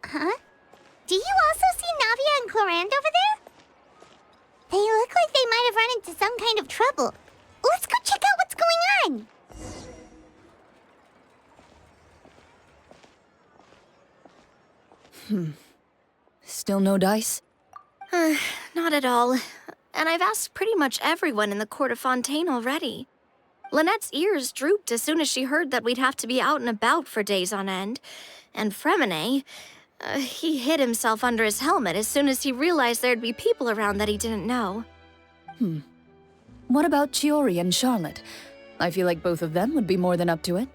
Huh? Do you also see Navia and Klorand over there? They look like they might have run into some kind of trouble. Let's go check out what's going on. Still no dice? Not at all. And I've asked pretty much everyone in the court of Fontaine already. Lynette's ears drooped as soon as she heard that we'd have to be out and about for days on end. And Fremine, he hid himself under his helmet as soon as he realized there'd be people around that he didn't know. What about Chiori and Charlotte? I feel like both of them would be more than up to it.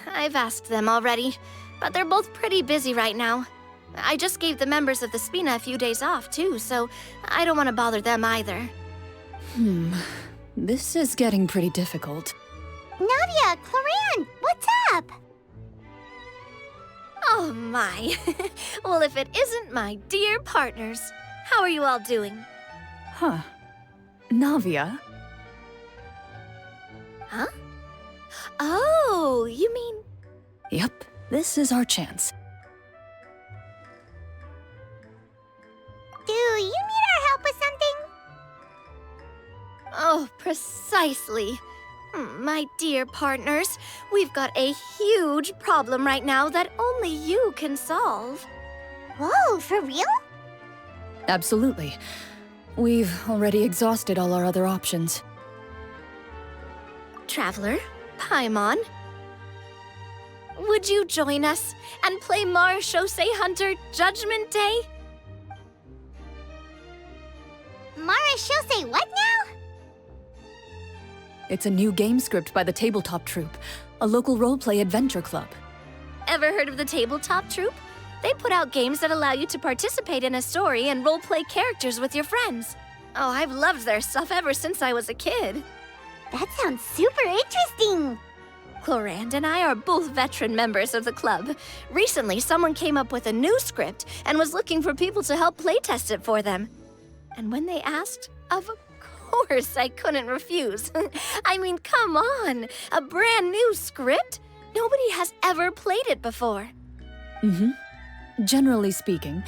I've asked them already, but they're both pretty busy right now. I just gave the members of the Spina a few days off, too, so I don't want to bother them either. This is getting pretty difficult. Navia, Klorand, what's up? Oh my. Well, if it isn't my dear partners. How are you all doing? Huh. Navia? Huh? Oh, you mean... Yep, this is our chance. Do you need our help with something? Oh, precisely. My dear partners, we've got a huge problem right now that only you can solve. Whoa, for real? Absolutely. We've already exhausted all our other options. Traveler, Paimon, would you join us and play Marechaussee Hunter Judgment Day? Marechaussee what now? It's a new game script by the Tabletop Troupe, a local roleplay adventure club. Ever heard of the Tabletop Troupe? They put out games that allow you to participate in a story and roleplay characters with your friends. Oh, I've loved their stuff ever since I was a kid. That sounds super interesting. Klorand and I are both veteran members of the club. Recently, someone came up with a new script and was looking for people to help playtest it for them. And when they asked, of course I couldn't refuse. I mean, come on, a brand new script? Nobody has ever played it before. Generally speaking,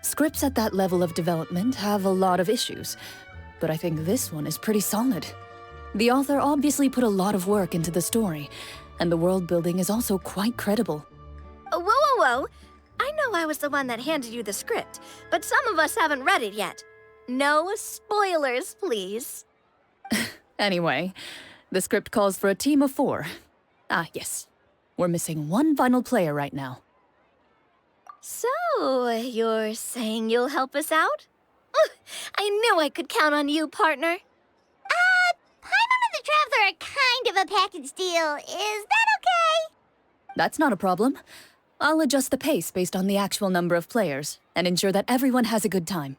scripts at that level of development have a lot of issues, but I think this one is pretty solid. The author obviously put a lot of work into the story, and the world building is also quite credible. Whoa. I know I was the one that handed you the script, but some of us haven't read it yet. No spoilers, please. Anyway, the script calls for a team of 4. Ah, yes. We're missing one final player right now. So, you're saying you'll help us out? I knew I could count on you, partner. Paimon and the Traveler are kind of a package deal. Is that okay? That's not a problem. I'll adjust the pace based on the actual number of players and ensure that everyone has a good time.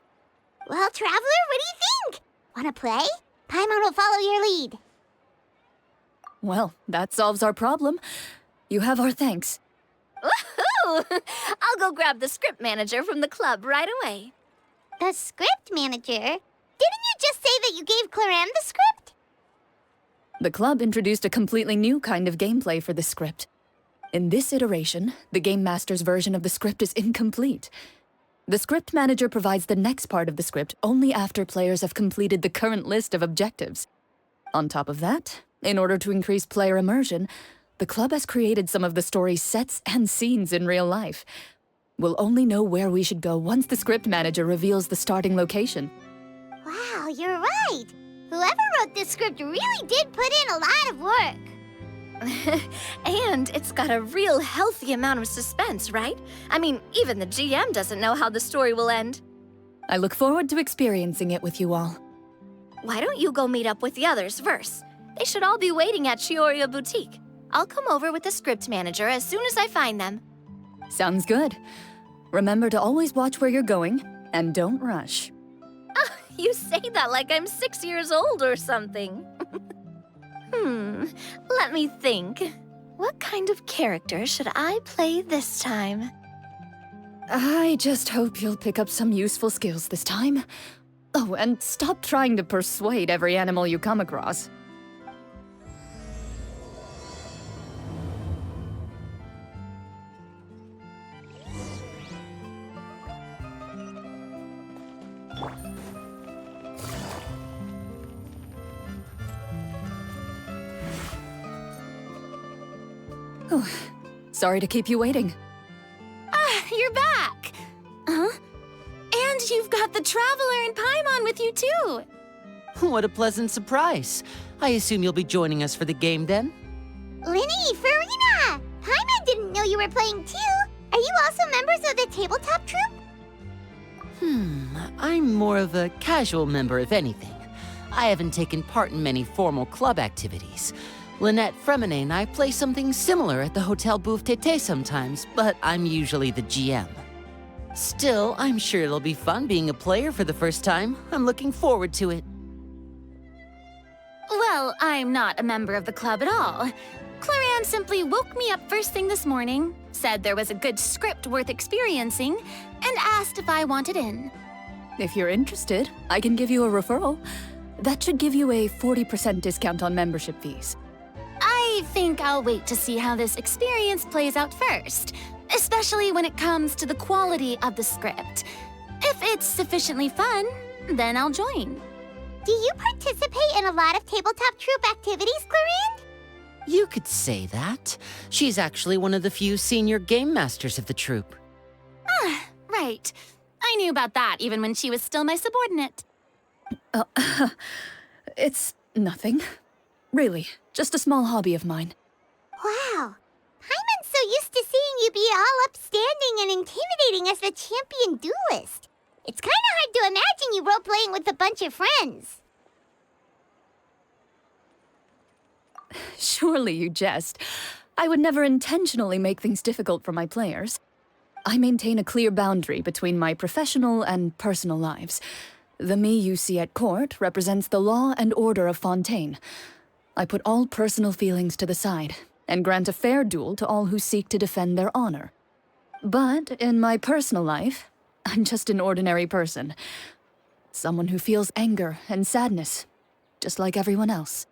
Well, Traveler, what do you think? Wanna play? Paimon will follow your lead. Well, that solves our problem. You have our thanks. Woohoo! I'll go grab the script manager from the club right away. The script manager? Didn't you just say that you gave Klorand the script? The club introduced a completely new kind of gameplay for the script. In this iteration, the Game Master's version of the script is incomplete. The script manager provides the next part of the script only after players have completed the current list of objectives. On top of that, in order to increase player immersion, the club has created some of the story's sets and scenes in real life. We'll only know where we should go once the script manager reveals the starting location. Wow, you're right. Whoever wrote this script really did put in a lot of work. And it's got a real healthy amount of suspense, right? I mean, even the GM doesn't know how the story will end. I look forward to experiencing it with you all. Why don't you go meet up with the others first? They should all be waiting at Chioria Boutique. I'll come over with the script manager as soon as I find them. Sounds good. Remember to always watch where you're going, and don't rush. You say that like I'm 6 years old or something. Let me think. What kind of character should I play this time? I just hope you'll pick up some useful skills this time. Oh, and stop trying to persuade every animal you come across. Sorry to keep you waiting. Ah, you're back! Huh? And you've got the Traveler and Paimon with you, too! What a pleasant surprise. I assume you'll be joining us for the game then? Linny, Farina! Paimon didn't know you were playing too. Are you also members of the tabletop troupe? I'm more of a casual member if anything. I haven't taken part in many formal club activities. Lynette Fremine and I play something similar at the Hotel Bouffe Tété sometimes, but I'm usually the GM. Still, I'm sure it'll be fun being a player for the first time. I'm looking forward to it. Well, I'm not a member of the club at all. Cloran simply woke me up first thing this morning, said there was a good script worth experiencing, and asked if I wanted in. If you're interested, I can give you a referral. That should give you a 40% discount on membership fees. I think I'll wait to see how this experience plays out first, especially when it comes to the quality of the script. If it's sufficiently fun, then I'll join. Do you participate in a lot of tabletop troupe activities, Glorinde? You could say that. She's actually one of the few senior game masters of the troupe. Right. I knew about that even when she was still my subordinate. It's nothing. Really, just a small hobby of mine. Wow. Paimon's so used to seeing you be all upstanding and intimidating as the champion duelist. It's kind of hard to imagine you role-playing with a bunch of friends. Surely you jest. I would never intentionally make things difficult for my players. I maintain a clear boundary between my professional and personal lives. The me you see at court represents the law and order of Fontaine. I put all personal feelings to the side and grant a fair duel to all who seek to defend their honor. But in my personal life, I'm just an ordinary person. Someone who feels anger and sadness, just like everyone else.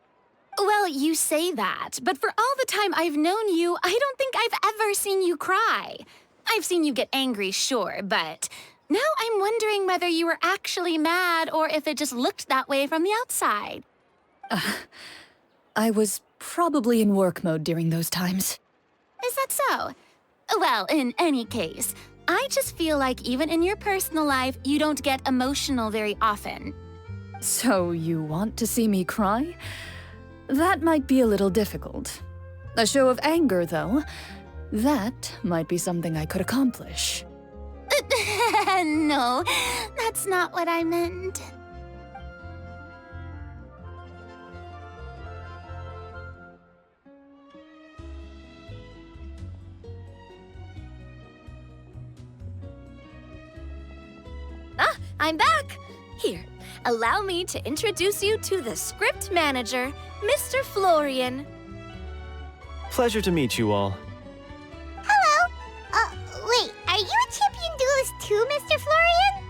Well, you say that, but for all the time I've known you, I don't think I've ever seen you cry. I've seen you get angry, sure, but now I'm wondering whether you were actually mad or if it just looked that way from the outside. I was probably in work mode during those times. Is that so? Well, in any case, I just feel like even in your personal life, you don't get emotional very often. So you want to see me cry? That might be a little difficult. A show of anger, though, that might be something I could accomplish. No, that's not what I meant. I'm back! Here, allow me to introduce you to the script manager, Mr. Florian. Pleasure to meet you all. Hello. Wait, are you a champion duelist too, Mr. Florian?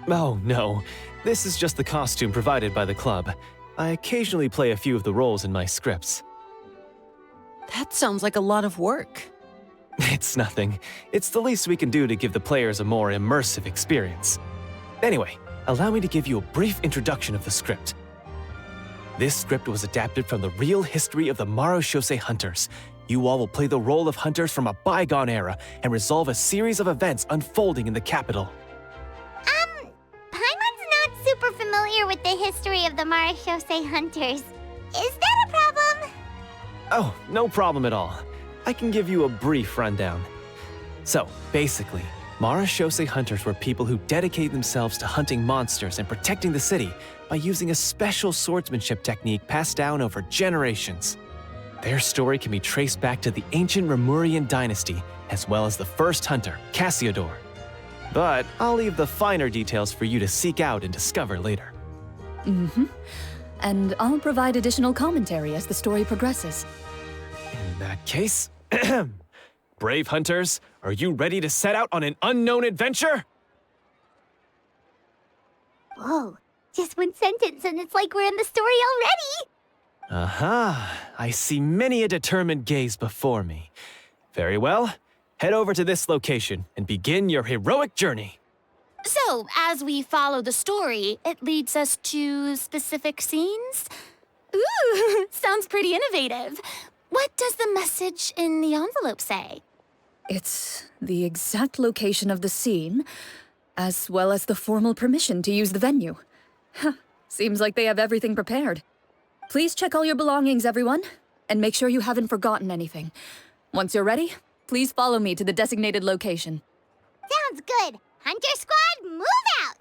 Oh, no. This is just the costume provided by the club. I occasionally play a few of the roles in my scripts. That sounds like a lot of work. It's nothing. It's the least we can do to give the players a more immersive experience. Anyway, allow me to give you a brief introduction of the script. This script was adapted from the real history of the Marechaussee Hunters. You all will play the role of hunters from a bygone era and resolve a series of events unfolding in the capital. Paimon's not super familiar with the history of the Marechaussee Hunters. Is that a problem? Oh, no problem at all. I can give you a brief rundown. So, basically, Marechaussee Hunters were people who dedicated themselves to hunting monsters and protecting the city by using a special swordsmanship technique passed down over generations. Their story can be traced back to the ancient Remurian dynasty, as well as the first hunter, Cassiodor. But I'll leave the finer details for you to seek out and discover later. And I'll provide additional commentary as the story progresses. In that case, brave hunters, are you ready to set out on an unknown adventure? Whoa, just one sentence and it's like we're in the story already! Aha, I see many a determined gaze before me. Very well, head over to this location and begin your heroic journey. So, as we follow the story, it leads us to specific scenes? Ooh, sounds pretty innovative. What does the message in the envelope say? It's the exact location of the scene, as well as the formal permission to use the venue. Huh, seems like they have everything prepared. Please check all your belongings, everyone, and make sure you haven't forgotten anything. Once you're ready, please follow me to the designated location. Sounds good. Hunter Squad, move out!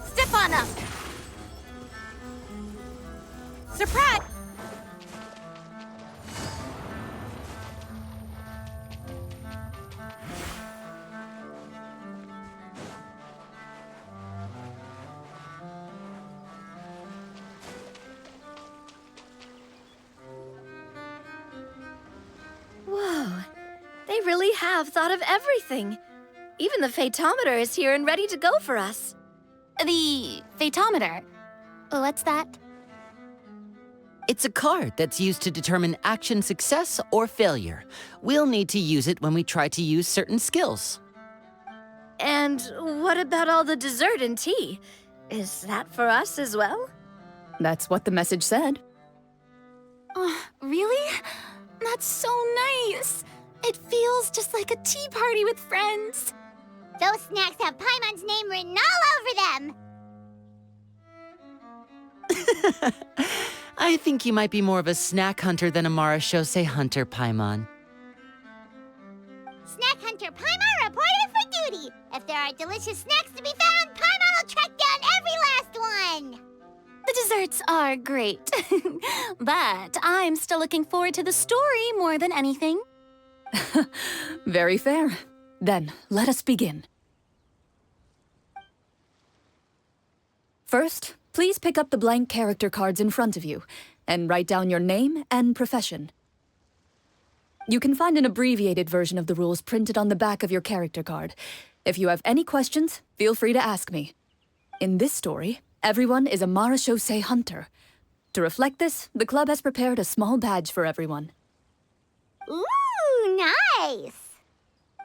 Step on up! Surprise! Whoa, they really have thought of everything. Even the phaetometer is here and ready to go for us. The phaetometer. What's that? It's a card that's used to determine action success or failure. We'll need to use it when we try to use certain skills. And what about all the dessert and tea? Is that for us as well? That's what the message said. Really? That's so nice. It feels just like a tea party with friends. Those snacks have Paimon's name written all over them! I think you might be more of a snack hunter than a Marashose hunter, Paimon. Snack Hunter Paimon reported for duty! If there are delicious snacks to be found, Paimon will track down every last one! The desserts are great, but I'm still looking forward to the story more than anything. Very fair. Then, let us begin. First, please pick up the blank character cards in front of you, and write down your name and profession. You can find an abbreviated version of the rules printed on the back of your character card. If you have any questions, feel free to ask me. In this story, everyone is a Marashose hunter. To reflect this, the club has prepared a small badge for everyone. Ooh, nice!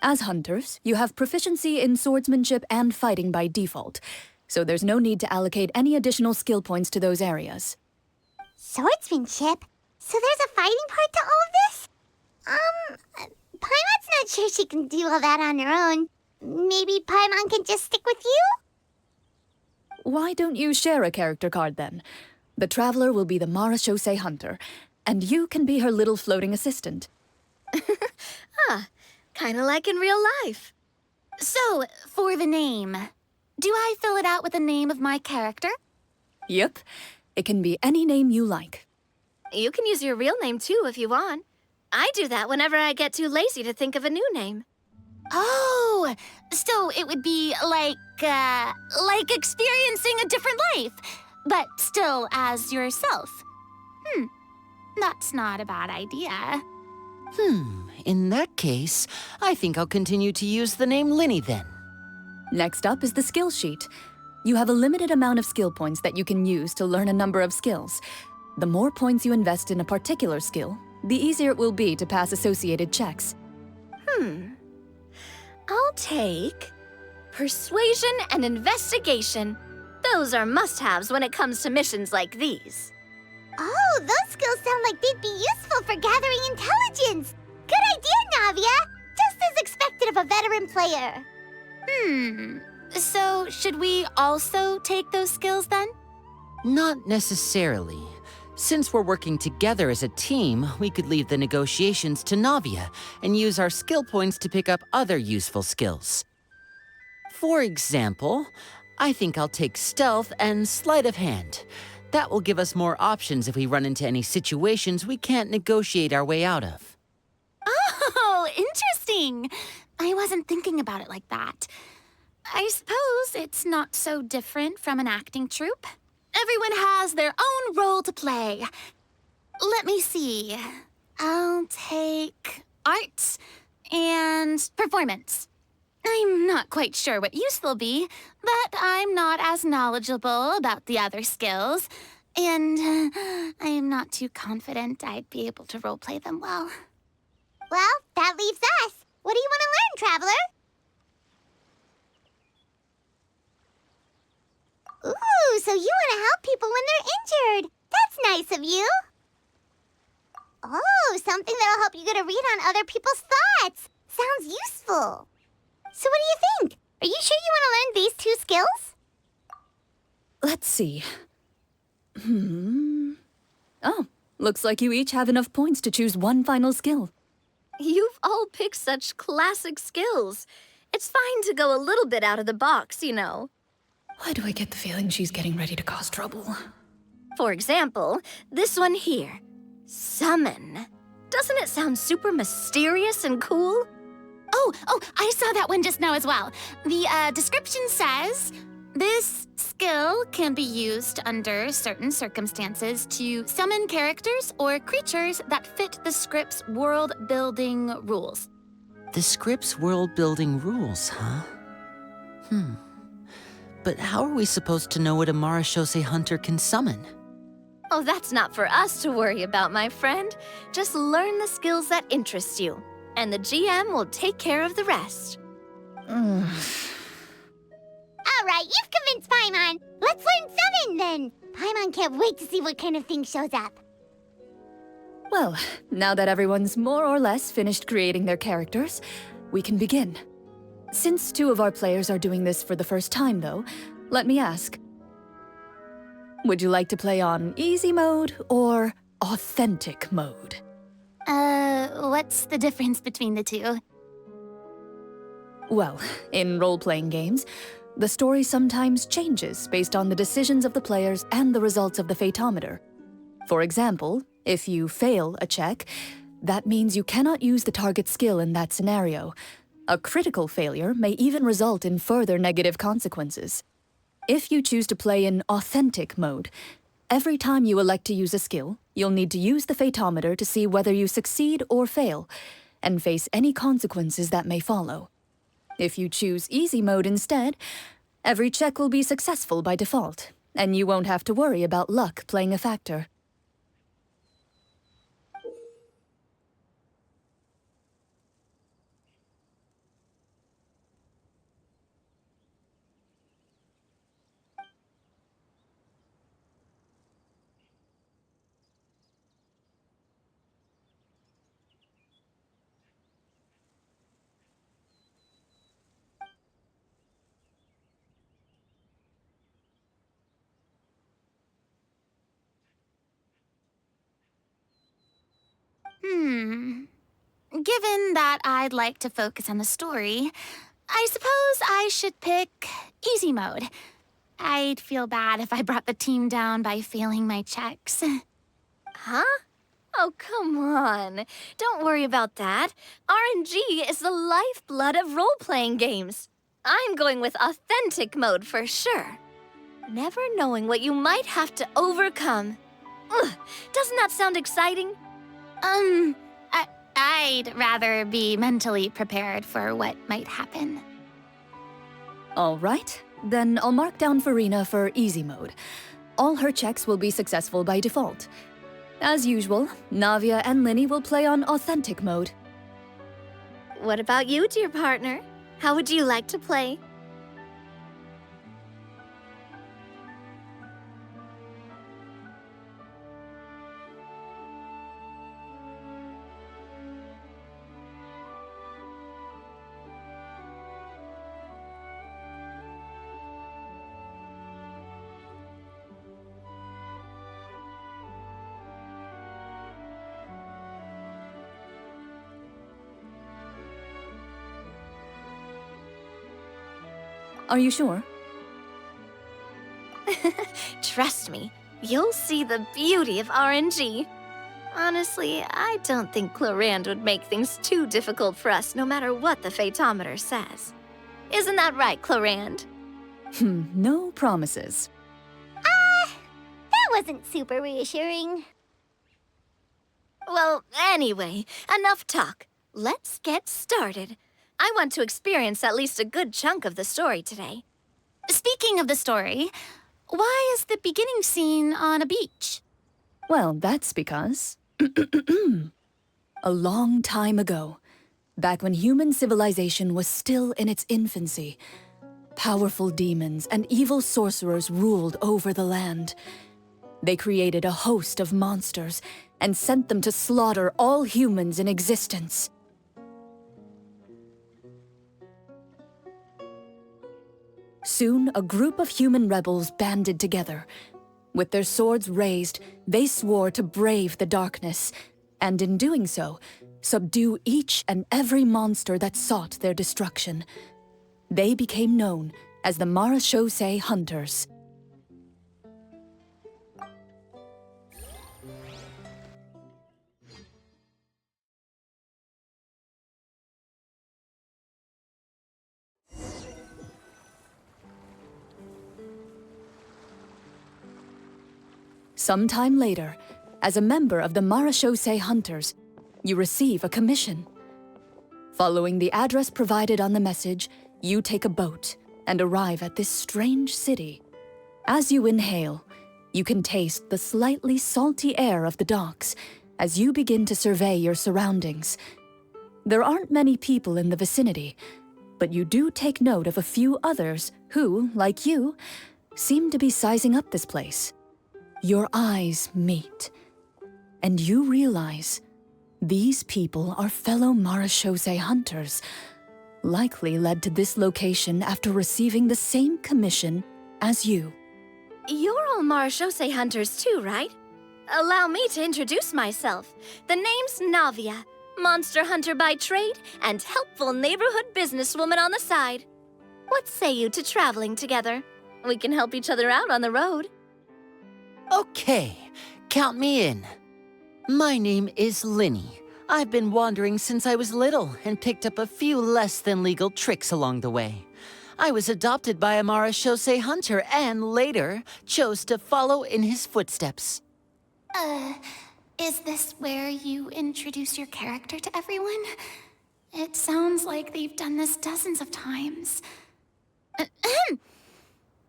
As hunters, you have proficiency in swordsmanship and fighting by default, so there's no need to allocate any additional skill points to those areas. Swordsmanship? So there's a fighting part to all of this? Paimon's not sure she can do all that on her own. Maybe Paimon can just stick with you? Why don't you share a character card then? The Traveler will be the Marashose hunter, and you can be her little floating assistant. Kinda like in real life. So, for the name, do I fill it out with the name of my character? Yep, it can be any name you like. You can use your real name too if you want. I do that whenever I get too lazy to think of a new name. Oh, so it would be like experiencing a different life, but still as yourself. That's not a bad idea. In that case, I think I'll continue to use the name Linny then. Next up is the skill sheet. You have a limited amount of skill points that you can use to learn a number of skills. The more points you invest in a particular skill, the easier it will be to pass associated checks. I'll take persuasion and investigation. Those are must-haves when it comes to missions like these. Oh, those skills sound like they'd be useful for gathering intelligence! Good idea, Navia! Just as expected of a veteran player. So should we also take those skills then? Not necessarily. Since we're working together as a team, we could leave the negotiations to Navia and use our skill points to pick up other useful skills. For example, I think I'll take stealth and sleight of hand. That will give us more options if we run into any situations we can't negotiate our way out of. Oh, interesting. I wasn't thinking about it like that. I suppose it's not so different from an acting troupe. Everyone has their own role to play. Let me see. I'll take art and performance. I'm not quite sure what use they'll be, but I'm not as knowledgeable about the other skills, and I am not too confident I'd be able to roleplay them well. Well, that leaves us. What do you want to learn, Traveler? Ooh, so you want to help people when they're injured. That's nice of you. Oh, something that'll help you get a read on other people's thoughts. Sounds useful. So what do you think? Are you sure you want to learn these 2 skills? Let's see. Oh, looks like you each have enough points to choose one final skill. You've all picked such classic skills. It's fine to go a little bit out of the box, you know. Why do I get the feeling she's getting ready to cause trouble? For example, this one here. Summon. Doesn't it sound super mysterious and cool? Oh, I saw that one just now as well. The description says, this skill can be used under certain circumstances to summon characters or creatures that fit the script's world-building rules. The script's world-building rules, huh? But how are we supposed to know what a Marashose hunter can summon? Oh, that's not for us to worry about, my friend. Just learn the skills that interest you, and the GM will take care of the rest. All right, you've convinced Paimon. Let's learn Summon, then. Paimon can't wait to see what kind of thing shows up. Well, now that everyone's more or less finished creating their characters, we can begin. Since 2 of our players are doing this for the first time, though, let me ask. Would you like to play on easy mode or authentic mode? What's the difference between the 2? Well, in role-playing games, the story sometimes changes based on the decisions of the players and the results of the Fatometer. For example, if you fail a check, that means you cannot use the target skill in that scenario. A critical failure may even result in further negative consequences. If you choose to play in authentic mode, every time you elect to use a skill, you'll need to use the Fatometer to see whether you succeed or fail, and face any consequences that may follow. If you choose easy mode instead, every check will be successful by default, and you won't have to worry about luck playing a factor. Given that I'd like to focus on the story, I suppose I should pick easy mode. I'd feel bad if I brought the team down by failing my checks. Huh? Oh, come on. Don't worry about that. RNG is the lifeblood of role-playing games. I'm going with authentic mode for sure. Never knowing what you might have to overcome. Ugh, doesn't that sound exciting? I'd rather be mentally prepared for what might happen. All right, then I'll mark down Farina for easy mode. All her checks will be successful by default. As usual, Navia and Linny will play on authentic mode. What about you, dear partner? How would you like to play? Are you sure? Trust me, you'll see the beauty of RNG. Honestly, I don't think Klorand would make things too difficult for us no matter what the Fatometer says. Isn't that right, Klorand? No promises. That wasn't super reassuring. Well, anyway, enough talk. Let's get started. I want to experience at least a good chunk of the story today. Speaking of the story, why is the beginning scene on a beach? Well, that's because... a long time ago, back when human civilization was still in its infancy, powerful demons and evil sorcerers ruled over the land. They created a host of monsters and sent them to slaughter all humans in existence. Soon, a group of human rebels banded together. With their swords raised, they swore to brave the darkness, and in doing so, subdue each and every monster that sought their destruction. They became known as the Marachose Hunters. Sometime later, as a member of the Marachose Hunters, you receive a commission. Following the address provided on the message, you take a boat and arrive at this strange city. As you inhale, you can taste the slightly salty air of the docks as you begin to survey your surroundings. There aren't many people in the vicinity, but you do take note of a few others who, like you, seem to be sizing up this place. Your eyes meet, and you realize these people are fellow Marachose hunters, likely led to this location after receiving the same commission as you. You're all Marachose hunters too, right? Allow me to introduce myself. The name's Navia, monster hunter by trade and helpful neighborhood businesswoman on the side. What say you to traveling together? We can help each other out on the road. Okay, count me in. My name is Linny. I've been wandering since I was little and picked up a few less than legal tricks along the way. I was adopted by a Marachose hunter and later chose to follow in his footsteps. Is this where you introduce your character to everyone? It sounds like they've done this dozens of times.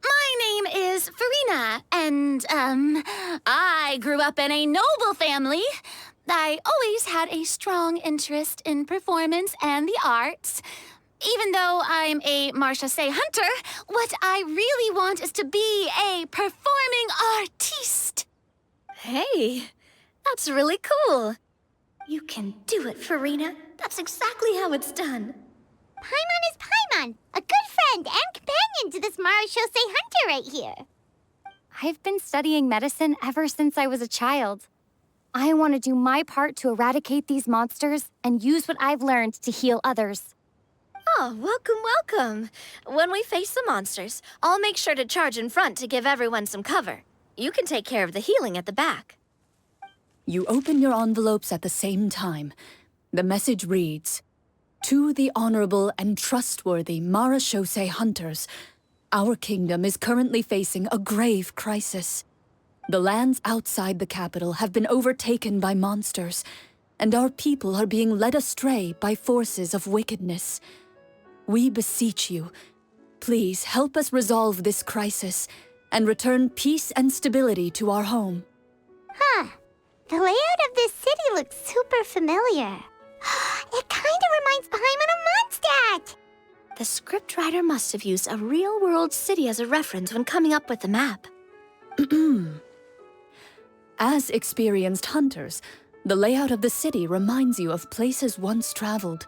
My name is Farina, and, I grew up in a noble family. I always had a strong interest in performance and the arts. Even though I'm a Marachose hunter, what I really want is to be a performing artiste. Hey, that's really cool. You can do it, Farina. That's exactly how it's done. Paimon is Paimon, a good friend and companion to this Marachose hunter right here. I've been studying medicine ever since I was a child. I want to do my part to eradicate these monsters and use what I've learned to heal others. Oh, welcome, welcome. When we face the monsters, I'll make sure to charge in front to give everyone some cover. You can take care of the healing at the back. You open your envelopes at the same time. The message reads, "To the honorable and trustworthy Marachose hunters, our kingdom is currently facing a grave crisis. The lands outside the capital have been overtaken by monsters, and our people are being led astray by forces of wickedness. We beseech you, please help us resolve this crisis and return peace and stability to our home." Huh. The layout of this city looks super familiar. It kind of reminds Paimon of Mondstadt. The scriptwriter must have used a real-world city as a reference when coming up with the map. As experienced hunters, the layout of the city reminds you of places once traveled.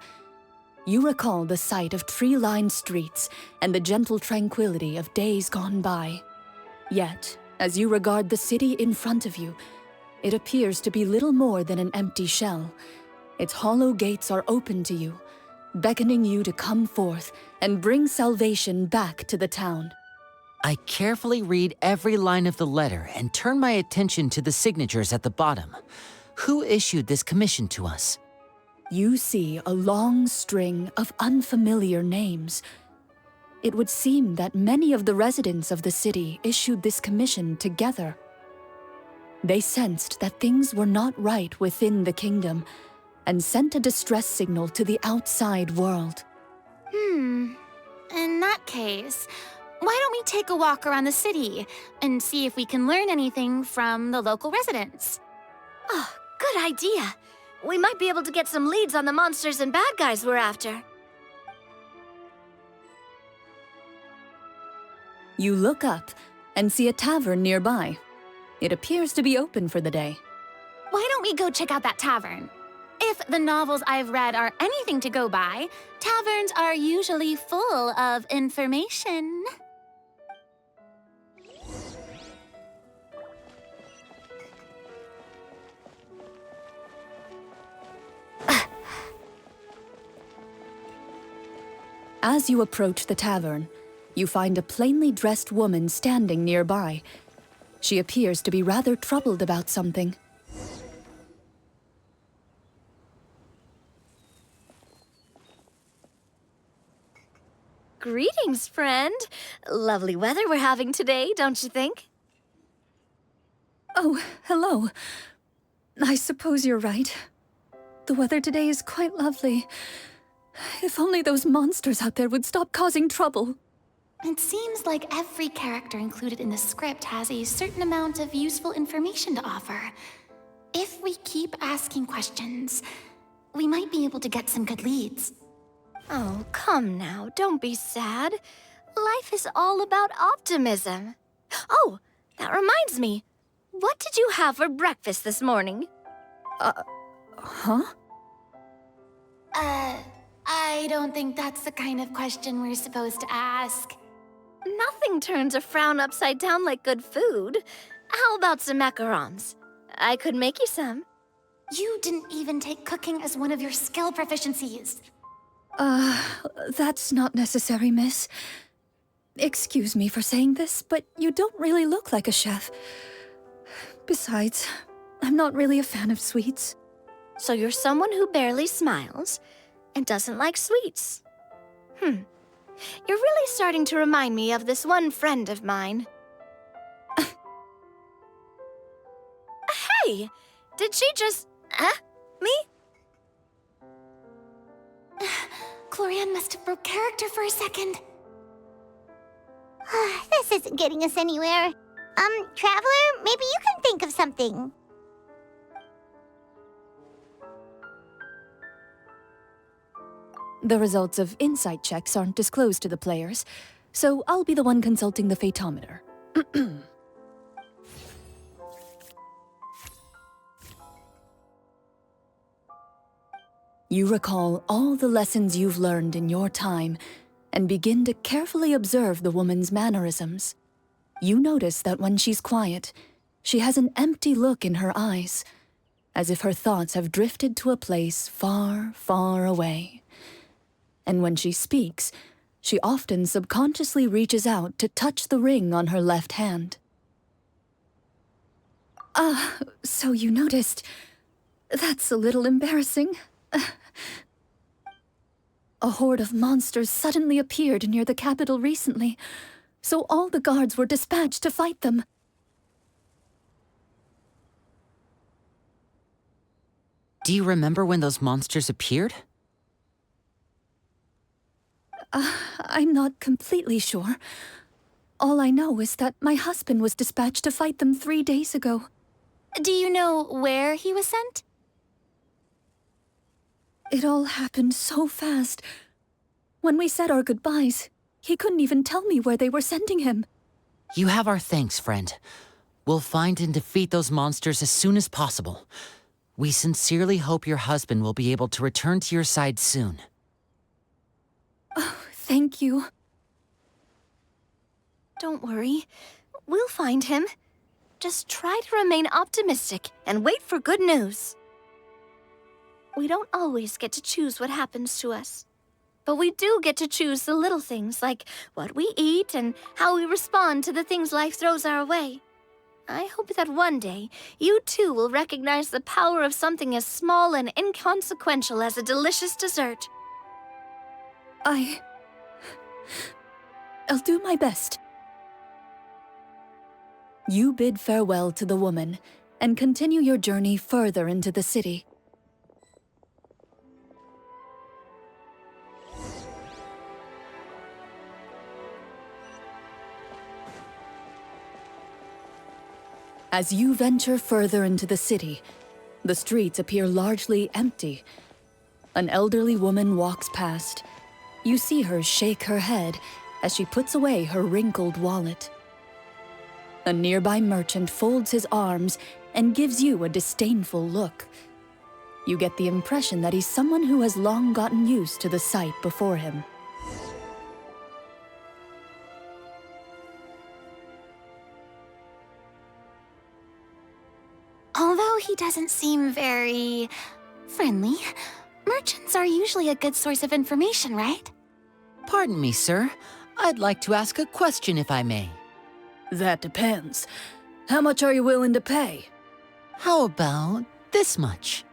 You recall the sight of tree-lined streets and the gentle tranquility of days gone by. Yet, as you regard the city in front of you, it appears to be little more than an empty shell. Its hollow gates are open to you, beckoning you to come forth and bring salvation back to the town. I carefully read every line of the letter and turn my attention to the signatures at the bottom. Who issued this commission to us? You see a long string of unfamiliar names. It would seem that many of the residents of the city issued this commission together. They sensed that things were not right within the kingdom and sent a distress signal to the outside world. In that case, why don't we take a walk around the city and see if we can learn anything from the local residents? Oh, good idea. We might be able to get some leads on the monsters and bad guys we're after. You look up and see a tavern nearby. It appears to be open for the day. Why don't we go check out that tavern? If the novels I've read are anything to go by, taverns are usually full of information. As you approach the tavern, you find a plainly dressed woman standing nearby. She appears to be rather troubled about something. Greetings, friend. Lovely weather we're having today, don't you think? Oh, hello. I suppose you're right. The weather today is quite lovely. If only those monsters out there would stop causing trouble. It seems like every character included in the script has a certain amount of useful information to offer. If we keep asking questions, we might be able to get some good leads. Oh, come now, don't be sad. Life is all about optimism. Oh, that reminds me. What did you have for breakfast this morning? Huh? I don't think that's the kind of question we're supposed to ask. Nothing turns a frown upside down like good food. How about some macarons? I could make you some. You didn't even take cooking as one of your skill proficiencies. That's not necessary, miss. Excuse me for saying this, but you don't really look like a chef. Besides, I'm not really a fan of sweets. So you're someone who barely smiles and doesn't like sweets. You're really starting to remind me of this one friend of mine. Hey! Did she just... me? Glorian must have broke character for a second. This isn't getting us anywhere. Traveler, maybe you can think of something. The results of insight checks aren't disclosed to the players, so I'll be the one consulting the fatometer. You recall all the lessons you've learned in your time and begin to carefully observe the woman's mannerisms. You notice that when she's quiet, she has an empty look in her eyes, as if her thoughts have drifted to a place far, far away. And when she speaks, she often subconsciously reaches out to touch the ring on her left hand. So you noticed. That's a little embarrassing. A horde of monsters suddenly appeared near the capital recently, so all the guards were dispatched to fight them. Do you remember when those monsters appeared? I'm not completely sure. All I know is that my husband was dispatched to fight them 3 days ago. Do you know where he was sent? It all happened so fast. When we said our goodbyes, he couldn't even tell me where they were sending him. You have our thanks, friend. We'll find and defeat those monsters as soon as possible. We sincerely hope your husband will be able to return to your side soon. Oh, thank you. Don't worry. We'll find him. Just try to remain optimistic and wait for good news. We don't always get to choose what happens to us. But we do get to choose the little things, like what we eat and how we respond to the things life throws our way. I hope that one day, you too will recognize the power of something as small and inconsequential as a delicious dessert. I'll do my best. You bid farewell to the woman and continue your journey further into the city. As you venture further into the city, the streets appear largely empty. An elderly woman walks past. You see her shake her head as she puts away her wrinkled wallet. A nearby merchant folds his arms and gives you a disdainful look. You get the impression that he's someone who has long gotten used to the sight before him. Although he doesn't seem very friendly, merchants are usually a good source of information, right? Pardon me, sir. I'd like to ask a question if I may. That depends. How much are you willing to pay? How about this much?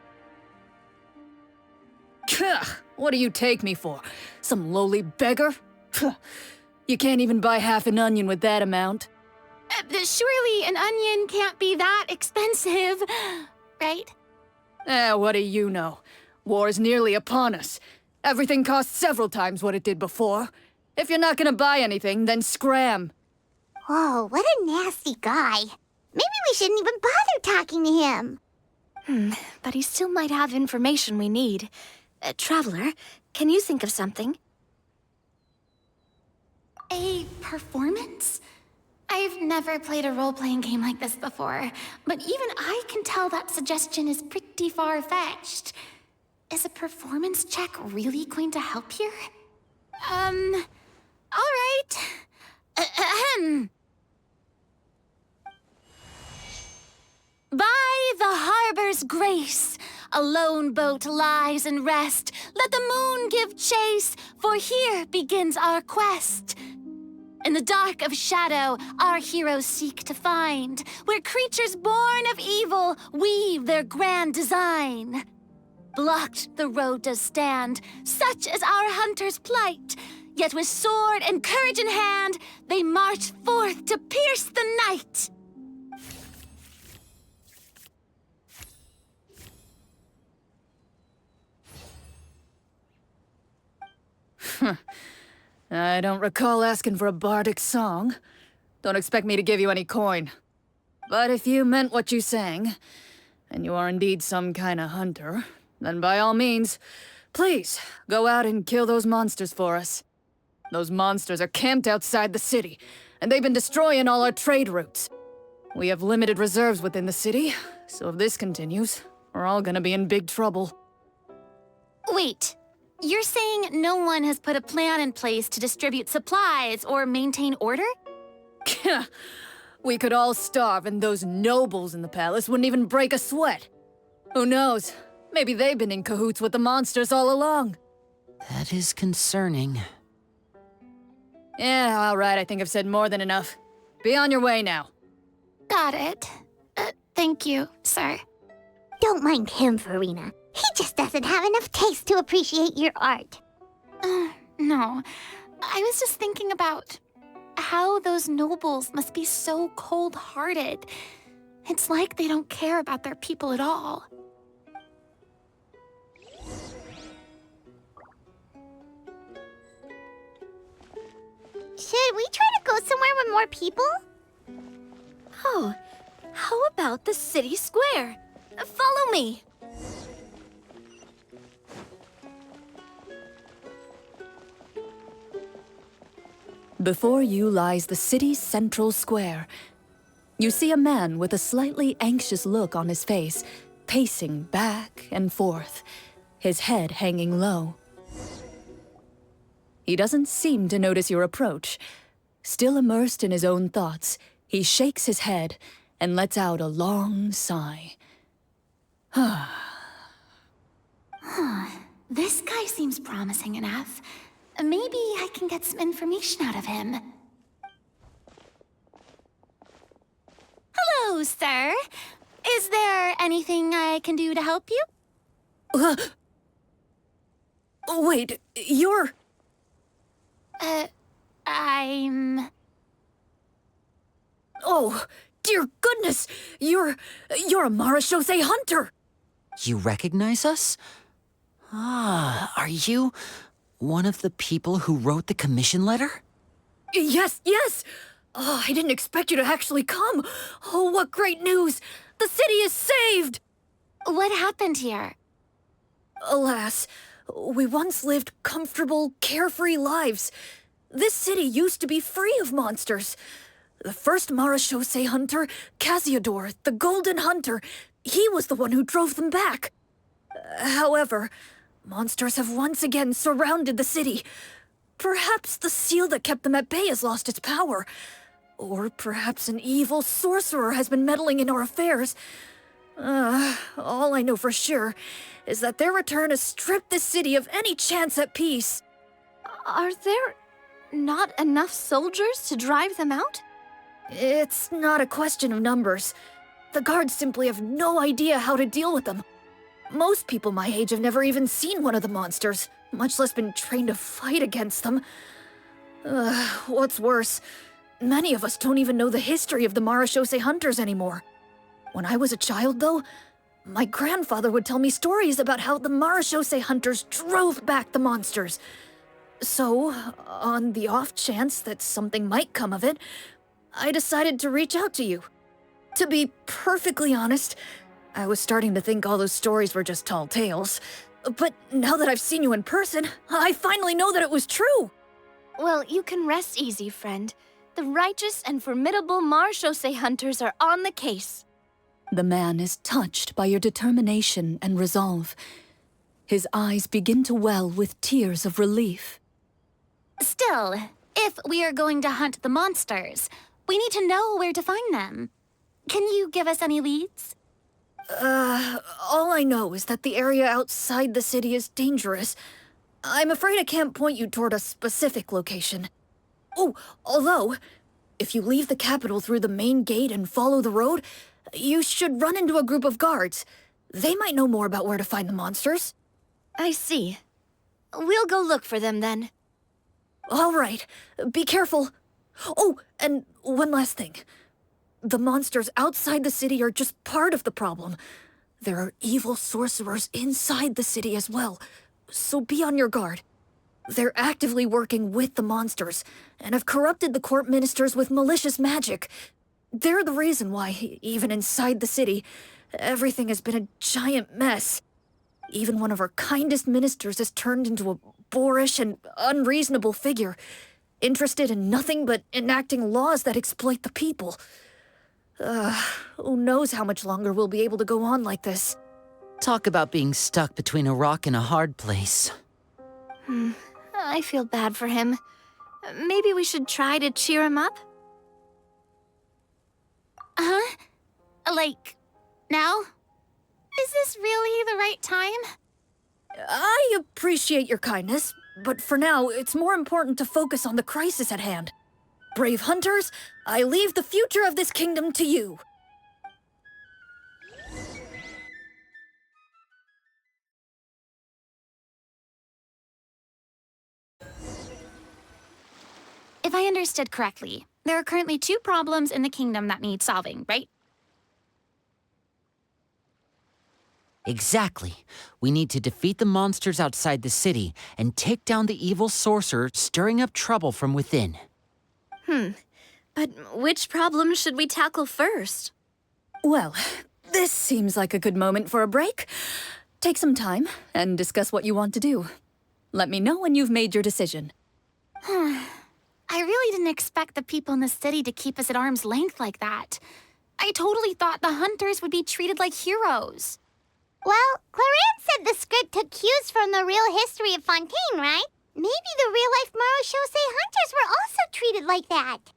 What do you take me for? Some lowly beggar? You can't even buy half an onion with that amount. Surely an onion can't be that expensive, right? What do you know? War's nearly upon us. Everything costs several times what it did before. If you're not gonna buy anything, then scram. Whoa, what a nasty guy. Maybe we shouldn't even bother talking to him. But he still might have information we need. Traveler, can you think of something? A performance? I've never played a role-playing game like this before, but even I can tell that suggestion is pretty far-fetched. Is a performance check really going to help here? All right. Ahem. By the harbor's grace, a lone boat lies in rest. Let the moon give chase, for here begins our quest. In the dark of shadow, our heroes seek to find where creatures born of evil weave their grand design. Blocked the road does stand, such is our hunter's plight. Yet with sword and courage in hand, they march forth to pierce the night. I don't recall asking for a bardic song. Don't expect me to give you any coin. But if you meant what you sang, and you are indeed some kind of hunter, then by all means, please, go out and kill those monsters for us. Those monsters are camped outside the city, and they've been destroying all our trade routes. We have limited reserves within the city, so if this continues, we're all gonna be in big trouble. Wait, you're saying no one has put a plan in place to distribute supplies or maintain order? We could all starve, and those nobles in the palace wouldn't even break a sweat. Who knows? Maybe they've been in cahoots with the monsters all along. That is concerning. Yeah, all right, I think I've said more than enough. Be on your way now. Got it. Thank you, sir. Don't mind him, Farina. He just doesn't have enough taste to appreciate your art. No. I was just thinking about how those nobles must be so cold-hearted. It's like they don't care about their people at all. Should we try to go somewhere with more people? Oh, how about the city square? Follow me. Before you lies the city's central square. You see a man with a slightly anxious look on his face, pacing back and forth, his head hanging low. He doesn't seem to notice your approach. Still immersed in his own thoughts, he shakes his head and lets out a long sigh. This guy seems promising enough. Maybe I can get some information out of him. Hello, sir. Is there anything I can do to help you? Wait, you're... I'm... Oh, dear goodness! You're a Marashose hunter! You recognize us? Ah, are you one of the people who wrote the commission letter? Yes, yes! Oh, I didn't expect you to actually come. Oh, what great news! The city is saved! What happened here? Alas, we once lived comfortable, carefree lives. This city used to be free of monsters. The first Marashose hunter, Casiodor, the Golden Hunter, he was the one who drove them back. However, monsters have once again surrounded the city. Perhaps the seal that kept them at bay has lost its power. Or perhaps an evil sorcerer has been meddling in our affairs. All I know for sure is that their return has stripped the city of any chance at peace. Are there not enough soldiers to drive them out? It's not a question of numbers. The guards simply have no idea how to deal with them. Most people my age have never even seen one of the monsters, much less been trained to fight against them. What's worse, many of us don't even know the history of the Marashose hunters anymore. When I was a child, though, my grandfather would tell me stories about how the Marashose hunters drove back the monsters. So, on the off chance that something might come of it, I decided to reach out to you. To be perfectly honest, I was starting to think all those stories were just tall tales. But now that I've seen you in person, I finally know that it was true! Well, you can rest easy, friend. The righteous and formidable Marashose hunters are on the case. The man is touched by your determination and resolve. His eyes begin to well with tears of relief. Still, if we are going to hunt the monsters, we need to know where to find them. Can you give us any leads? All I know is that the area outside the city is dangerous. I'm afraid I can't point you toward a specific location. Oh, although, if you leave the capital through the main gate and follow the road, you should run into a group of guards. They might know more about where to find the monsters. I see. We'll go look for them then. All right, be careful. Oh, and one last thing. The monsters outside the city are just part of the problem. There are evil sorcerers inside the city as well, so be on your guard. They're actively working with the monsters, and have corrupted the court ministers with malicious magic. They're the reason why, even inside the city, everything has been a giant mess. Even one of our kindest ministers has turned into a boorish and unreasonable figure, interested in nothing but enacting laws that exploit the people. Who knows how much longer we'll be able to go on like this. Talk about being stuck between a rock and a hard place. I feel bad for him. Maybe we should try to cheer him up? Huh? Like, now? Is this really the right time? I appreciate your kindness, but for now, it's more important to focus on the crisis at hand. Brave hunters, I leave the future of this kingdom to you. If I understood correctly, there are currently 2 problems in the kingdom that need solving, right? Exactly. We need to defeat the monsters outside the city and take down the evil sorcerer stirring up trouble from within. But which problem should we tackle first? Well, this seems like a good moment for a break. Take some time and discuss what you want to do. Let me know when you've made your decision. I really didn't expect the people in the city to keep us at arm's length like that. I totally thought the hunters would be treated like heroes. Well, Klorinde said the script took cues from the real history of Fontaine, right? Maybe the real-life Marashose hunters were also treated like that.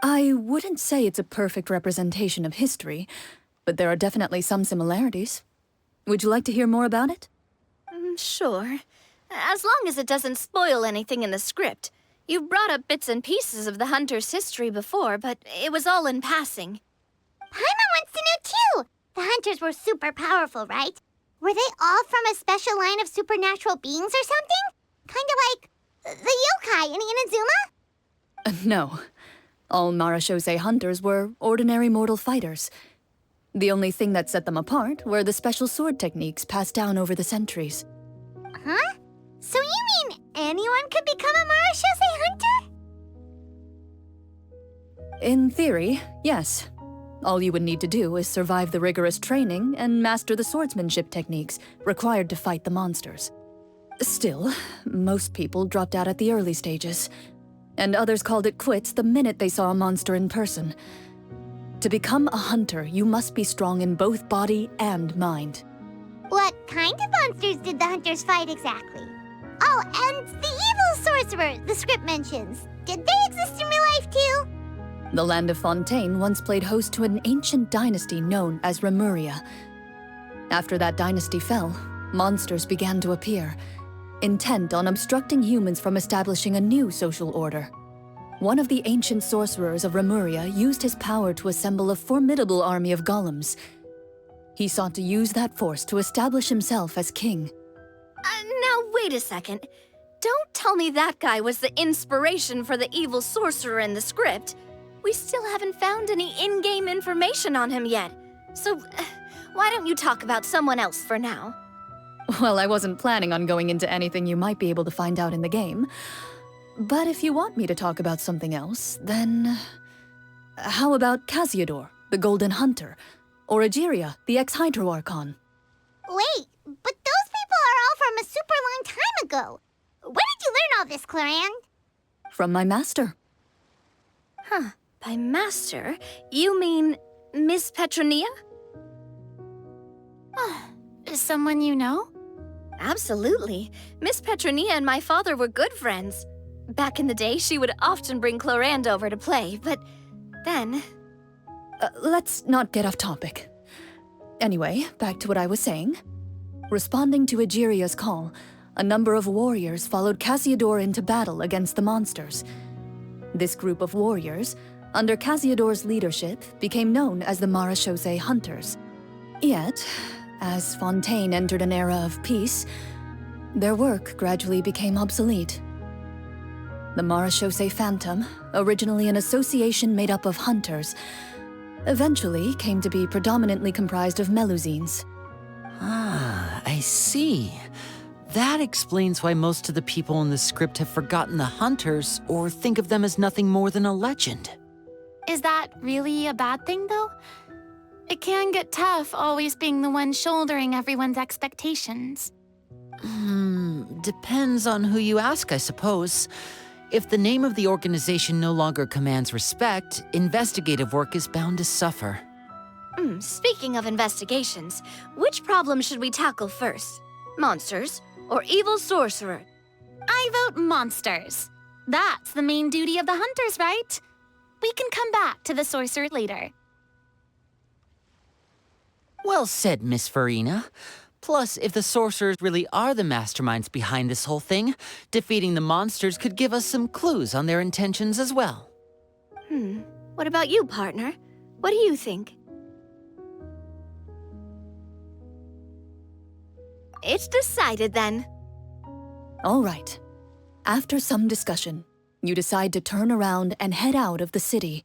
I wouldn't say it's a perfect representation of history, but there are definitely some similarities. Would you like to hear more about it? Sure. As long as it doesn't spoil anything in the script. You brought up bits and pieces of the hunter's history before, but it was all in passing. Paimon wants to know too! The hunters were super powerful, right? Were they all from a special line of supernatural beings or something? Kinda like the yokai in Inazuma? No. All Marashose hunters were ordinary mortal fighters. The only thing that set them apart were the special sword techniques passed down over the centuries. Huh? So you mean anyone could become a Marashose hunter? In theory, yes. All you would need to do is survive the rigorous training and master the swordsmanship techniques required to fight the monsters. Still, most people dropped out at the early stages, and others called it quits the minute they saw a monster in person. To become a hunter, you must be strong in both body and mind. What kind of monsters did the hunters fight exactly? Oh, and the evil sorcerer the script mentions. Did they exist in real life too? The land of Fontaine once played host to an ancient dynasty known as Remuria. After that dynasty fell, monsters began to appear, intent on obstructing humans from establishing a new social order. One of the ancient sorcerers of Remuria used his power to assemble a formidable army of golems. He sought to use that force to establish himself as king. Now wait a second. Don't tell me that guy was the inspiration for the evil sorcerer in the script. We still haven't found any in-game information on him yet. So, why don't you talk about someone else for now? Well, I wasn't planning on going into anything you might be able to find out in the game. But if you want me to talk about something else, then... How about Casiodor, the Golden Hunter? Or Egeria, the ex-Hydro Archon? Wait, but those people are all from a super long time ago. Where did you learn all this, Clorinde? From my master. Huh. By master, you mean Miss Petronia? Someone you know? Absolutely. Miss Petronia and my father were good friends. Back in the day, she would often bring Clorinde over to play, but then... Let's not get off topic. Anyway, back to what I was saying. Responding to Egeria's call, a number of warriors followed Casiodor into battle against the monsters. This group of warriors, under Casiodor's leadership, became known as the Marashose Hunters. Yet, as Fontaine entered an era of peace, their work gradually became obsolete. The Marashose Phantom, originally an association made up of hunters, eventually came to be predominantly comprised of Melusines. Ah, I see. That explains why most of the people in the script have forgotten the hunters or think of them as nothing more than a legend. Is that really a bad thing, though? It can get tough always being the one shouldering everyone's expectations. Depends on who you ask, I suppose. If the name of the organization no longer commands respect, investigative work is bound to suffer. Speaking of investigations, which problem should we tackle first? Monsters or evil sorcerer? I vote monsters. That's the main duty of the hunters, right? We can come back to the sorcerer later. Well said, Miss Farina. Plus, if the sorcerers really are the masterminds behind this whole thing, defeating the monsters could give us some clues on their intentions as well. What about you, partner? What do you think? It's decided then. All right. After some discussion, you decide to turn around and head out of the city.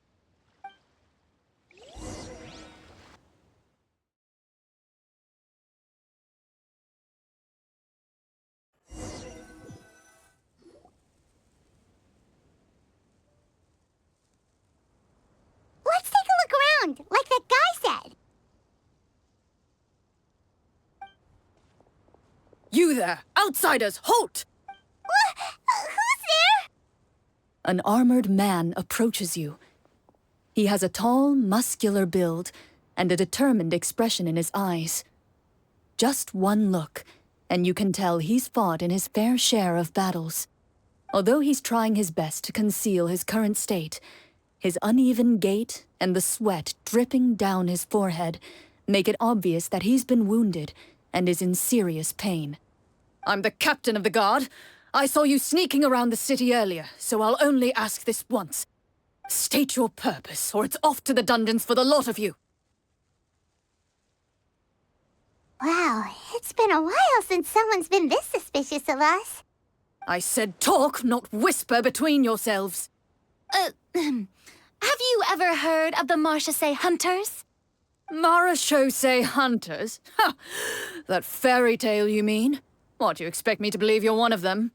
Let's take a look around, like that guy said. You there! Outsiders, halt! Who's there? An armored man approaches you. He has a tall, muscular build and a determined expression in his eyes. Just one look, and you can tell he's fought in his fair share of battles. Although he's trying his best to conceal his current state, his uneven gait and the sweat dripping down his forehead make it obvious that he's been wounded and is in serious pain. I'm the captain of the guard. I saw you sneaking around the city earlier, so I'll only ask this once. State your purpose, or it's off to the dungeons for the lot of you. Wow, it's been a while since someone's been this suspicious of us. I said talk, not whisper between yourselves. Have you ever heard of the Marchese Hunters? Marachose hunters? Ha! That fairy tale, you mean? What, do you expect me to believe you're one of them?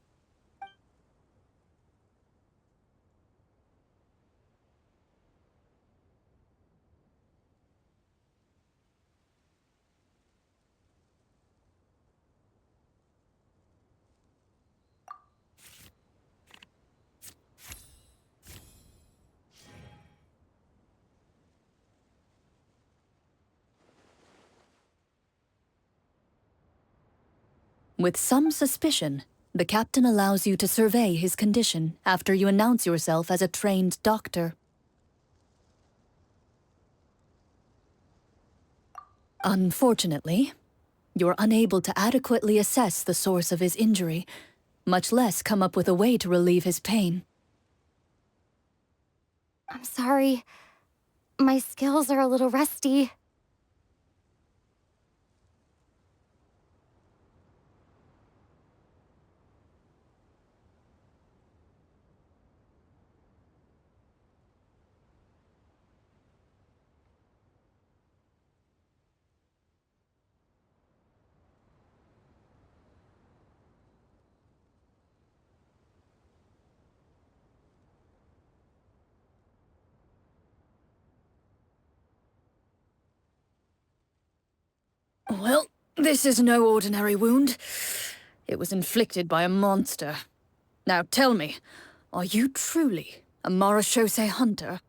With some suspicion, the captain allows you to survey his condition after you announce yourself as a trained doctor. Unfortunately, you're unable to adequately assess the source of his injury, much less come up with a way to relieve his pain. I'm sorry. My skills are a little rusty. Well, this is no ordinary wound. It was inflicted by a monster. Now tell me, are you truly a Marachose hunter?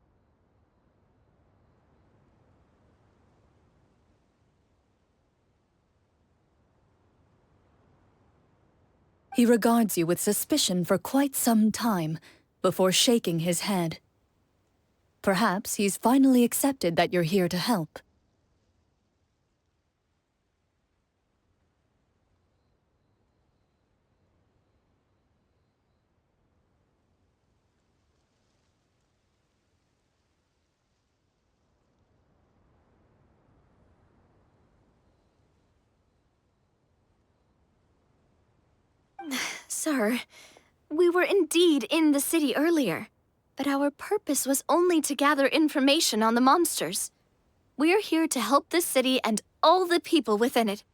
He regards you with suspicion for quite some time, before shaking his head. Perhaps he's finally accepted that you're here to help. Sir, we were indeed in the city earlier, but our purpose was only to gather information on the monsters. We're here to help the city and all the people within it.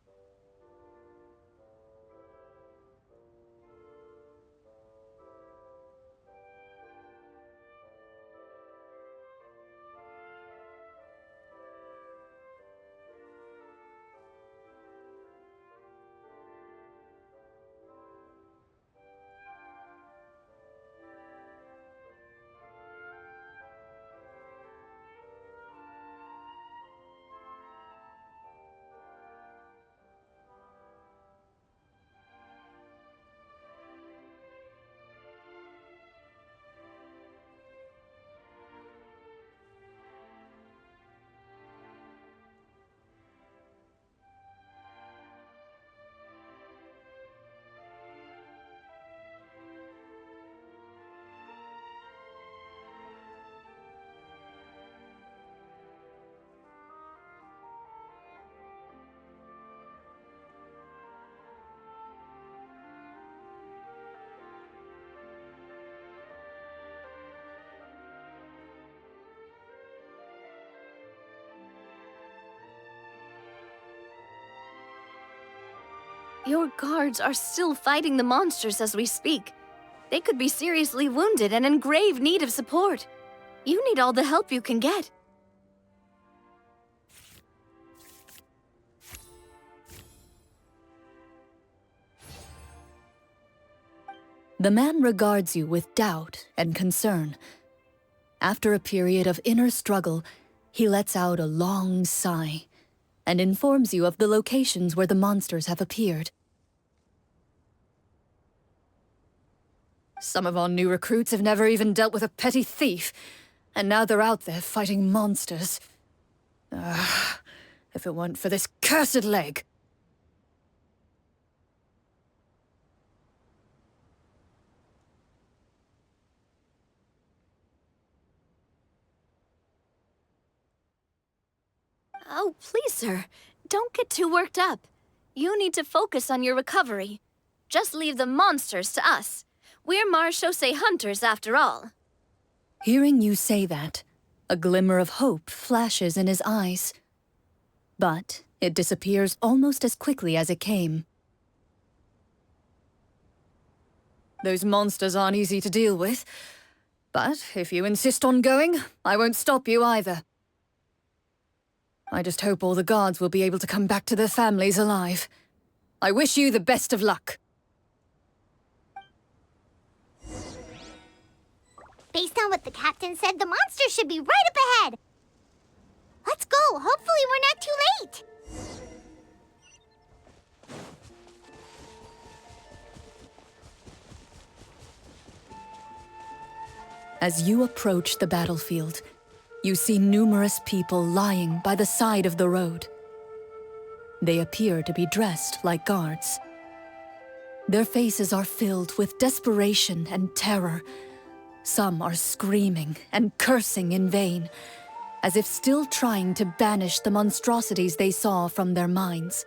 Your guards are still fighting the monsters as we speak. They could be seriously wounded and in grave need of support. You need all the help you can get. The man regards you with doubt and concern. After a period of inner struggle, he lets out a long sigh and informs you of the locations where the monsters have appeared. Some of our new recruits have never even dealt with a petty thief, and now they're out there fighting monsters. If it weren't for this cursed leg. Oh, please, sir. Don't get too worked up. You need to focus on your recovery. Just leave the monsters to us. We're Marachose hunters, after all. Hearing you say that, A glimmer of hope flashes in his eyes. But it disappears almost as quickly as it came. Those monsters aren't easy to deal with. But if you insist on going, I won't stop you either. I just hope all the guards will be able to come back to their families alive. I wish you the best of luck. Based on what the captain said, the monster should be right up ahead. Let's go. Hopefully we're not too late. As you approach the battlefield, you see numerous people lying by the side of the road. They appear to be dressed like guards. Their faces are filled with desperation and terror. Some are screaming and cursing in vain, as if still trying to banish the monstrosities they saw from their minds.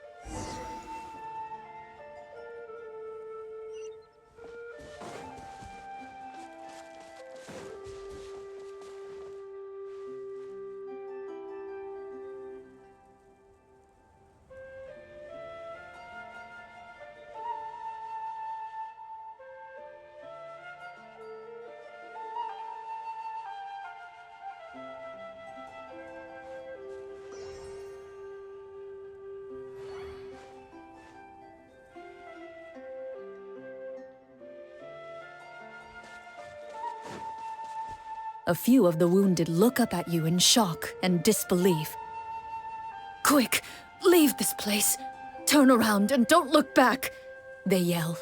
A few of the wounded look up at you in shock and disbelief. "Quick, leave this place. Turn around and don't look back," they yell.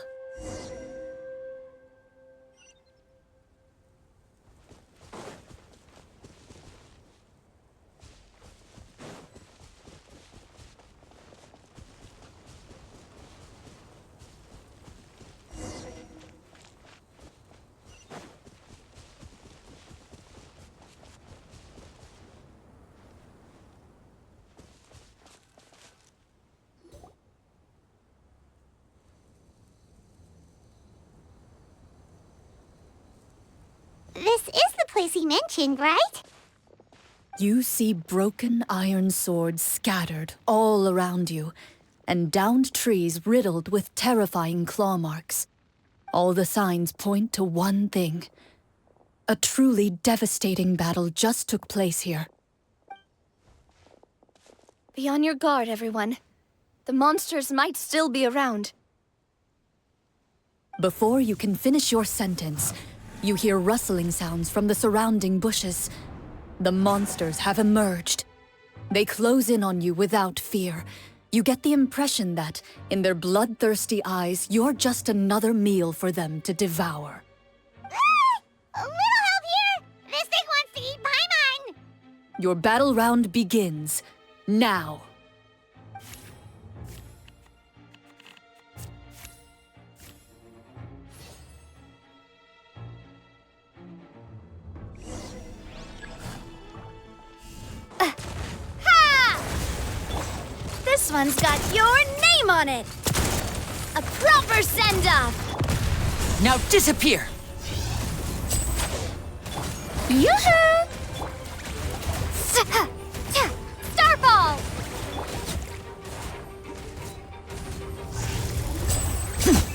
This is the place he mentioned, right? You see broken iron swords scattered all around you, and downed trees riddled with terrifying claw marks. All the signs point to one thing. A truly devastating battle just took place here. Be on your guard, everyone. The monsters might still be around. Before you can finish your sentence, you hear rustling sounds from the surrounding bushes. The monsters have emerged. They close in on you without fear. You get the impression that, in their bloodthirsty eyes, you're just another meal for them to devour. A little help here! This thing wants to eat Paimon! Your battle round begins now. This one's got your name on it! A proper send-off! Now disappear! Yoo-hoo! Starball!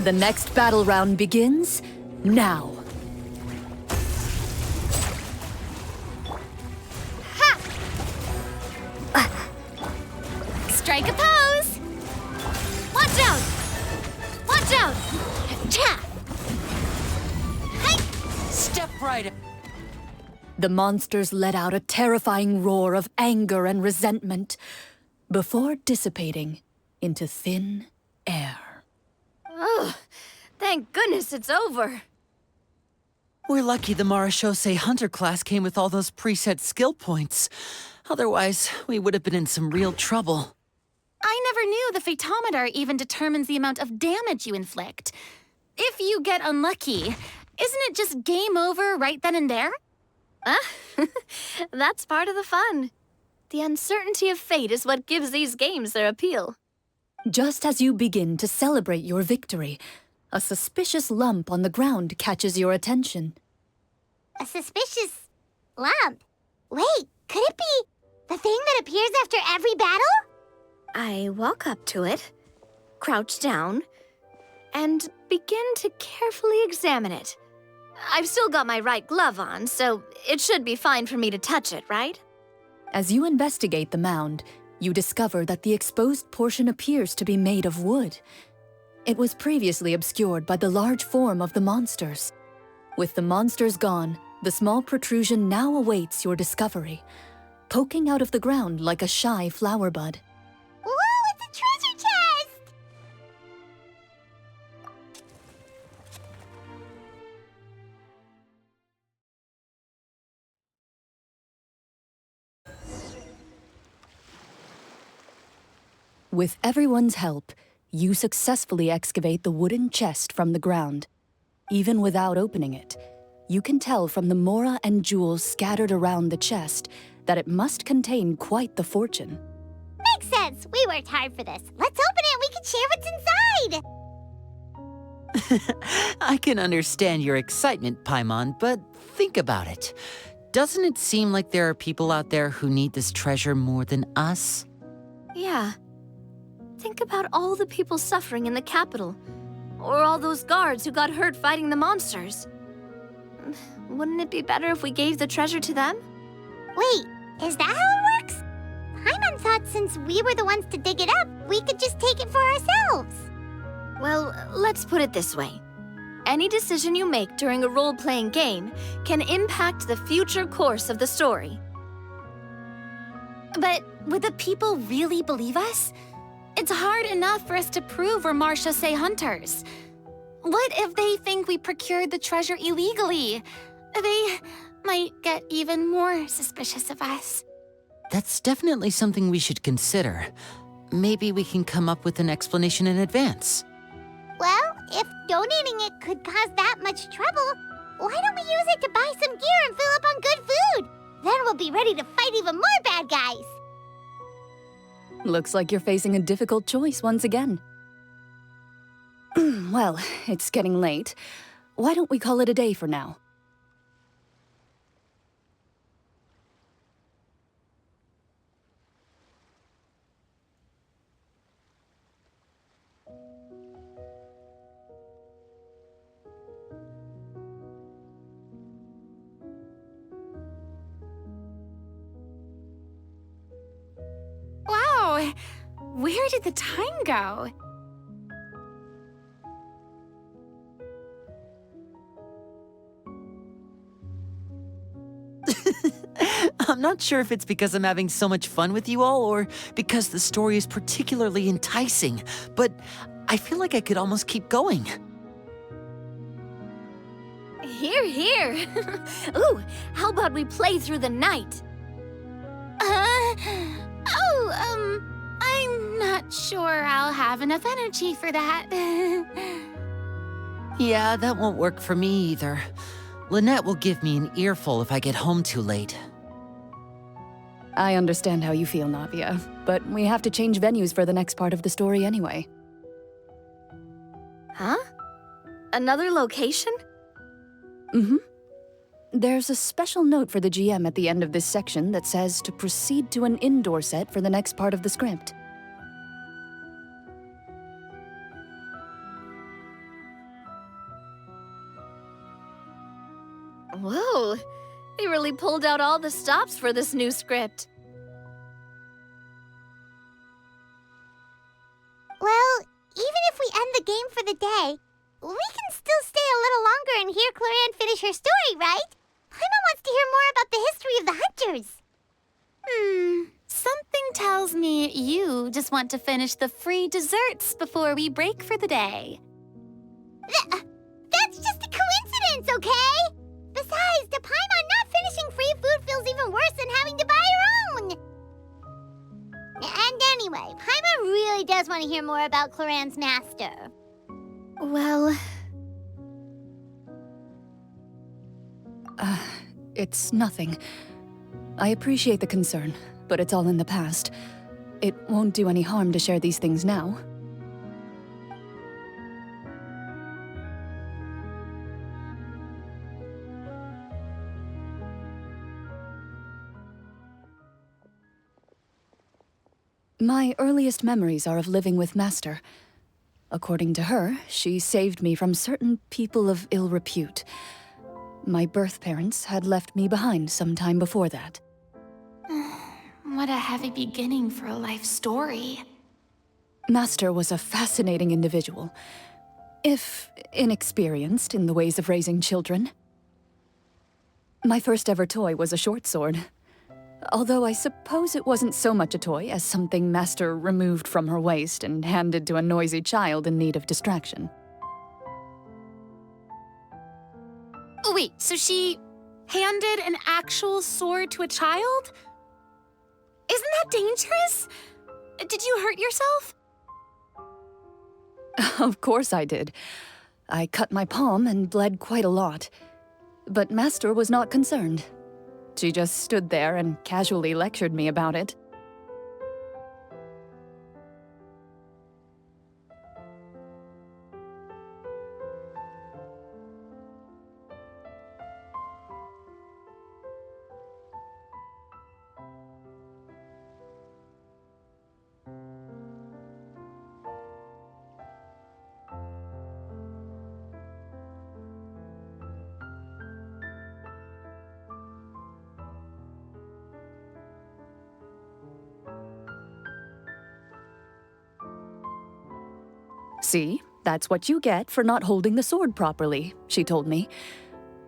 The next battle round begins now. Strike a pose! Watch out! Watch out! Step right. The monsters let out a terrifying roar of anger and resentment before dissipating into thin air. Oh, thank goodness it's over. We're lucky the Marashose Hunter class came with all those preset skill points. Otherwise, we would have been in some real trouble. I never knew the photometer even determines the amount of damage you inflict. If you get unlucky, isn't it just game over right then and there? That's part of the fun. The uncertainty of fate is what gives these games their appeal. Just as you begin to celebrate your victory, a suspicious lump on the ground catches your attention. A suspicious lump? Wait, could it be the thing that appears after every battle? I walk up to it, crouch down, and begin to carefully examine it. I've still got my right glove on, so it should be fine for me to touch it, right? As you investigate the mound, you discover that the exposed portion appears to be made of wood. It was previously obscured by the large form of the monsters. With the monsters gone, the small protrusion now awaits your discovery, poking out of the ground like a shy flower bud. Whoa, it's a treasure chest! With everyone's help, you successfully excavate the wooden chest from the ground. Even without opening it, you can tell from the mora and jewels scattered around the chest that it must contain quite the fortune. Makes sense. We worked hard for this. Let's open it and we can share what's inside. I can understand your excitement, Paimon, but think about it. Doesn't it seem like there are people out there who need this treasure more than us? Yeah. Think about all the people suffering in the capital, or all those guards who got hurt fighting the monsters. Wouldn't it be better if we gave the treasure to them? Wait, is that how it works? Paimon thought since we were the ones to dig it up, we could just take it for ourselves. Well, let's put it this way. Any decision you make during a role-playing game can impact the future course of the story. But would the people really believe us? It's hard enough for us to prove we're Marchese hunters. What if they think we procured the treasure illegally? They might get even more suspicious of us. That's definitely something we should consider. Maybe we can come up with an explanation in advance. Well, if donating it could cause that much trouble, why don't we use it to buy some gear and fill up on good food? Then we'll be ready to fight even more bad guys. Looks like you're facing a difficult choice once again. Well, it's getting late. Why don't we call it a day for now? Wow, where did the time go? I'm not sure if it's because I'm having so much fun with you all or because the story is particularly enticing, but I feel like I could almost keep going. Here, here. Ooh, how about we play through the night? I'm not sure I'll have enough energy for that. Yeah, that won't work for me either. Lynette will give me an earful if I get home too late. I understand how you feel, Navia, but we have to change venues for the next part of the story anyway. Huh? Another location? Mm-hmm. There's a special note for the GM at the end of this section that says to proceed to an indoor set for the next part of the script. Whoa, they really pulled out all the stops for this new script. Well, even if we end the game for the day, we can still stay a little longer and hear Clorinde finish her story, right? Paimon wants to hear more about the history of the hunters. Something tells me you just want to finish the free desserts before we break for the day. That's just a coincidence, okay? Besides, to Paimon, not finishing free food feels even worse than having to buy her own. And anyway, Paimon really does want to hear more about Clorinde's master. Well... It's nothing. I appreciate the concern, but it's all in the past. It won't do any harm to share these things now. My earliest memories are of living with Master. According to her, she saved me from certain people of ill repute. My birth parents had left me behind some time before that. What a heavy beginning for a life story. Master was a fascinating individual, if inexperienced in the ways of raising children. My first ever toy was a short sword. Although I suppose it wasn't so much a toy as something Master removed from her waist and handed to a noisy child in need of distraction. Oh, wait, so she handed an actual sword to a child? Isn't that dangerous? Did you hurt yourself? Of course I did. I cut my palm and bled quite a lot. But Master was not concerned. She just stood there and casually lectured me about it. See, that's what you get for not holding the sword properly, she told me.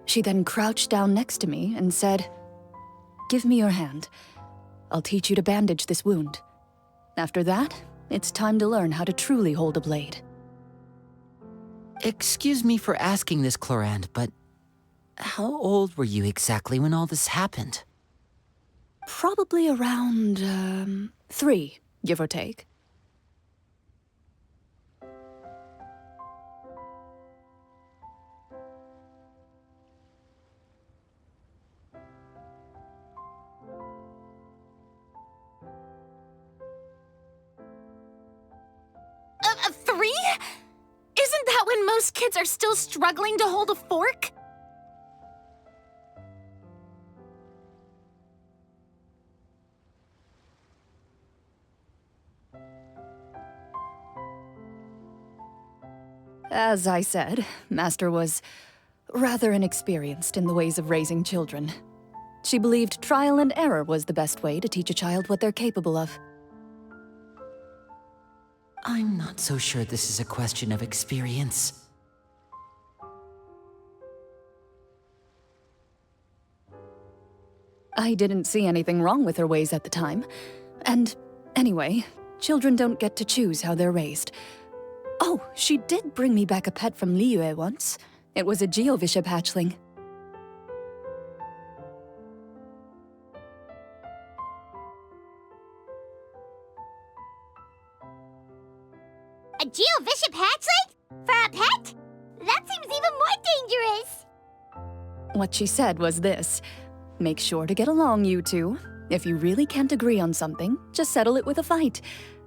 She then crouched down next to me and said, "Give me your hand. I'll teach you to bandage this wound. After that, it's time to learn how to truly hold a blade." Excuse me for asking this, Clorinde, but how old were you exactly when all this happened? Probably around, 3, give or take. Three? Isn't that when most kids are still struggling to hold a fork? As I said, Master was rather inexperienced in the ways of raising children. She believed trial and error was the best way to teach a child what they're capable of. I'm not so sure this is a question of experience. I didn't see anything wrong with her ways at the time. And anyway, children don't get to choose how they're raised. Oh, she did bring me back a pet from Liyue once. It was a Geovishap hatchling. A Geovishap hatchling? For a pet? That seems even more dangerous! What she said was this: make sure to get along, you two. If you really can't agree on something, just settle it with a fight.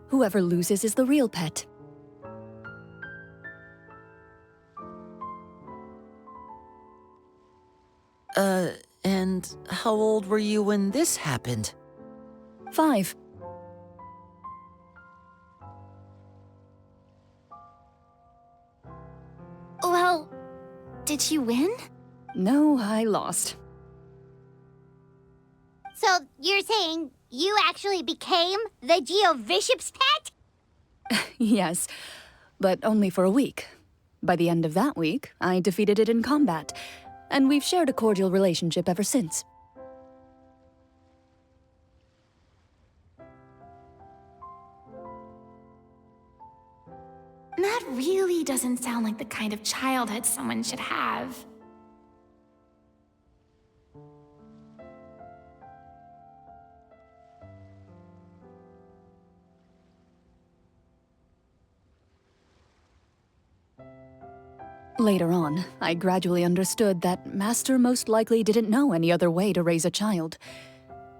Whoever loses is the real pet. And how old were you when this happened? 5. Well, did you win? No, I lost. So you're saying you actually became the Geovishap's pet? Yes, but only for a week. By the end of that week, I defeated it in combat, and we've shared a cordial relationship ever since. That really doesn't sound like the kind of childhood someone should have. Later on, I gradually understood that Master most likely didn't know any other way to raise a child.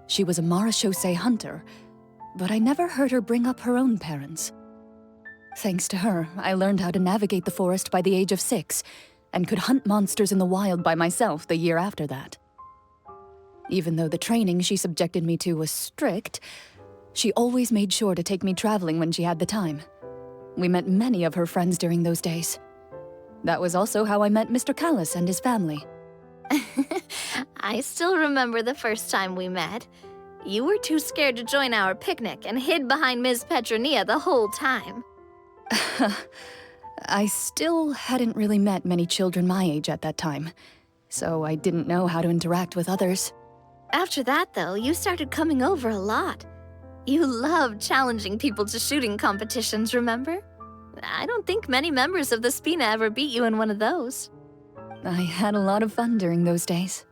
She was a marechaussee hunter, but I never heard her bring up her own parents. Thanks to her, I learned how to navigate the forest by the age of 6, and could hunt monsters in the wild by myself the year after that. Even though the training she subjected me to was strict, She always made sure to take me traveling when she had the time. We met many of her friends during those days. That was also how I met Mr. Callis and his family. I still remember the first time we met. You were too scared to join our picnic and hid behind Ms. Petronia the whole time. I still hadn't really met many children my age at that time, so I didn't know how to interact with others. After that, though, you started coming over a lot. You loved challenging people to shooting competitions, remember? I don't think many members of the Spina ever beat you in one of those. I had a lot of fun during those days.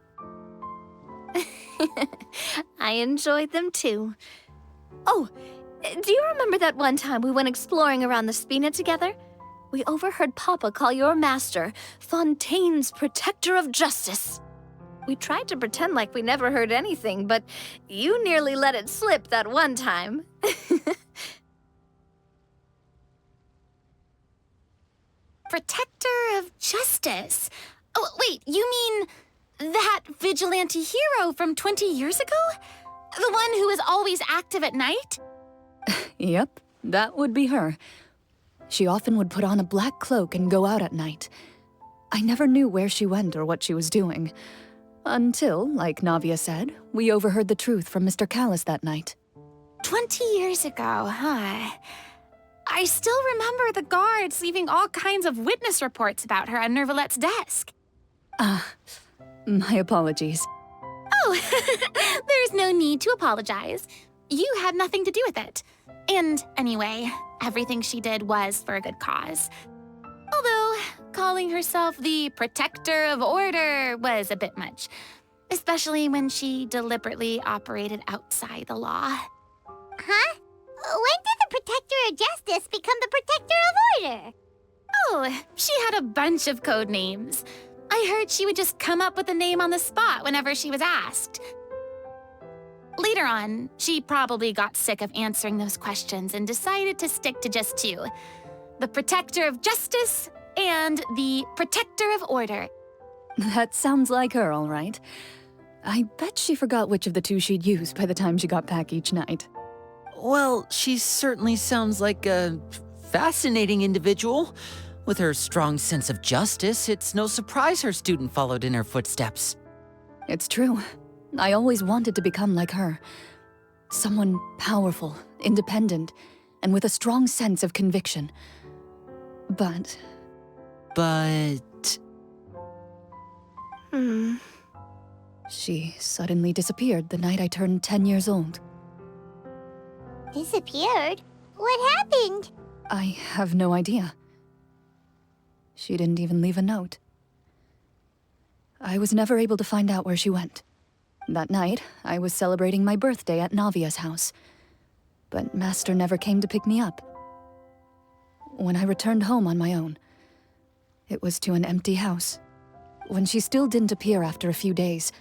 I enjoyed them too. Oh, do you remember that one time we went exploring around the Spina together? We overheard Papa call your master Fontaine's Protector of Justice. We tried to pretend like we never heard anything, but you nearly let it slip that one time. Protector of Justice. Oh, wait, you mean that vigilante hero from 20 years ago? The one who was always active at night? Yep, that would be her. She often would put on a black cloak and go out at night. I never knew where she went or what she was doing. Until, like Navia said, we overheard the truth from Mr. Callis that night. 20 years ago, huh? I still remember the guards leaving all kinds of witness reports about her on Nervalette's desk. My apologies. Oh, there's no need to apologize. You had nothing to do with it. And anyway, everything she did was for a good cause. Although, calling herself the Protector of Order was a bit much, especially when she deliberately operated outside the law. Huh? When did the Protector of Justice become the Protector of Order? Oh, she had a bunch of code names. I heard she would just come up with a name on the spot whenever she was asked. Later on, she probably got sick of answering those questions and decided to stick to just two: the Protector of Justice and the Protector of Order. That sounds like her, all right. I bet she forgot which of the two she'd use by the time she got back each night. Well, she certainly sounds like a fascinating individual. With her strong sense of justice, it's no surprise her student followed in her footsteps. It's true. I always wanted to become like her. Someone powerful, independent, and with a strong sense of conviction. But... She suddenly disappeared the night I turned 10 years old. Disappeared? What happened? I have no idea. She didn't even leave a note. I was never able to find out where she went. That night, I was celebrating my birthday at Navia's house, but Master never came to pick me up. When I returned home on my own, it was to an empty house. When she still didn't appear after a few days,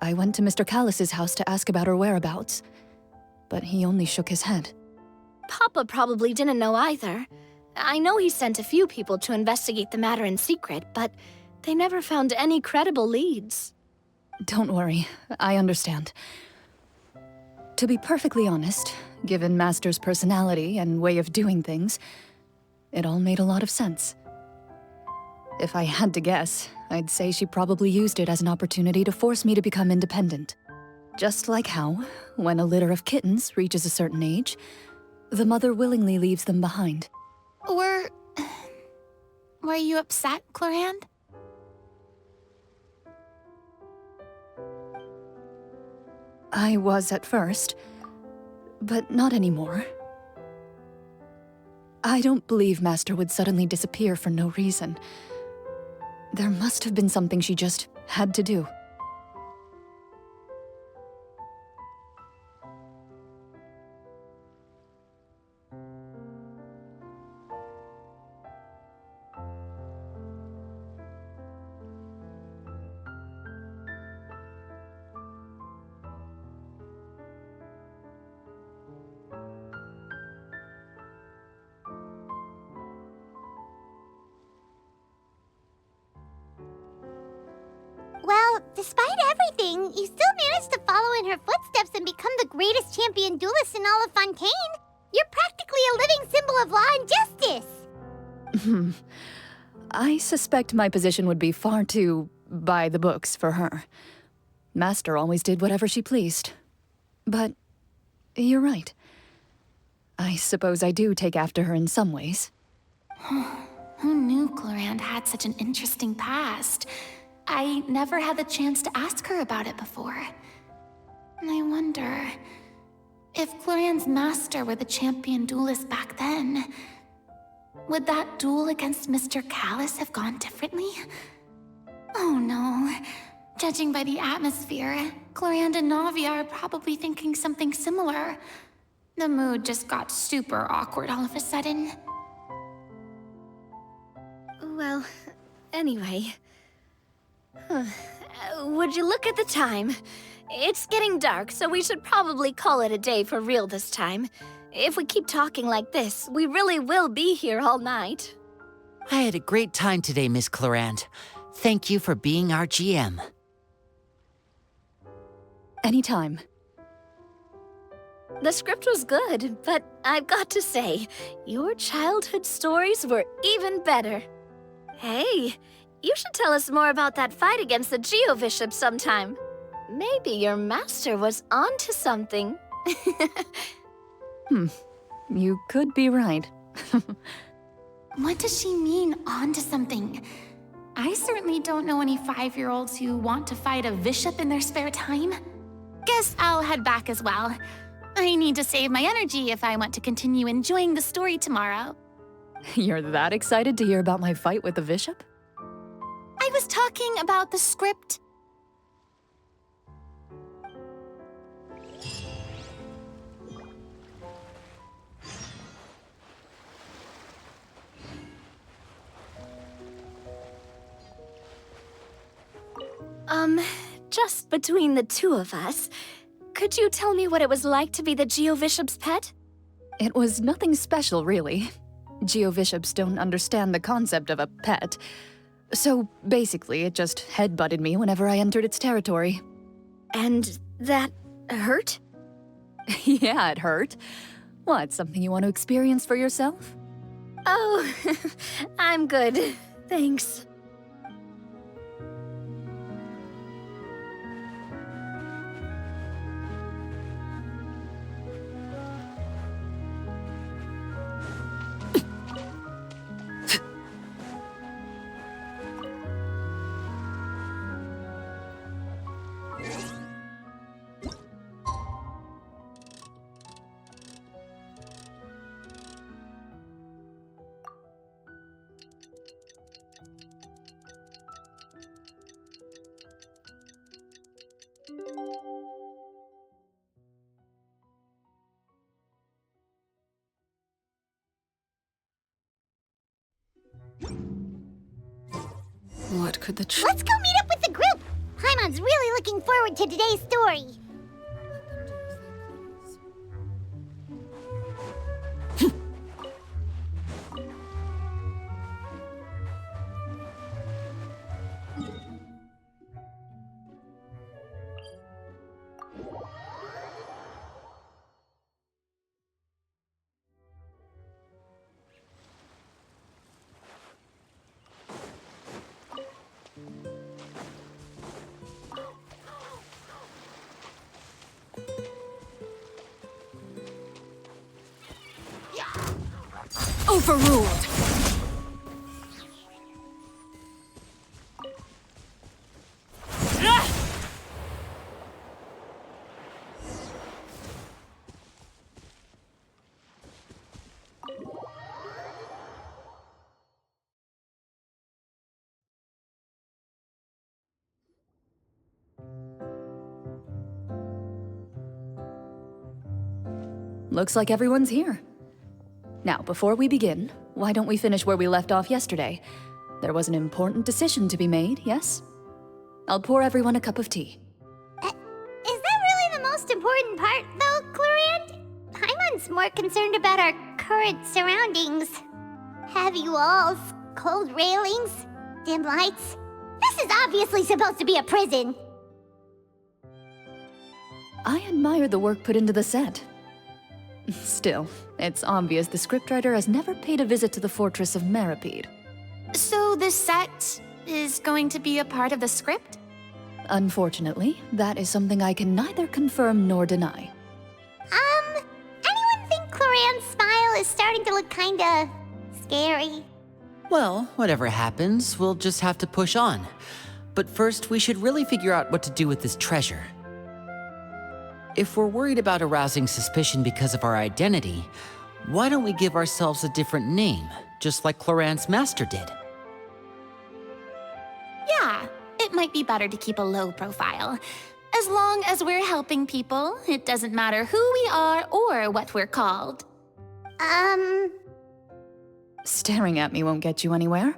I went to Mr. Callis's house to ask about her whereabouts, but he only shook his head. Papa probably didn't know either. I know he sent a few people to investigate the matter in secret, but they never found any credible leads. Don't worry, I understand. To be perfectly honest, given Master's personality and way of doing things, it all made a lot of sense. If I had to guess, I'd say she probably used it as an opportunity to force me to become independent. Just like how, when a litter of kittens reaches a certain age, the mother willingly leaves them behind. Were you upset, Clorinde? I was at first, but not anymore. I don't believe Master would suddenly disappear for no reason. There must have been something she just had to do. Well, Well, despite everything, you still managed to follow in her footsteps and become the greatest champion duelist in all of Fontaine. You're practically a living symbol of law and justice. I suspect my position would be far too by the books for her. Master always did whatever she pleased. But you're right. I suppose I do take after her in some ways. Who knew Clorinde had such an interesting past? I never had the chance to ask her about it before. And I wonder, if Clorinde's master were the champion duelist back then, would that duel against Mr. Callus have gone differently? Oh no. Judging by the atmosphere, Clorinde and Navia are probably thinking something similar. The mood just got super awkward all of a sudden. Well, anyway. Would you look at the time? It's getting dark, so we should probably call it a day for real this time. If we keep talking like this, we really will be here all night. I had a great time today, Miss Clorinde. Thank you for being our GM. Anytime. The script was good, but I've got to say, your childhood stories were even better. Hey, you should tell us more about that fight against the Geo-Bishop sometime. Maybe your master was onto something. You could be right. What does she mean, onto something? I certainly don't know any 5-year-olds who want to fight a bishop in their spare time. Guess I'll head back as well. I need to save my energy if I want to continue enjoying the story tomorrow. You're that excited to hear about my fight with the bishop? I was talking about the script. Just between the two of us, could you tell me what it was like to be the Geo-Bishop's pet? It was nothing special, really. Geo-Bishops don't understand the concept of a pet. So basically, it just headbutted me whenever I entered its territory. And that hurt? Yeah, it hurt. What, something you want to experience for yourself? Oh, I'm good. Thanks. What could the Let's go meet up with the group! Paimon's really looking forward to today's story. Overruled! Looks like everyone's here. Now, before we begin, why don't we finish where we left off yesterday? There was an important decision to be made, yes? I'll pour everyone a cup of tea. Is that really the most important part, though, Clorinde? Paimon's more concerned about our current surroundings. Heavy walls, cold railings, dim lights. This is obviously supposed to be a prison. I admire the work put into the set. Still, it's obvious the scriptwriter has never paid a visit to the fortress of Maripede. So the set is going to be a part of the script? Unfortunately, that is something I can neither confirm nor deny. Anyone think Cloran's smile is starting to look kinda scary? Well, whatever happens, we'll just have to push on. But first, we should really figure out what to do with this treasure. If we're worried about arousing suspicion because of our identity, why don't we give ourselves a different name, just like Cloran's master did? Yeah, it might be better to keep a low profile. As long as we're helping people, it doesn't matter who we are or what we're called. Staring at me won't get you anywhere.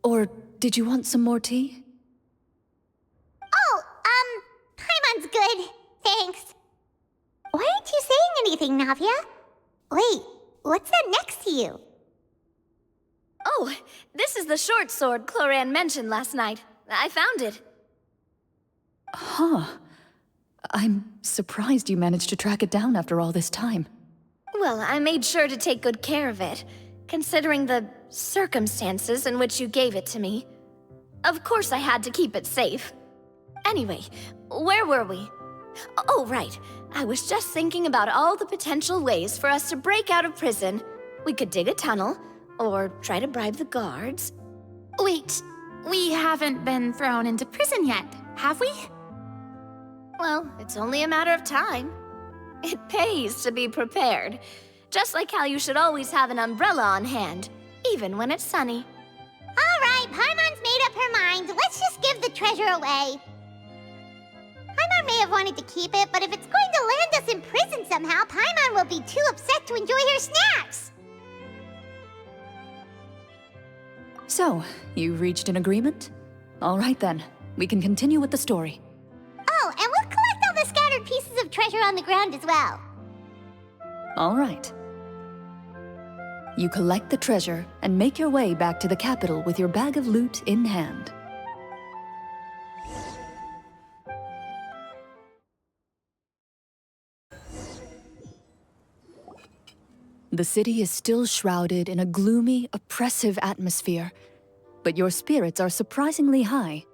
Or did you want some more tea? Oh, Paimon's good. Thanks. Why aren't you saying anything, Navia? Wait, what's that next to you? Oh, this is the short sword Cloran mentioned last night. I found it. Huh. I'm surprised you managed to track it down after all this time. Well, I made sure to take good care of it, considering the circumstances in which you gave it to me. Of course I had to keep it safe. Anyway, where were we? Oh, right. I was just thinking about all the potential ways for us to break out of prison. We could dig a tunnel, or try to bribe the guards. Wait, we haven't been thrown into prison yet, have we? Well, it's only a matter of time. It pays to be prepared. Just like how you should always have an umbrella on hand, even when it's sunny. All right, Paimon's made up her mind. Let's just give the treasure away. Paimon may have wanted to keep it, but if it's going to land us in prison somehow, Paimon will be too upset to enjoy her snacks. So, you reached an agreement? All right then, we can continue with the story. Oh, and we'll collect all the scattered pieces of treasure on the ground as well. All right. You collect the treasure and make your way back to the capital with your bag of loot in hand. The city is still shrouded in a gloomy, oppressive atmosphere, but your spirits are surprisingly high.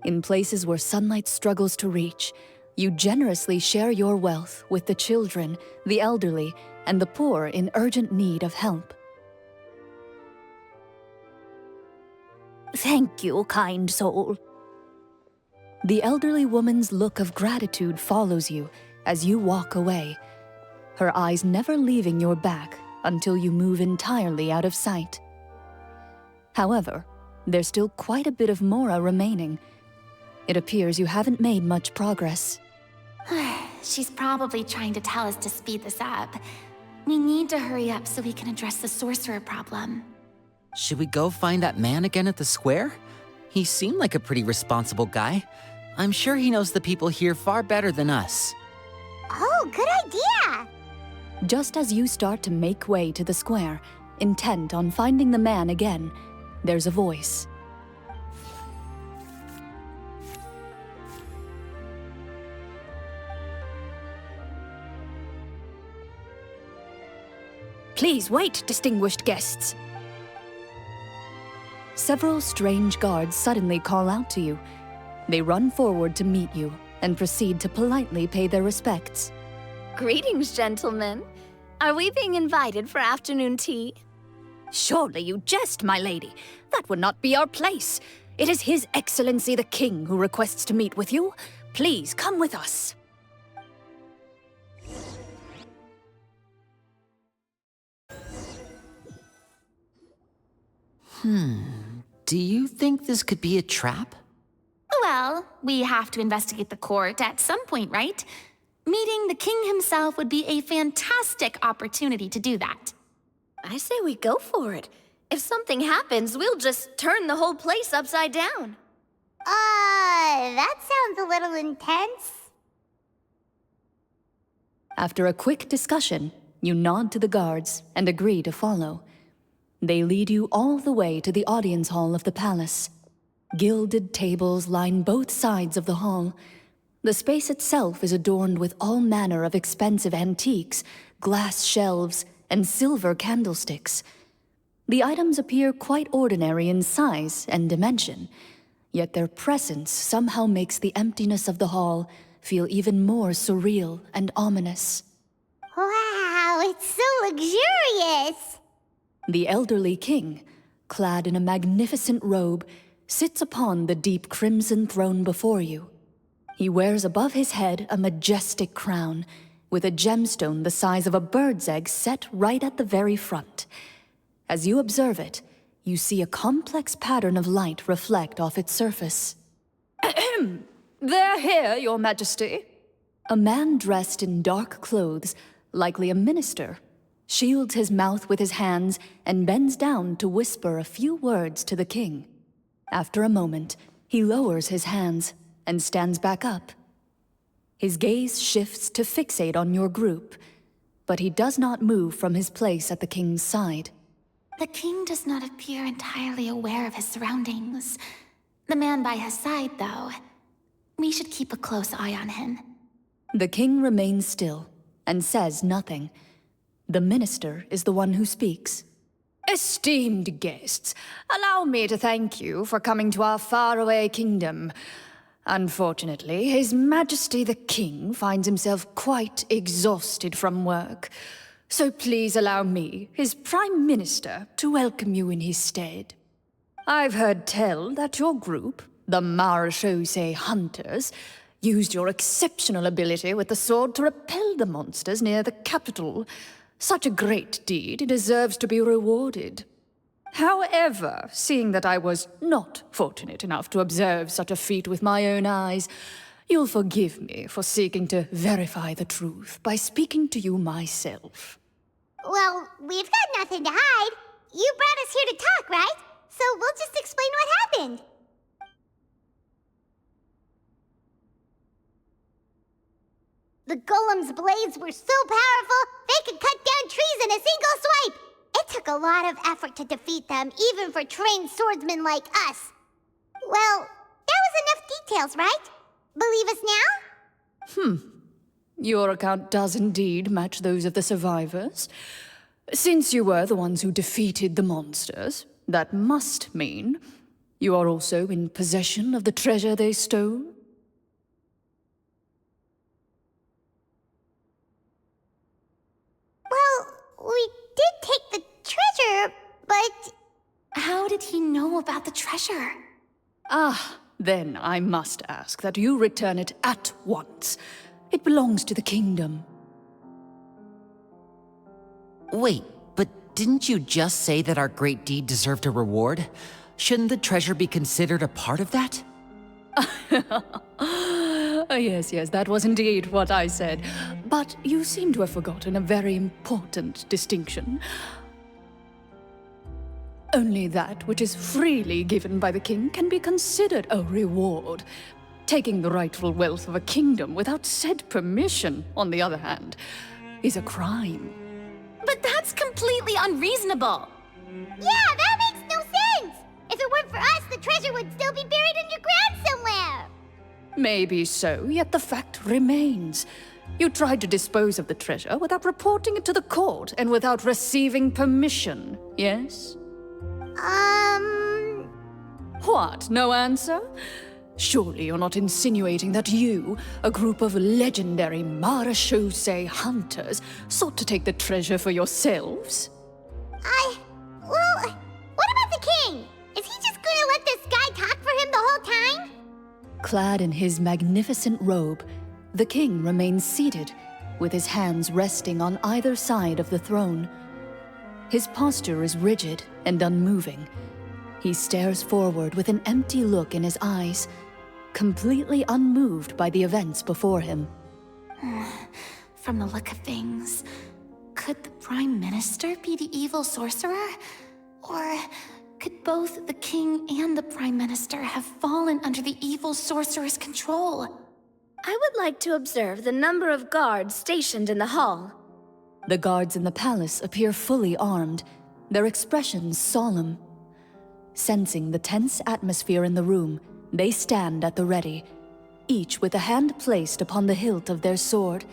In places where sunlight struggles to reach, you generously share your wealth with the children, the elderly, and the poor in urgent need of help. Thank you, kind soul. The elderly woman's look of gratitude follows you as you walk away, her eyes never leaving your back until you move entirely out of sight. However, there's still quite a bit of Mora remaining. It appears you haven't made much progress. She's probably trying to tell us to speed this up. We need to hurry up so we can address the sorcerer problem. Should we go find that man again at the square? He seemed like a pretty responsible guy. I'm sure he knows the people here far better than us. Oh, good idea! Just as you start to make way to the square, intent on finding the man again, there's a voice. Please wait, distinguished guests. Several strange guards suddenly call out to you. They run forward to meet you and proceed to politely pay their respects. Greetings, gentlemen. Are we being invited for afternoon tea? Surely you jest, my lady. That would not be our place. It is His Excellency the King who requests to meet with you. Please come with us. Do you think this could be a trap? Well, we have to investigate the court at some point, right? Meeting the king himself would be a fantastic opportunity to do that. I say we go for it. If something happens, we'll just turn the whole place upside down. That sounds a little intense. After a quick discussion, you nod to the guards and agree to follow. They lead you all the way to the audience hall of the palace. Gilded tables line both sides of the hall. The space itself is adorned with all manner of expensive antiques, glass shelves, and silver candlesticks. The items appear quite ordinary in size and dimension, yet their presence somehow makes the emptiness of the hall feel even more surreal and ominous. Wow, it's so luxurious! The elderly king, clad in a magnificent robe, sits upon the deep crimson throne before you. He wears above his head a majestic crown, with a gemstone the size of a bird's egg set right at the very front. As you observe it, you see a complex pattern of light reflect off its surface. They're here, Your Majesty. A man dressed in dark clothes, likely a minister, shields his mouth with his hands and bends down to whisper a few words to the king. After a moment, he lowers his hands and stands back up. His gaze shifts to fixate on your group, but he does not move from his place at the king's side. The king does not appear entirely aware of his surroundings. The man by his side, though. We should keep a close eye on him. The king remains still and says nothing. The minister is the one who speaks. Esteemed guests, allow me to thank you for coming to our faraway kingdom. Unfortunately, His Majesty the King finds himself quite exhausted from work. So please allow me, his Prime Minister, to welcome you in his stead. I've heard tell that your group, the Marechaussee Hunters, used your exceptional ability with the sword to repel the monsters near the capital. Such a great deed deserves to be rewarded. However, seeing that I was not fortunate enough to observe such a feat with my own eyes, you'll forgive me for seeking to verify the truth by speaking to you myself. Well, we've got nothing to hide. You brought us here to talk, right? So we'll just explain what happened. The golem's blades were so powerful, they could cut down trees in a single swipe. It took a lot of effort to defeat them, even for trained swordsmen like us. Well, there was enough details, right? Believe us now? Your account does indeed match those of the survivors. Since you were the ones who defeated the monsters, that must mean you are also in possession of the treasure they stole? Well, we did take the treasure, but... How did he know about the treasure? Then I must ask that you return it at once. It belongs to the kingdom. Wait, but didn't you just say that our great deed deserved a reward? Shouldn't the treasure be considered a part of that? Yes, that was indeed what I said. But you seem to have forgotten a very important distinction. Only that which is freely given by the king can be considered a reward. Taking the rightful wealth of a kingdom without said permission, on the other hand, is a crime. But that's completely unreasonable. Yeah, that makes no sense! If it weren't for us, the treasure would still be buried underground somewhere! Maybe so, yet the fact remains. You tried to dispose of the treasure without reporting it to the court and without receiving permission, yes? What, no answer? Surely you're not insinuating that you, a group of legendary Marechaussee hunters, sought to take the treasure for yourselves? Well, what about the king? Is he just gonna let this guy talk for him the whole time? Clad in his magnificent robe, the king remains seated, with his hands resting on either side of the throne. His posture is rigid and unmoving. He stares forward with an empty look in his eyes, completely unmoved by the events before him. From the look of things, could the Prime Minister be the evil sorcerer? Or could both the king and the Prime Minister have fallen under the evil sorcerer's control? I would like to observe the number of guards stationed in the hall. The guards in the palace appear fully armed, their expressions solemn. Sensing the tense atmosphere in the room, they stand at the ready, each with a hand placed upon the hilt of their sword,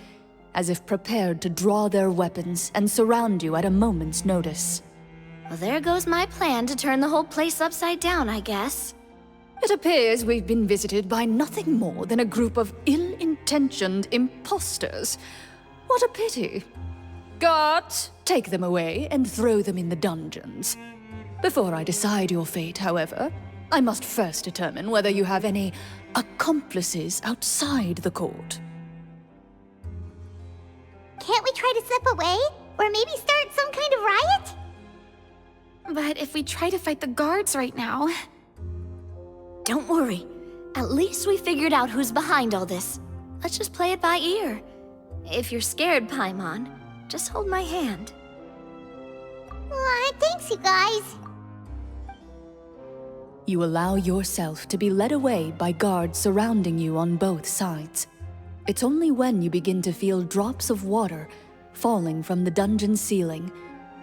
as if prepared to draw their weapons and surround you at a moment's notice. Well, there goes my plan to turn the whole place upside down, I guess. It appears we've been visited by nothing more than a group of ill-intentioned imposters. What a pity. Guards, take them away and throw them in the dungeons. Before I decide your fate, however, I must first determine whether you have any accomplices outside the court. Can't we try to slip away? Or maybe start some kind of riot? But if we try to fight the guards right now... Don't worry. At least we figured out who's behind all this. Let's just play it by ear. If you're scared, Paimon, just hold my hand. Aw, thanks, you guys. You allow yourself to be led away by guards surrounding you on both sides. It's only when you begin to feel drops of water falling from the dungeon ceiling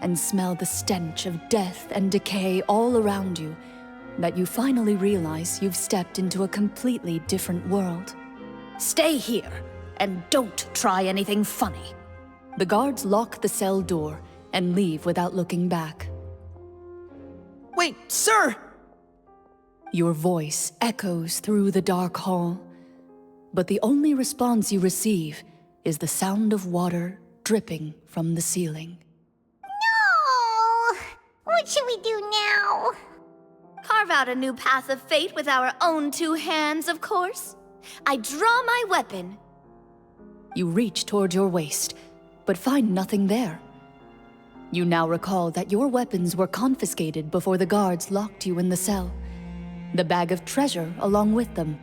and smell the stench of death and decay all around you that you finally realize you've stepped into a completely different world. Stay here, and don't try anything funny. The guards lock the cell door and leave without looking back. Wait, sir! Your voice echoes through the dark hall, but the only response you receive is the sound of water dripping from the ceiling. No! What should we do now? Carve out a new path of fate with our own two hands, of course. I draw my weapon. You reach toward your waist, but find nothing there. You now recall that your weapons were confiscated before the guards locked you in the cell. The bag of treasure along with them.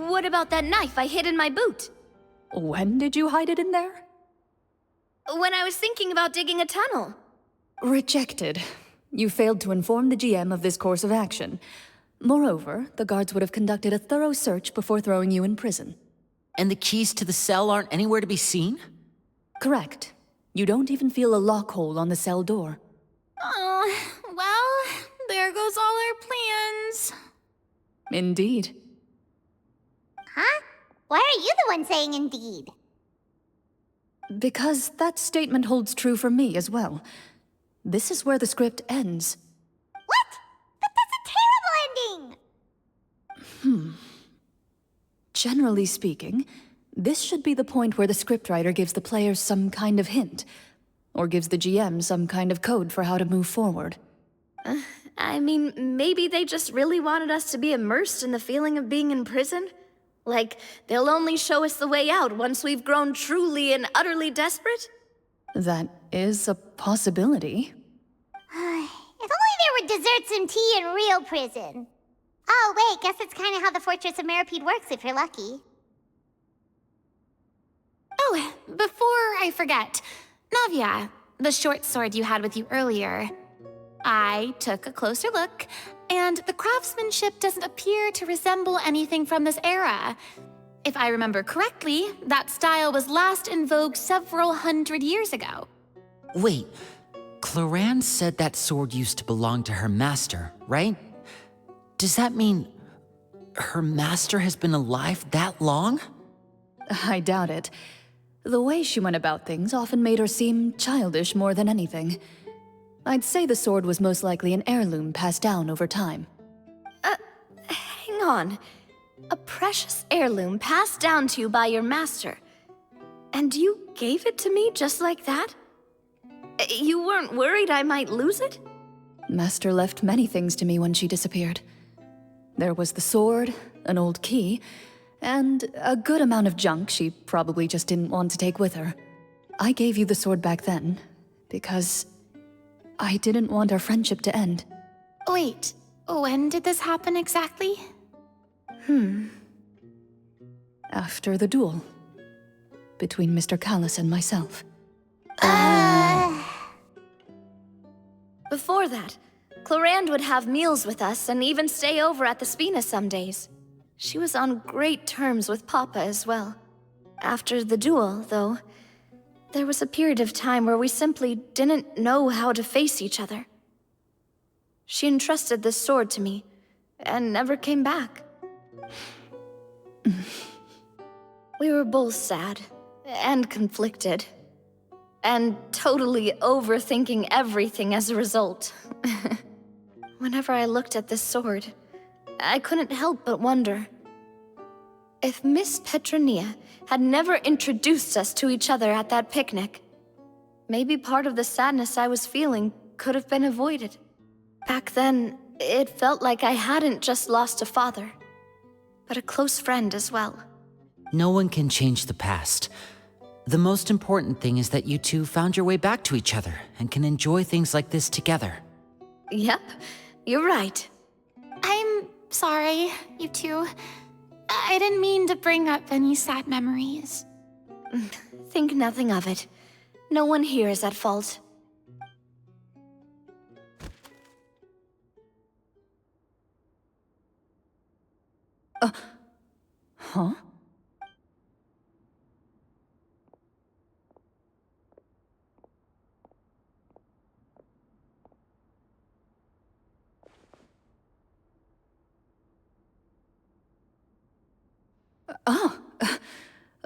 What about that knife I hid in my boot? When did you hide it in there? When I was thinking about digging a tunnel. Rejected. You failed to inform the GM of this course of action. Moreover, the guards would have conducted a thorough search before throwing you in prison. And the keys to the cell aren't anywhere to be seen? Correct. You don't even feel a lock hole on the cell door. Oh, well, there goes all our plans. Indeed. Huh? Why are you the one saying indeed? Because that statement holds true for me as well. This is where the script ends. What? But that's a terrible ending! Generally speaking, this should be the point where the scriptwriter gives the players some kind of hint, or gives the GM some kind of code for how to move forward. I mean, maybe they just really wanted us to be immersed in the feeling of being in prison? Like, they'll only show us the way out once we've grown truly and utterly desperate? That is a possibility. If only there were desserts and tea in real prison. Oh, wait, guess that's kind of how the Fortress of Meripede works if you're lucky. Oh, before I forget, Navia, the short sword you had with you earlier. I took a closer look, and the craftsmanship doesn't appear to resemble anything from this era. If I remember correctly, that style was last in vogue several hundred years ago. Wait, Cloran said that sword used to belong to her master, right? Does that mean her master has been alive that long? I doubt it. The way she went about things often made her seem childish more than anything. I'd say the sword was most likely an heirloom passed down over time. Hang on. A precious heirloom passed down to you by your master. And you gave it to me just like that? You weren't worried I might lose it? Master left many things to me when she disappeared. There was the sword, an old key, and a good amount of junk she probably just didn't want to take with her. I gave you the sword back then, because I didn't want our friendship to end. Wait, when did this happen exactly? After the duel. Between Mr. Callis and myself. Before that, Clorinde would have meals with us and even stay over at the Spina some days. She was on great terms with Papa as well. After the duel, though, there was a period of time where we simply didn't know how to face each other. She entrusted this sword to me, and never came back. We were both sad, and conflicted, and totally overthinking everything as a result. Whenever I looked at this sword, I couldn't help but wonder if Miss Petronia had never introduced us to each other at that picnic. Maybe part of the sadness I was feeling could have been avoided. Back then, it felt like I hadn't just lost a father, but a close friend as well. No one can change the past. The most important thing is that you two found your way back to each other and can enjoy things like this together. Yep, you're right. I'm sorry, you two. I didn't mean to bring up any sad memories. Think nothing of it. No one here is at fault. Huh?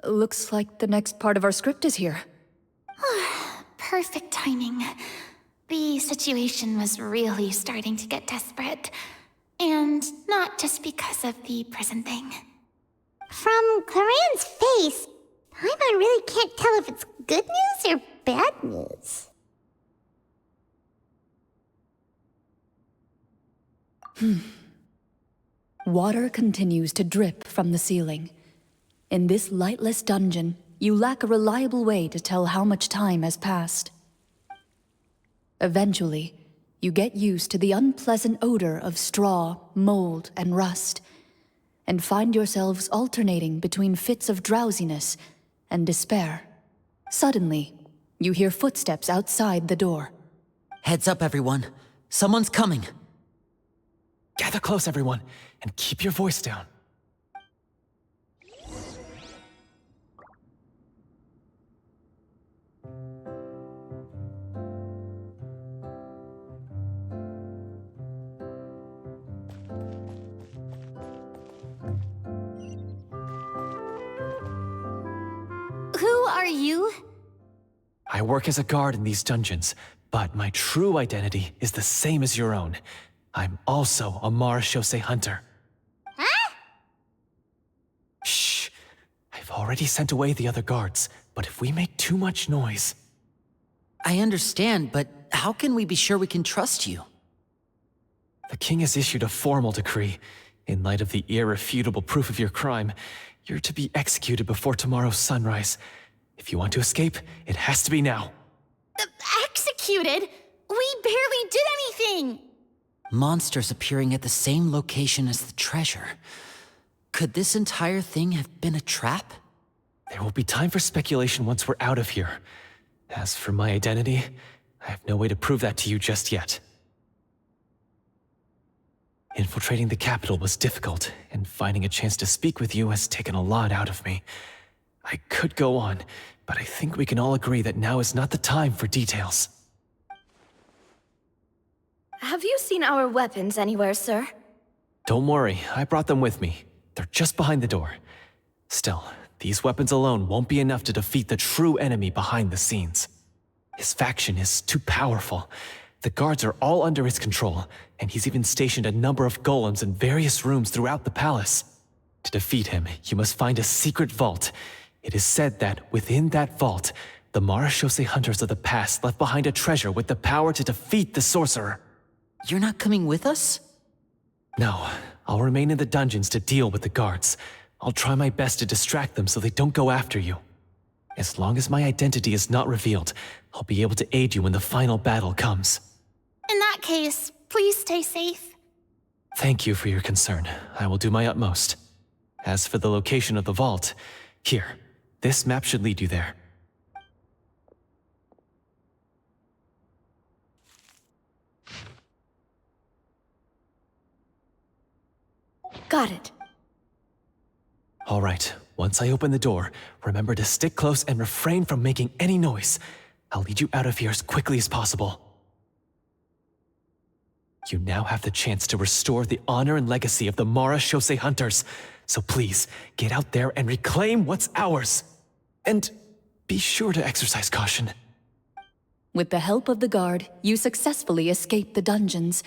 Looks like the next part of our script is here. Perfect timing. The situation was really starting to get desperate. And not just because of the prison thing. From Clorindu's face, Paimon really can't tell if it's good news or bad news. Water continues to drip from the ceiling. In this lightless dungeon, you lack a reliable way to tell how much time has passed. Eventually, you get used to the unpleasant odor of straw, mold, and rust, and find yourselves alternating between fits of drowsiness and despair. Suddenly, you hear footsteps outside the door. Heads up, everyone. Someone's coming. Gather close, everyone, and keep your voice down. Who are you? I work as a guard in these dungeons, but my true identity is the same as your own. I'm also a marechaussee hunter. Huh? Shh. I've already sent away the other guards, but if we make too much noise... I understand, but how can we be sure we can trust you? The king has issued a formal decree. In light of the irrefutable proof of your crime, you're to be executed before tomorrow's sunrise. If you want to escape, it has to be now. Executed? We barely did anything! Monsters appearing at the same location as the treasure. Could this entire thing have been a trap? There will be time for speculation once we're out of here. As for my identity, I have no way to prove that to you just yet. Infiltrating the capital was difficult, and finding a chance to speak with you has taken a lot out of me. I could go on, but I think we can all agree that now is not the time for details. Have you seen our weapons anywhere, sir? Don't worry, I brought them with me. They're just behind the door. Still, these weapons alone won't be enough to defeat the true enemy behind the scenes. His faction is too powerful. The guards are all under his control, and he's even stationed a number of golems in various rooms throughout the palace. To defeat him, you must find a secret vault. It is said that within that vault, the marechaussee hunters of the past left behind a treasure with the power to defeat the sorcerer. You're not coming with us? No, I'll remain in the dungeons to deal with the guards. I'll try my best to distract them so they don't go after you. As long as my identity is not revealed, I'll be able to aid you when the final battle comes. In that case, please stay safe. Thank you for your concern. I will do my utmost. As for the location of the vault, here, this map should lead you there. Got it. All right, once I open the door, remember to stick close and refrain from making any noise. I'll lead you out of here as quickly as possible. You now have the chance to restore the honor and legacy of the Mara Shosei hunters. So please, get out there and reclaim what's ours. And be sure to exercise caution. With the help of the guard, you successfully escape the dungeons.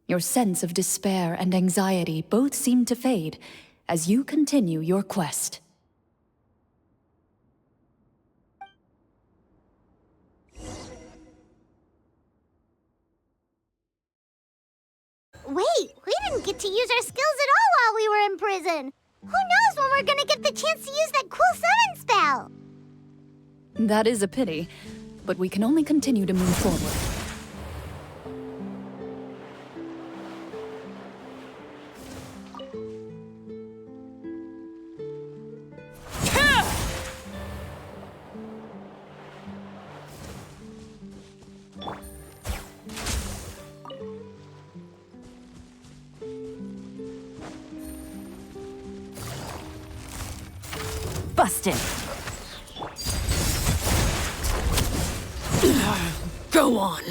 Your sense of despair and anxiety both seem to fade as you continue your quest. Wait, we didn't get to use our skills at all while we were in prison. Who knows when we're gonna get the chance to use that cool summon spell? That is a pity, but we can only continue to move forward. Busted. Go on.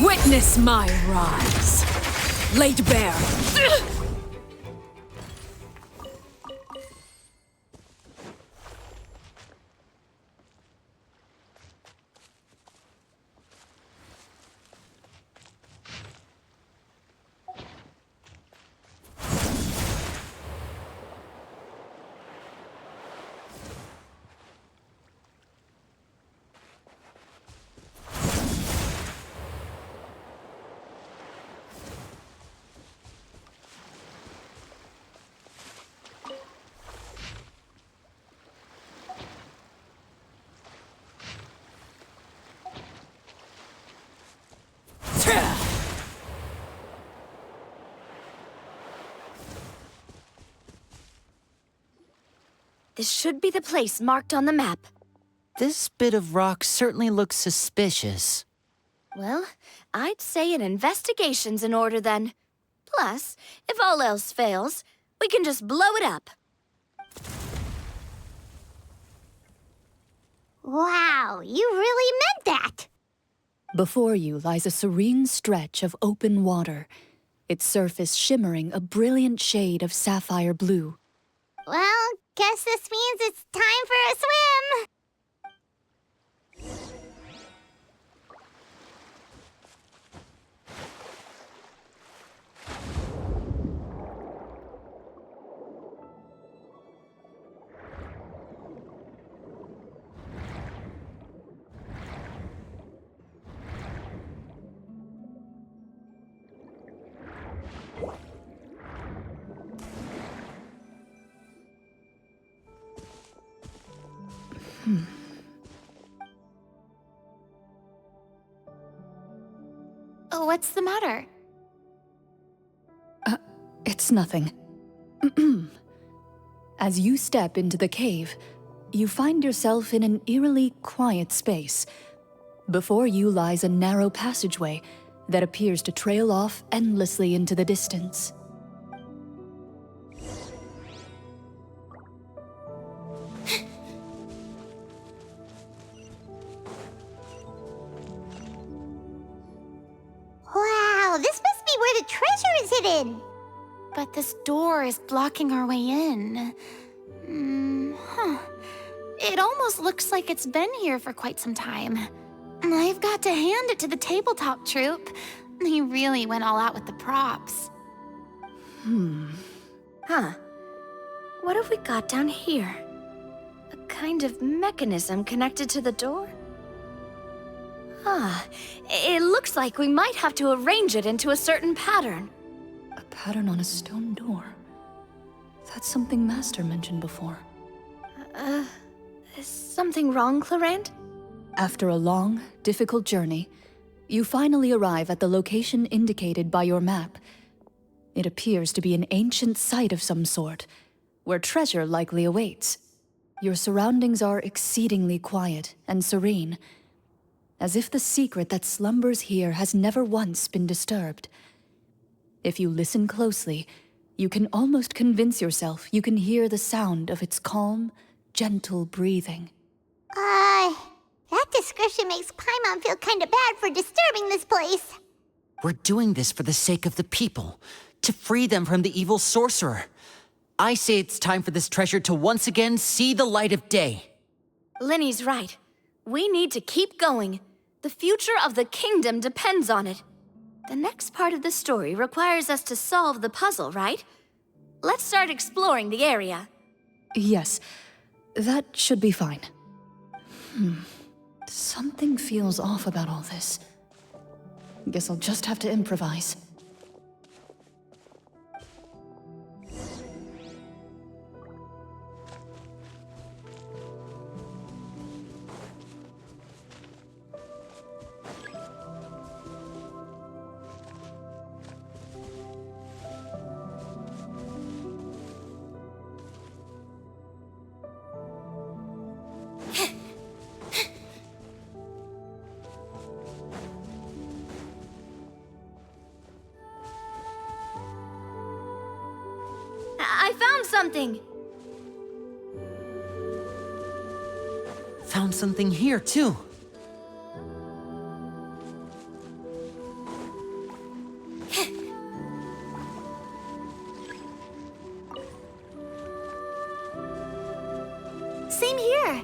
Witness my rise. Laid bare. This should be the place marked on the map. This bit of rock certainly looks suspicious. Well, I'd say an investigation's in order then. Plus, if all else fails, we can just blow it up. Wow, you really meant that! Before you lies a serene stretch of open water, its surface shimmering a brilliant shade of sapphire blue. Well, guess this means it's time for a swim! Oh, what's the matter? It's nothing. As you step into the cave, you find yourself in an eerily quiet space. Before you lies a narrow passageway that appears to trail off endlessly into the distance. Wow, this must be where the treasure is hidden! But this door is blocking our way in. It almost looks like it's been here for quite some time. I've got to hand it to the tabletop troupe. They really went all out with the props. Huh. What have we got down here? A kind of mechanism connected to the door? It looks like we might have to arrange it into a certain pattern. A pattern on a stone door. That's something Master mentioned before. Is something wrong, Clorinde? After a long, difficult journey, you finally arrive at the location indicated by your map. It appears to be an ancient site of some sort, where treasure likely awaits. Your surroundings are exceedingly quiet and serene, as if the secret that slumbers here has never once been disturbed. If you listen closely, you can almost convince yourself you can hear the sound of its calm, gentle breathing. That description makes Paimon feel kinda bad for disturbing this place. We're doing this for the sake of the people, to free them from the evil sorcerer. I say it's time for this treasure to once again see the light of day. Linny's right. We need to keep going. The future of the kingdom depends on it. The next part of the story requires us to solve the puzzle, right? Let's start exploring the area. Yes, that should be fine. Something feels off about all this. Guess I'll just have to improvise. I found something! Found something here, too. Same here!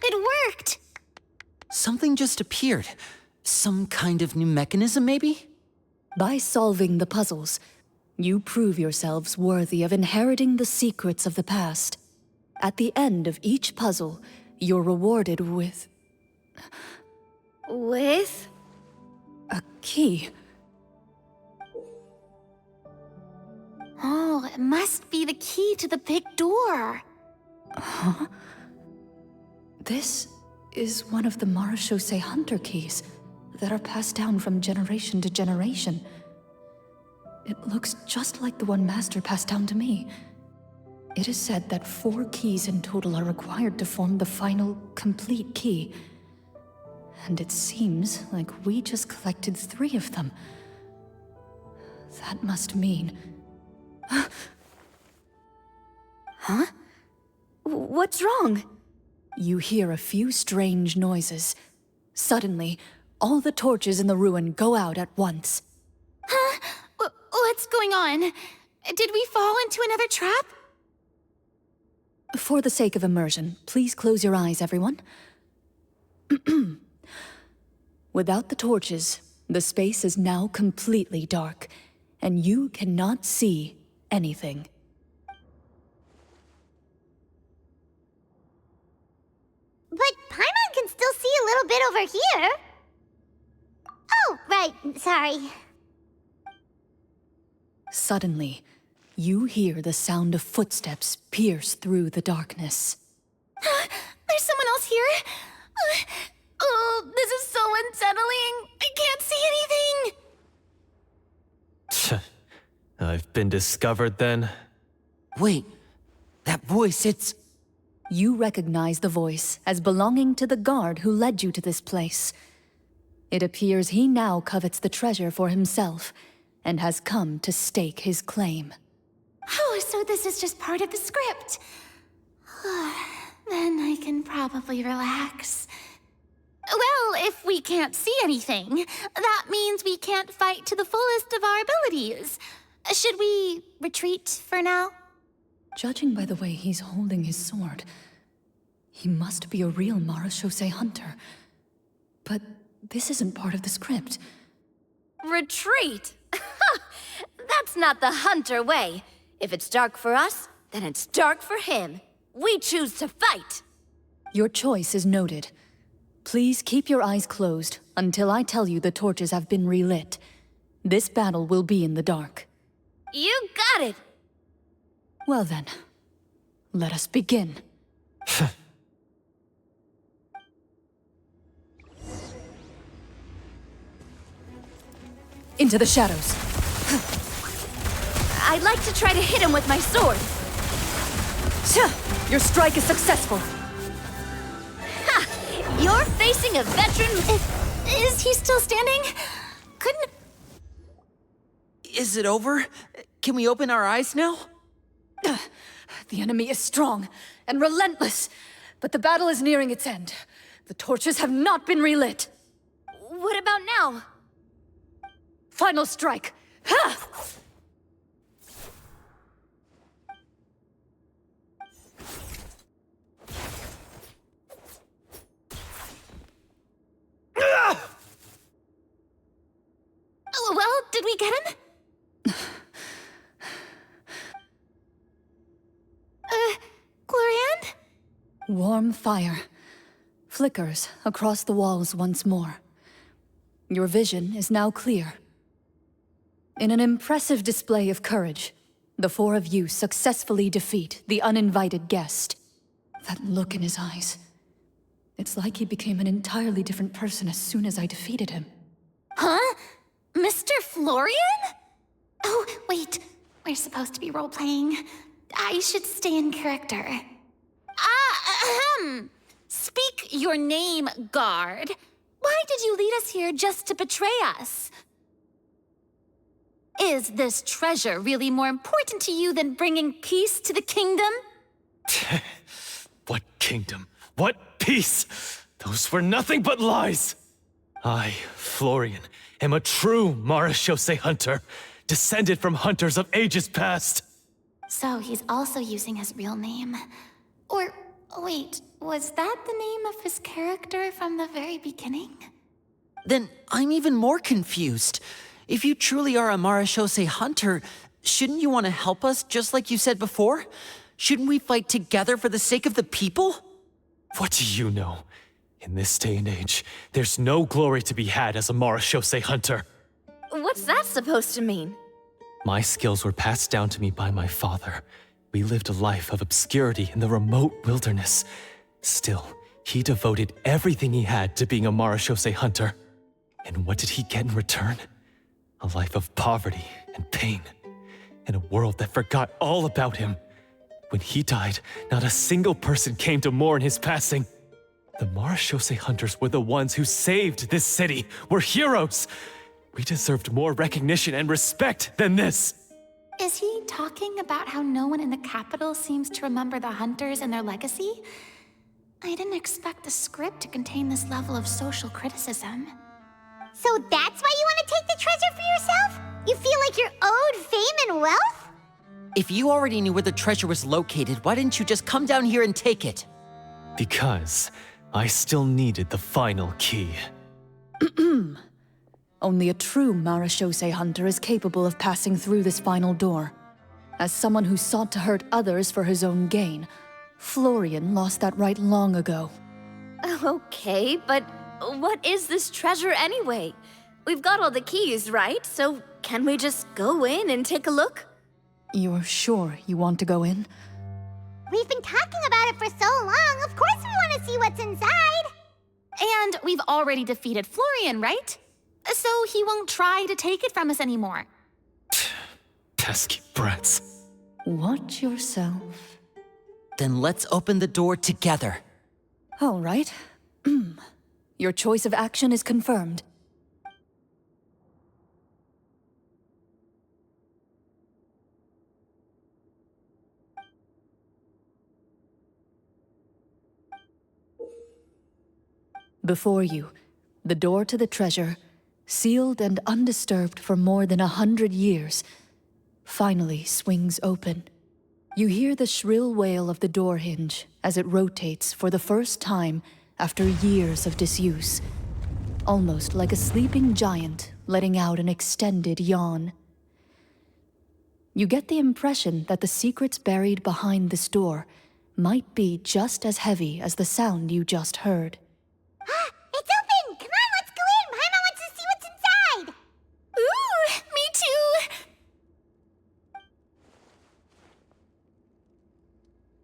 It worked! Something just appeared. Some kind of new mechanism, maybe? By solving the puzzles, you prove yourselves worthy of inheriting the secrets of the past. At the end of each puzzle, you're rewarded with With? a key. Oh, it must be the key to the big door. Huh? This is one of the Marechaussee Hunter keys that are passed down from generation to generation. It looks just like the one Master passed down to me. It is said that 4 keys in total are required to form the final, complete key. And it seems like we just collected 3 of them. That must mean... Huh? What's wrong? You hear a few strange noises. Suddenly, all the torches in the ruin go out at once. Huh? What's going on? Did we fall into another trap? For the sake of immersion, please close your eyes, everyone. Without the torches, the space is now completely dark, and you cannot see anything. But Paimon can still see a little bit over here. Oh, right, sorry. Suddenly, you hear the sound of footsteps pierce through the darkness. There's someone else here? Oh, this is so unsettling. I can't see anything. I've been discovered then. Wait, that voice, it's... You recognize the voice as belonging to the guard who led you to this place. It appears he now covets the treasure for himself, and has come to stake his claim. Oh, so this is just part of the script. Then I can probably relax. Well, if we can't see anything, that means we can't fight to the fullest of our abilities. Should we retreat for now? Judging by the way he's holding his sword, he must be a real Marechaussee hunter. But this isn't part of the script. Retreat? That's not the hunter way. If it's dark for us, then it's dark for him. We choose to fight. Your choice is noted. Please keep your eyes closed until I tell you the torches have been relit. This battle will be in the dark. You got it! Well then, let us begin. Into the shadows. I'd like to try to hit him with my sword. Your strike is successful. Ha! You're facing a veteran. Is he still standing? Couldn't... Is it over? Can we open our eyes now? The enemy is strong and relentless, but the battle is nearing its end. The torches have not been relit. What about now? Final strike. Ha! Oh, well, did we get him? Glorian? Warm fire flickers across the walls once more. Your vision is now clear. In an impressive display of courage, the four of you successfully defeat the uninvited guest. That look in his eyes. It's like he became an entirely different person as soon as I defeated him. Huh? Mr. Florian? Oh, wait. We're supposed to be role-playing. I should stay in character. Speak your name, guard. Why did you lead us here just to betray us? Is this treasure really more important to you than bringing peace to the kingdom? What kingdom? What peace? Those were nothing but lies! I, Florian, am a true marechaussee hunter, descended from hunters of ages past. So he's also using his real name. Or, wait, was that the name of his character from the very beginning? Then I'm even more confused. If you truly are a marechaussee hunter, shouldn't you want to help us just like you said before? Shouldn't we fight together for the sake of the people? What do you know? In this day and age, there's no glory to be had as a marechaussee hunter. What's that supposed to mean? My skills were passed down to me by my father. We lived a life of obscurity in the remote wilderness. Still, he devoted everything he had to being a marechaussee hunter. And what did he get in return? A life of poverty and pain, in a world that forgot all about him. When he died, not a single person came to mourn his passing. The marechaussee hunters were the ones who saved this city, were heroes. We deserved more recognition and respect than this. Is he talking about how no one in the capital seems to remember the hunters and their legacy? I didn't expect the script to contain this level of social criticism. So that's why you want to take the treasure for yourself? You feel like you're owed fame and wealth? If you already knew where the treasure was located, why didn't you just come down here and take it? Because I still needed the final key. Only a true marechaussee hunter is capable of passing through this final door. As someone who sought to hurt others for his own gain, Florian lost that right long ago. Okay, but what is this treasure anyway? We've got all the keys, right? So can we just go in and take a look? You're sure you want to go in? We've been talking about it for so long. Of course we want to see what's inside. And we've already defeated Florian, right? So he won't try to take it from us anymore. Pesky brats. Watch yourself. Then let's open the door together. All right. Your choice of action is confirmed. Before you, the door to the treasure, sealed and undisturbed for more than 100 years, finally swings open. You hear the shrill wail of the door hinge as it rotates for the first time after years of disuse. almost like a sleeping giant letting out an extended yawn. You get the impression that the secrets buried behind this door might be just as heavy as the sound you just heard. It's open! Come on, let's go in! Paimon wants to see what's inside! Ooh, me too!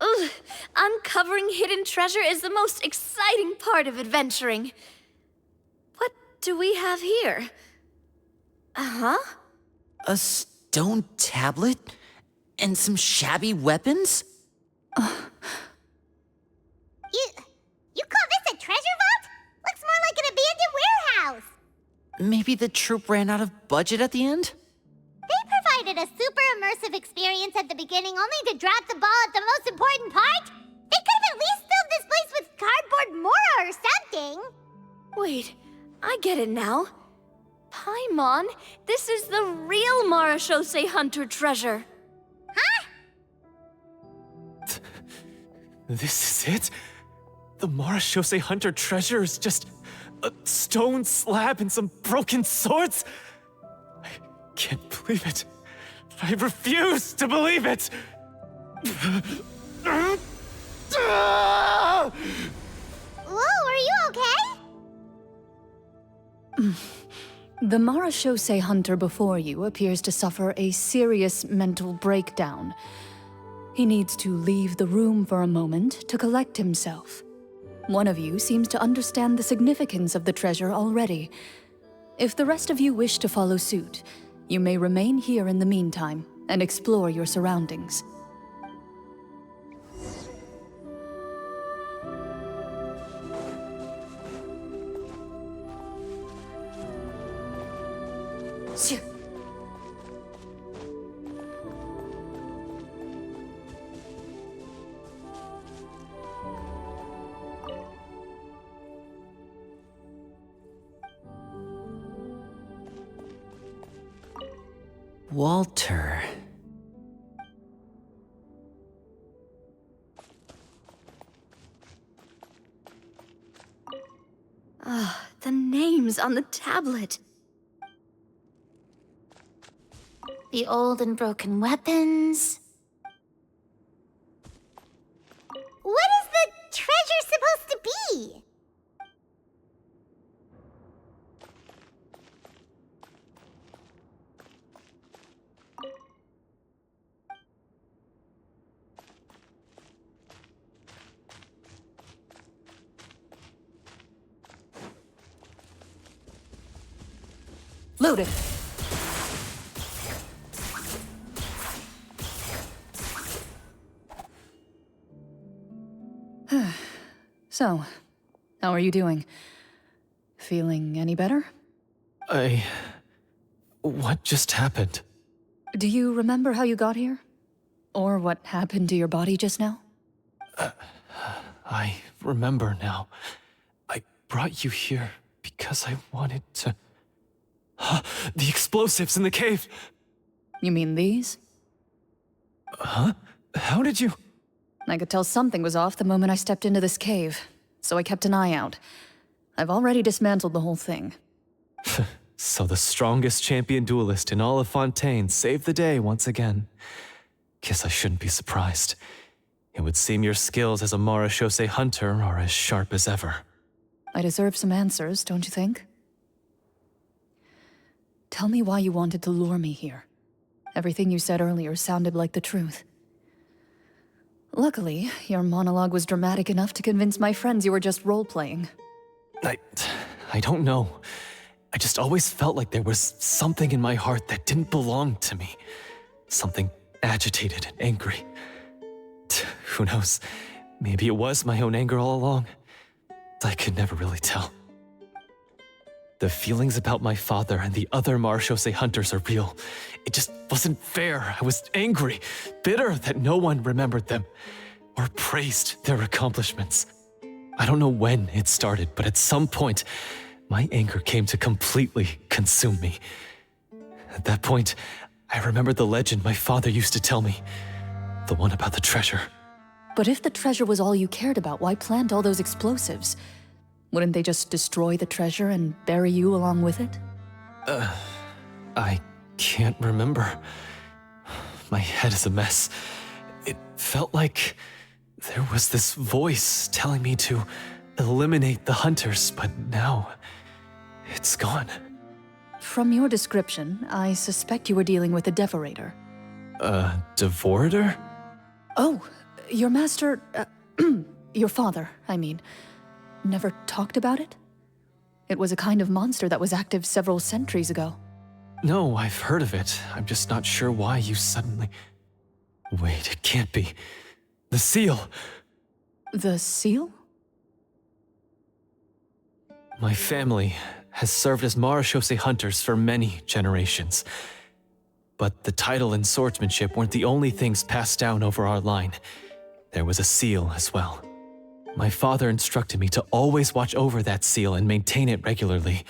Ugh, uncovering hidden treasure is the most exciting part of adventuring. What do we have here? Uh-huh. A stone tablet? And some shabby weapons? You call this a treasure vault? Looks more like an abandoned warehouse! Maybe the troupe ran out of budget at the end? They provided a super immersive experience at the beginning only to drop the ball at the most important part? They could have at least filled this place with cardboard Mora or something! Wait, I get it now. Paimon, this is the real Marachose Hunter treasure. Huh? This is it? The Marachose Hunter treasure is just a stone slab and some broken swords? I can't believe it. I refuse to believe it! Whoa, are you okay? The Marachose Hunter before you appears to suffer a serious mental breakdown. He needs to leave the room for a moment to collect himself. One of you seems to understand the significance of the treasure already. If the rest of you wish to follow suit, you may remain here in the meantime and explore your surroundings. Walter. Ah, the names on the tablet. The old and broken weapons. What is the treasure supposed to be? Loaded. So, how are you doing? Feeling any better? What just happened? Do you remember how you got here? Or what happened to your body just now? I remember now. I brought you here because I wanted to... The explosives in the cave! You mean these? Huh? How did you... I could tell something was off the moment I stepped into this cave, so I kept an eye out. I've already dismantled the whole thing. So the strongest champion duelist in all of Fontaine saved the day once again. Guess I shouldn't be surprised. It would seem your skills as a Marachose hunter are as sharp as ever. I deserve some answers, don't you think? Tell me why you wanted to lure me here. Everything you said earlier sounded like the truth. Luckily, your monologue was dramatic enough to convince my friends you were just role-playing. I don't know. I just always felt like there was something in my heart that didn't belong to me. Something agitated and angry. Who knows? Maybe it was my own anger all along. I could never really tell. The feelings about my father and the other Marachose hunters are real. It just wasn't fair. I was angry, bitter that no one remembered them or praised their accomplishments. I don't know when it started, but at some point, my anger came to completely consume me. At that point, I remembered the legend my father used to tell me. The one about the treasure. But if the treasure was all you cared about, why plant all those explosives? Wouldn't they just destroy the treasure and bury you along with it? I can't remember. My head is a mess. It felt like there was this voice telling me to eliminate the hunters, but now it's gone. From your description, I suspect you were dealing with a devorator. A devorator? Oh, your master, your father, I mean, never talked about it? It was a kind of monster that was active several centuries ago. No, I've heard of it. I'm just not sure why you suddenly... Wait, it can't be. The seal! The seal? My family has served as Marashose hunters for many generations. But the title and swordsmanship weren't the only things passed down over our line. There was a seal as well. My father instructed me to always watch over that seal and maintain it regularly.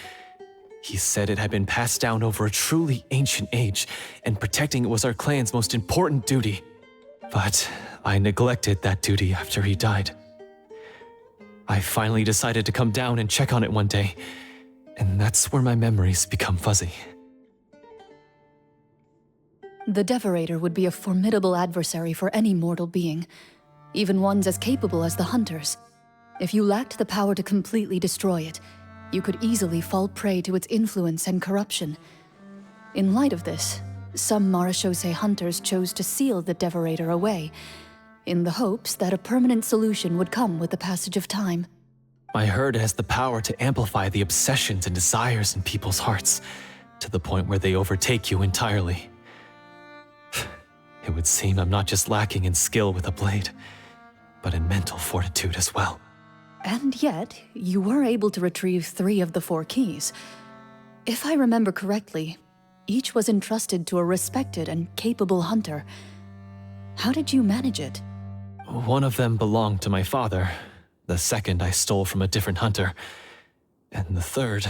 He said it had been passed down over a truly ancient age, and protecting it was our clan's most important duty. But I neglected that duty after he died. I finally decided to come down and check on it one day, and that's where my memories become fuzzy. The devorator would be a formidable adversary for any mortal being, even ones as capable as the hunters. If you lacked the power to completely destroy it, you could easily fall prey to its influence and corruption. In light of this, some Marashose hunters chose to seal the devorator away, in the hopes that a permanent solution would come with the passage of time. I heard it has the power to amplify the obsessions and desires in people's hearts, to the point where they overtake you entirely. It would seem I'm not just lacking in skill with a blade, but in mental fortitude as well. And yet, you were able to retrieve 3 of the 4 keys. If I remember correctly, each was entrusted to a respected and capable hunter. How did you manage it? One of them belonged to my father. The second I stole from a different hunter. And the third...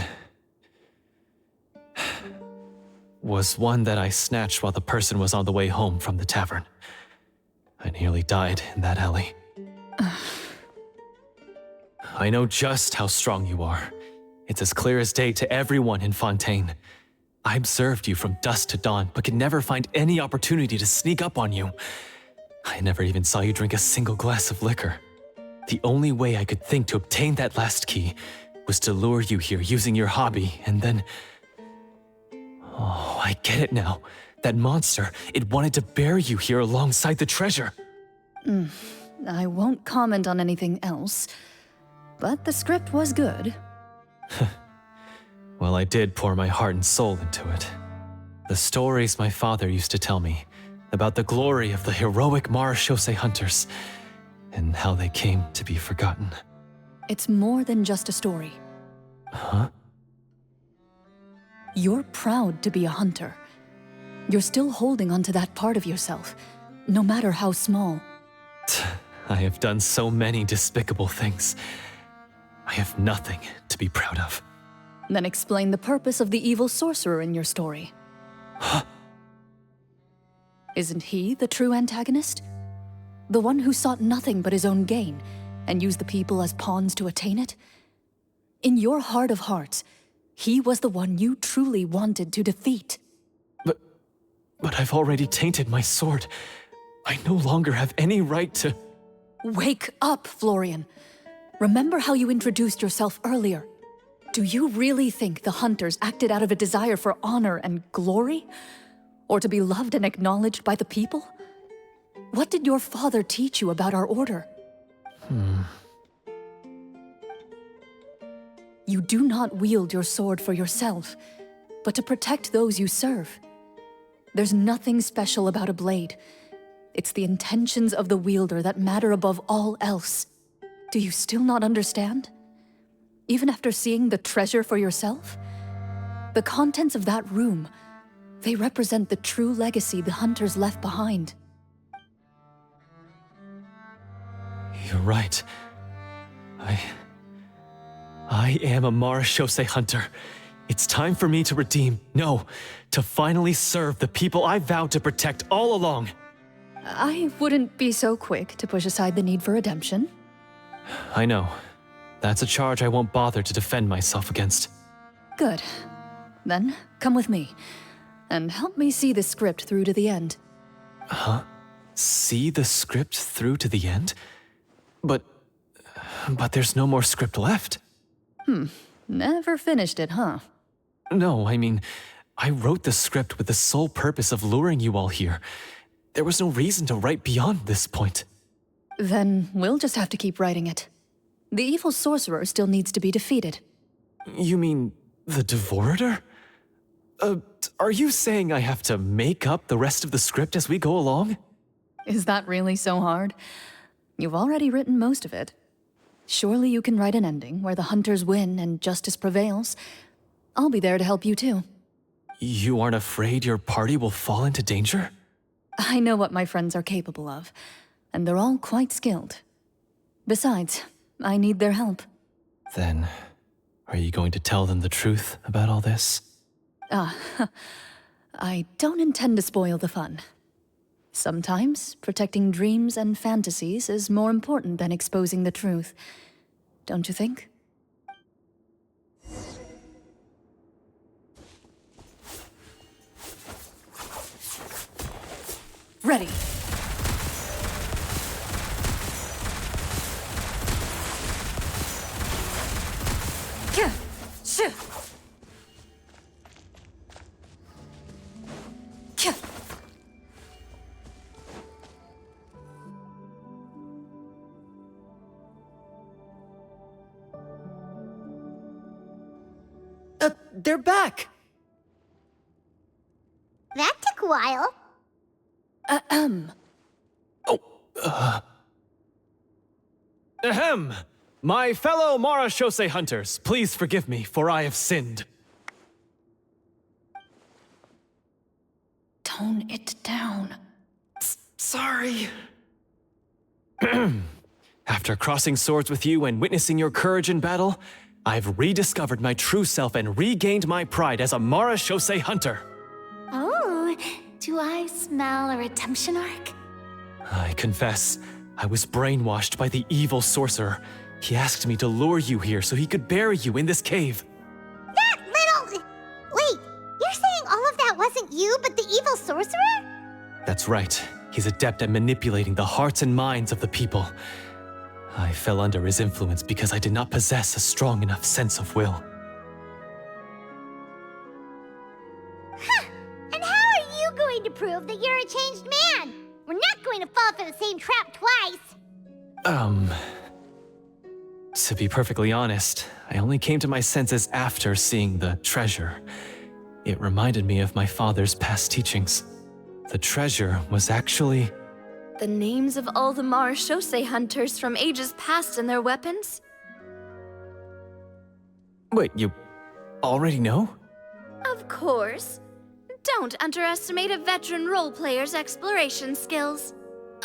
was one that I snatched while the person was on the way home from the tavern. I nearly died in that alley. I know just how strong you are. It's as clear as day to everyone in Fontaine. I observed you from dusk to dawn, but could never find any opportunity to sneak up on you. I never even saw you drink a single glass of liquor. The only way I could think to obtain that last key was to lure you here using your hobby, and then... Oh, I get it now. That monster, it wanted to bury you here alongside the treasure. I won't comment on anything else, but the script was good. Well, I did pour my heart and soul into it. The stories my father used to tell me about the glory of the heroic Marashose hunters and how they came to be forgotten. It's more than just a story. Huh? You're proud to be a hunter. You're still holding onto that part of yourself, no matter how small. I have done so many despicable things. I have nothing to be proud of. Then explain the purpose of the evil sorcerer in your story. Huh? Isn't he the true antagonist? The one who sought nothing but his own gain, and used the people as pawns to attain it? In your heart of hearts, he was the one you truly wanted to defeat. But I've already tainted my sword. I no longer have any right to... Wake up, Florian. Remember how you introduced yourself earlier. Do you really think the hunters acted out of a desire for honor and glory? Or to be loved and acknowledged by the people? What did your father teach you about our order? You do not wield your sword for yourself, but to protect those you serve. There's nothing special about a blade. It's the intentions of the wielder that matter above all else. Do you still not understand? Even after seeing the treasure for yourself? The contents of that room, they represent the true legacy the hunters left behind. You're right. I am a Marashose hunter. It's time for me to redeem, no, to finally serve the people I vowed to protect all along. I wouldn't be so quick to push aside the need for redemption. I know. That's a charge I won't bother to defend myself against. Good. Then, come with me. And help me see the script through to the end. Huh? See the script through to the end? But there's no more script left. Never finished it, huh? No, I mean, I wrote the script with the sole purpose of luring you all here. There was no reason to write beyond this point. Then we'll just have to keep writing it. The evil sorcerer still needs to be defeated. You mean the Devorator? Are you saying I have to make up the rest of the script as we go along? Is that really so hard? You've already written most of it. Surely you can write an ending where the hunters win and justice prevails. I'll be there to help you too. You aren't afraid your party will fall into danger? I know what my friends are capable of, and they're all quite skilled. Besides, I need their help. Then, are you going to tell them the truth about all this? I don't intend to spoil the fun. Sometimes, protecting dreams and fantasies is more important than exposing the truth. Don't you think? Ready. They're back! That took a while. Ahem! My fellow Marashose hunters, please forgive me, for I have sinned. Tone it down. Sorry. After crossing swords with you and witnessing your courage in battle, I've rediscovered my true self and regained my pride as a Marashose hunter. Oh, do I smell a redemption arc? I confess, I was brainwashed by the evil sorcerer. He asked me to lure you here so he could bury you in this cave. That little... Wait, you're saying all of that wasn't you, but the evil sorcerer? That's right. He's adept at manipulating the hearts and minds of the people. I fell under his influence because I did not possess a strong enough sense of will. Huh. And how are you going to prove that you're a changed man? We're not going to fall for the same trap twice. To be perfectly honest, I only came to my senses after seeing the treasure. It reminded me of my father's past teachings. The treasure was actually... The names of all the Marashose hunters from ages past and their weapons? Wait, you already know? Of course. Don't underestimate a veteran role player's exploration skills.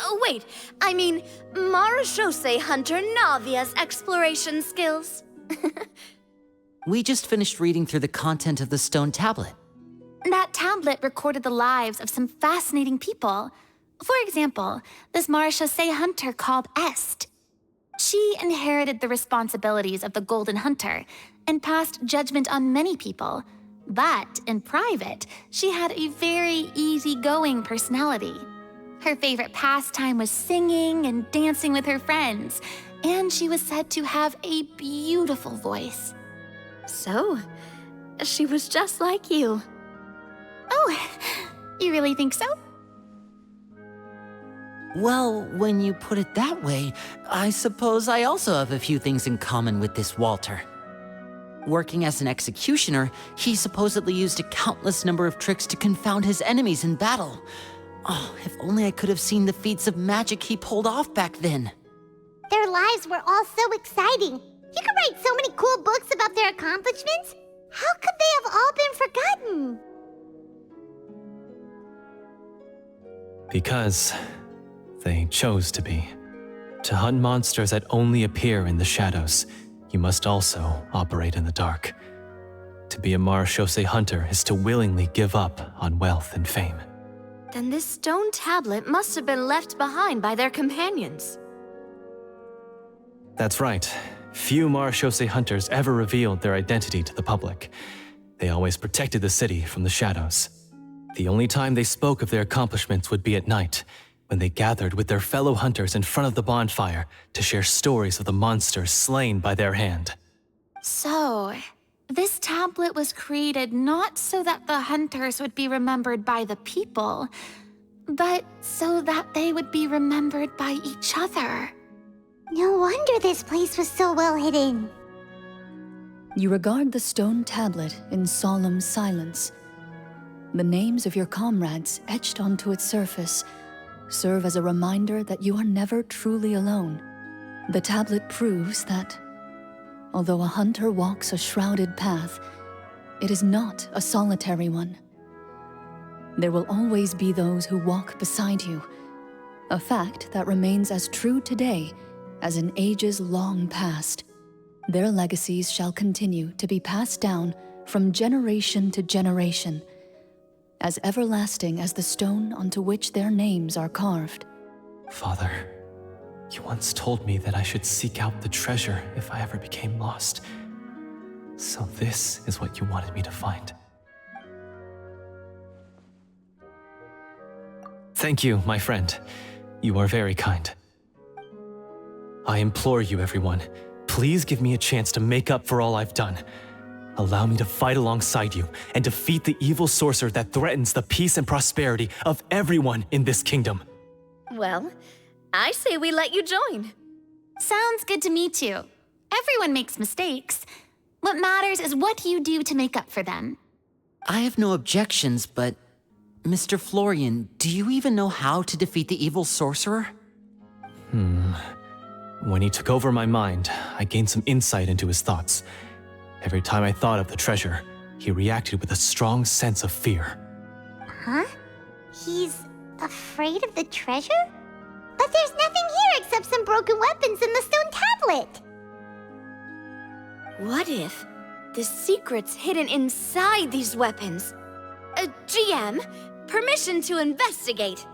Oh, wait, I mean Marashose hunter Navia's exploration skills. We just finished reading through the content of the stone tablet. That tablet recorded the lives of some fascinating people. For example, this Marashose hunter called Est. She inherited the responsibilities of the Golden Hunter and passed judgment on many people. But in private, she had a very easygoing personality. Her favorite pastime was singing and dancing with her friends, and she was said to have a beautiful voice. So, she was just like you. Oh, you really think so? Well, when you put it that way, I suppose I also have a few things in common with this Walter. Working as an executioner, he supposedly used a countless number of tricks to confound his enemies in battle. Oh, if only I could have seen the feats of magic he pulled off back then. Their lives were all so exciting. You could write so many cool books about their accomplishments. How could they have all been forgotten? Because they chose to be. To hunt monsters that only appear in the shadows, you must also operate in the dark. To be a Marashose hunter is to willingly give up on wealth and fame. Then this stone tablet must have been left behind by their companions. That's right. Few Marechaussee hunters ever revealed their identity to the public. They always protected the city from the shadows. The only time they spoke of their accomplishments would be at night, when they gathered with their fellow hunters in front of the bonfire to share stories of the monsters slain by their hand. So, this tablet was created not so that the hunters would be remembered by the people, but so that they would be remembered by each other. No wonder this place was so well hidden. You regard the stone tablet in solemn silence. The names of your comrades etched onto its surface serve as a reminder that you are never truly alone. The tablet proves that, although a hunter walks a shrouded path, it is not a solitary one. There will always be those who walk beside you, a fact that remains as true today as in ages long past. Their legacies shall continue to be passed down from generation to generation, as everlasting as the stone onto which their names are carved. Father, you once told me that I should seek out the treasure if I ever became lost. So this is what you wanted me to find. Thank you, my friend. You are very kind. I implore you, everyone, please give me a chance to make up for all I've done. Allow me to fight alongside you and defeat the evil sorcerer that threatens the peace and prosperity of everyone in this kingdom. Well, I say we let you join. Sounds good to me too. Everyone makes mistakes. What matters is what you do to make up for them. I have no objections, but Mr. Florian, do you even know how to defeat the evil sorcerer? When he took over my mind, I gained some insight into his thoughts. Every time I thought of the treasure, he reacted with a strong sense of fear. Huh? He's afraid of the treasure? But there's nothing here except some broken weapons and the stone tablet. What if the secret's hidden inside these weapons? GM, permission to investigate.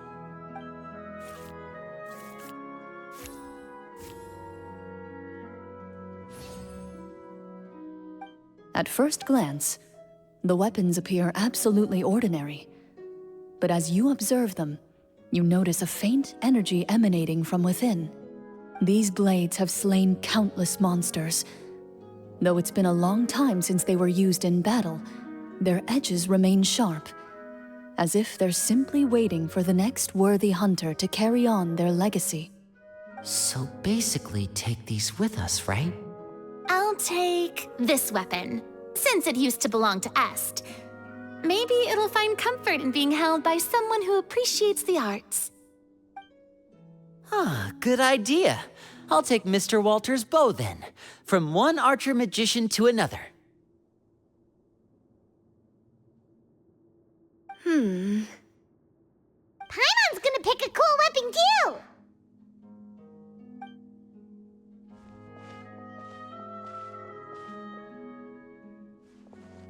At first glance, the weapons appear absolutely ordinary. But as you observe them, you notice a faint energy emanating from within. These blades have slain countless monsters. Though it's been a long time since they were used in battle, their edges remain sharp, as if they're simply waiting for the next worthy hunter to carry on their legacy. So basically, take these with us, right? I'll take this weapon, since it used to belong to Est. Maybe it'll find comfort in being held by someone who appreciates the arts. Good idea. I'll take Mr. Walter's bow then, from one archer-magician to another. Paimon's gonna pick a cool weapon too!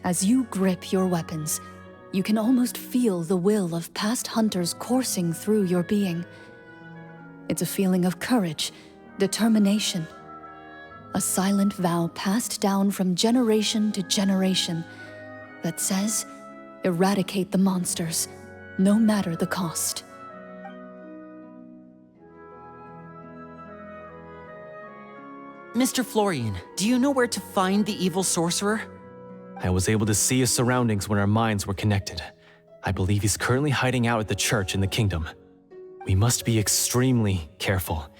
As you grip your weapons, you can almost feel the will of past hunters coursing through your being. It's a feeling of courage, determination, a silent vow passed down from generation to generation that says, eradicate the monsters, no matter the cost. Mr. Florian, do you know where to find the evil sorcerer? I was able to see his surroundings when our minds were connected. I believe he's currently hiding out at the church in the kingdom. We must be extremely careful.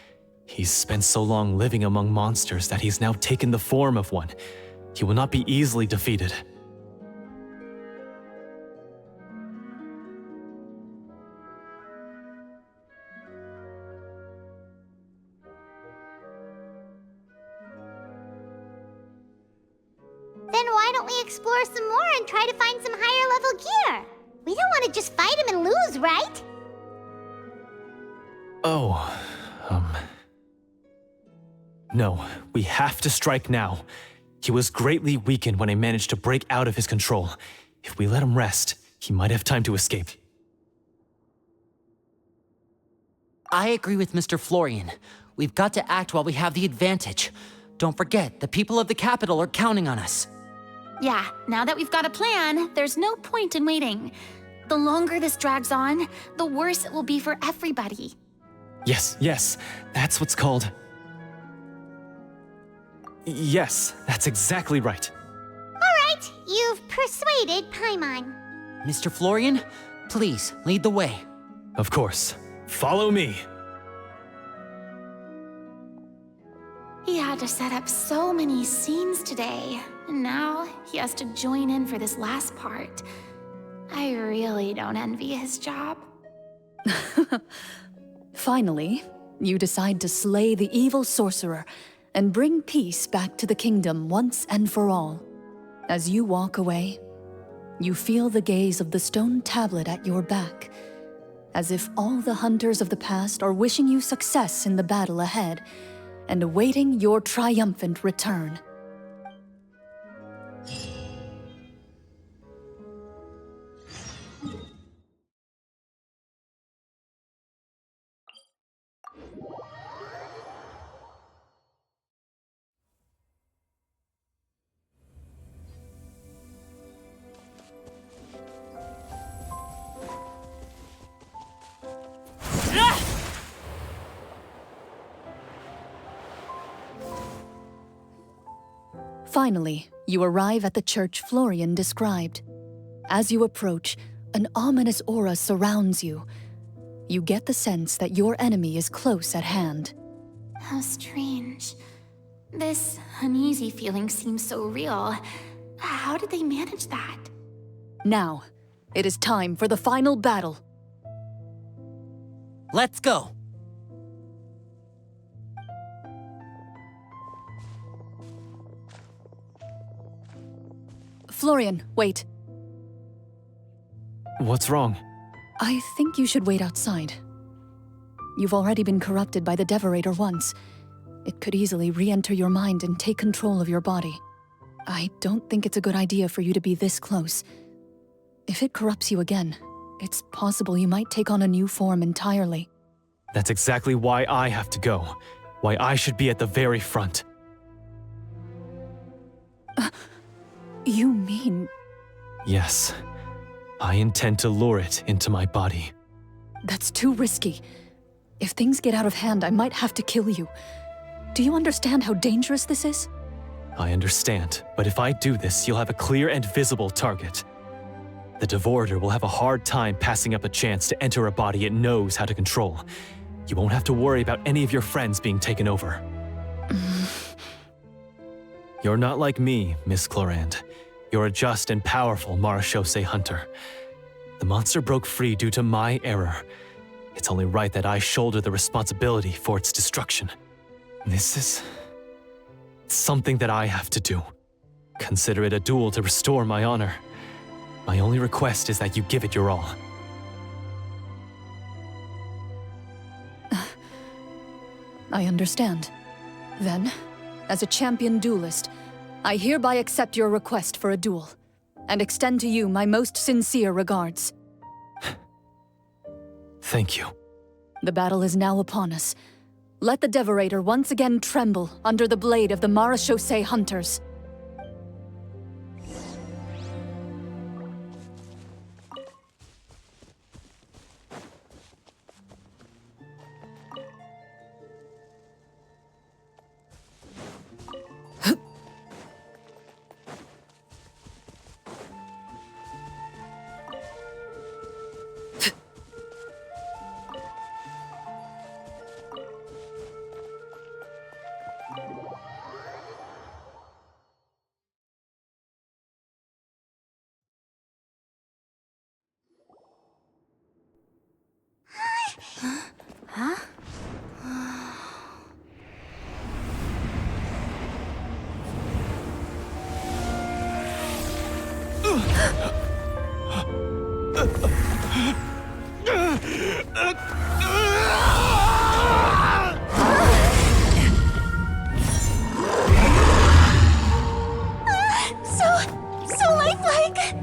He's spent so long living among monsters that he's now taken the form of one. He will not be easily defeated. Then why don't we explore some more and try to find some higher level gear? We don't want to just fight him and lose, right? No, we have to strike now. He was greatly weakened when I managed to break out of his control. If we let him rest, he might have time to escape. I agree with Mr. Florian. We've got to act while we have the advantage. Don't forget, the people of the capital are counting on us. Yeah, now that we've got a plan, there's no point in waiting. The longer this drags on, the worse it will be for everybody. Yes, that's what's called... Yes, that's exactly right. Alright, you've persuaded Paimon. Mr. Florian, please, lead the way. Of course. Follow me. He had to set up so many scenes today, and now he has to join in for this last part. I really don't envy his job. Finally, you decide to slay the evil sorcerer and bring peace back to the kingdom once and for all. As you walk away, you feel the gaze of the stone tablet at your back, as if all the hunters of the past are wishing you success in the battle ahead and awaiting your triumphant return. Finally, you arrive at the church Florian described. As you approach, an ominous aura surrounds you. You get the sense that your enemy is close at hand. How strange. This uneasy feeling seems so real. How did they manage that? Now, it is time for the final battle. Let's go! Florian, wait. What's wrong? I think you should wait outside. You've already been corrupted by the Devorator once. It could easily re-enter your mind and take control of your body. I don't think it's a good idea for you to be this close. If it corrupts you again, it's possible you might take on a new form entirely. That's exactly why I have to go. Why I should be at the very front. You mean... Yes. I intend to lure it into my body. That's too risky. If things get out of hand, I might have to kill you. Do you understand how dangerous this is? I understand, but if I do this, you'll have a clear and visible target. The Devorator will have a hard time passing up a chance to enter a body it knows how to control. You won't have to worry about any of your friends being taken over. You're not like me, Miss Clorand. You're a just and powerful Marechaussee hunter. The monster broke free due to my error. It's only right that I shoulder the responsibility for its destruction. This is... something that I have to do. Consider it a duel to restore my honor. My only request is that you give it your all. I understand. Then, as a champion duelist, I hereby accept your request for a duel, and extend to you my most sincere regards. Thank you. The battle is now upon us. Let the Devorator once again tremble under the blade of the Marechaussee hunters. So lifelike!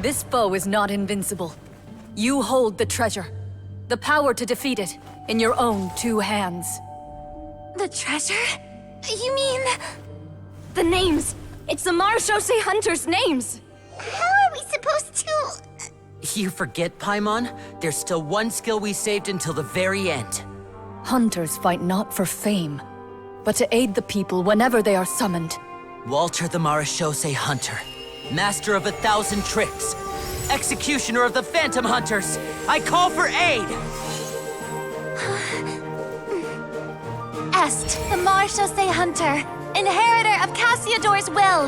This foe is not invincible. You hold the treasure, the power to defeat it, in your own 2 hands. The treasure? You mean... The names! It's the Marechaussee Hunters' names! How are we supposed to... You forget, Paimon? There's still one skill we saved until the very end. Hunters fight not for fame, but to aid the people whenever they are summoned. Walter the Marechaussee Hunter, master of 1,000 tricks, executioner of the Phantom Hunters, I call for aid! Est, the Marechaussee Hunter, inheritor of Cassiodor's will,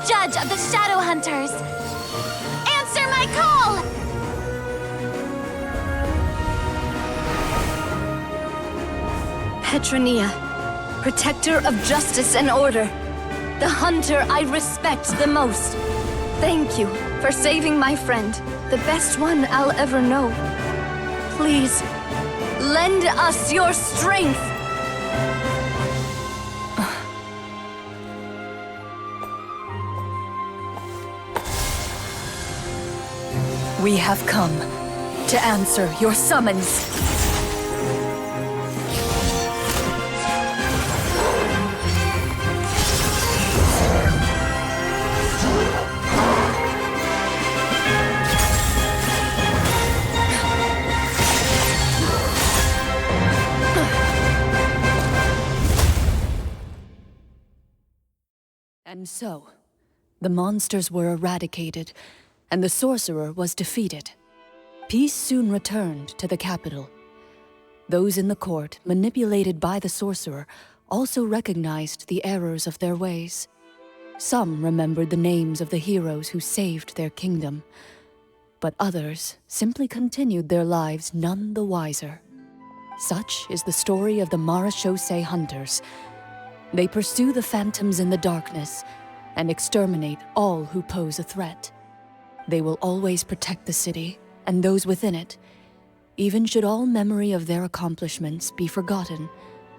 judge of the Shadow Hunters. Answer my call! Petronia, protector of justice and order. The hunter I respect the most. Thank you for saving my friend, the best one I'll ever know. Please, lend us your strength! We have come to answer your summons. And so, the monsters were eradicated, and the sorcerer was defeated. Peace soon returned to the capital. Those in the court, manipulated by the sorcerer, also recognized the errors of their ways. Some remembered the names of the heroes who saved their kingdom, but others simply continued their lives none the wiser. Such is the story of the Marechaussee Hunters. They pursue the phantoms in the darkness and exterminate all who pose a threat. They will always protect the city and those within it, even should all memory of their accomplishments be forgotten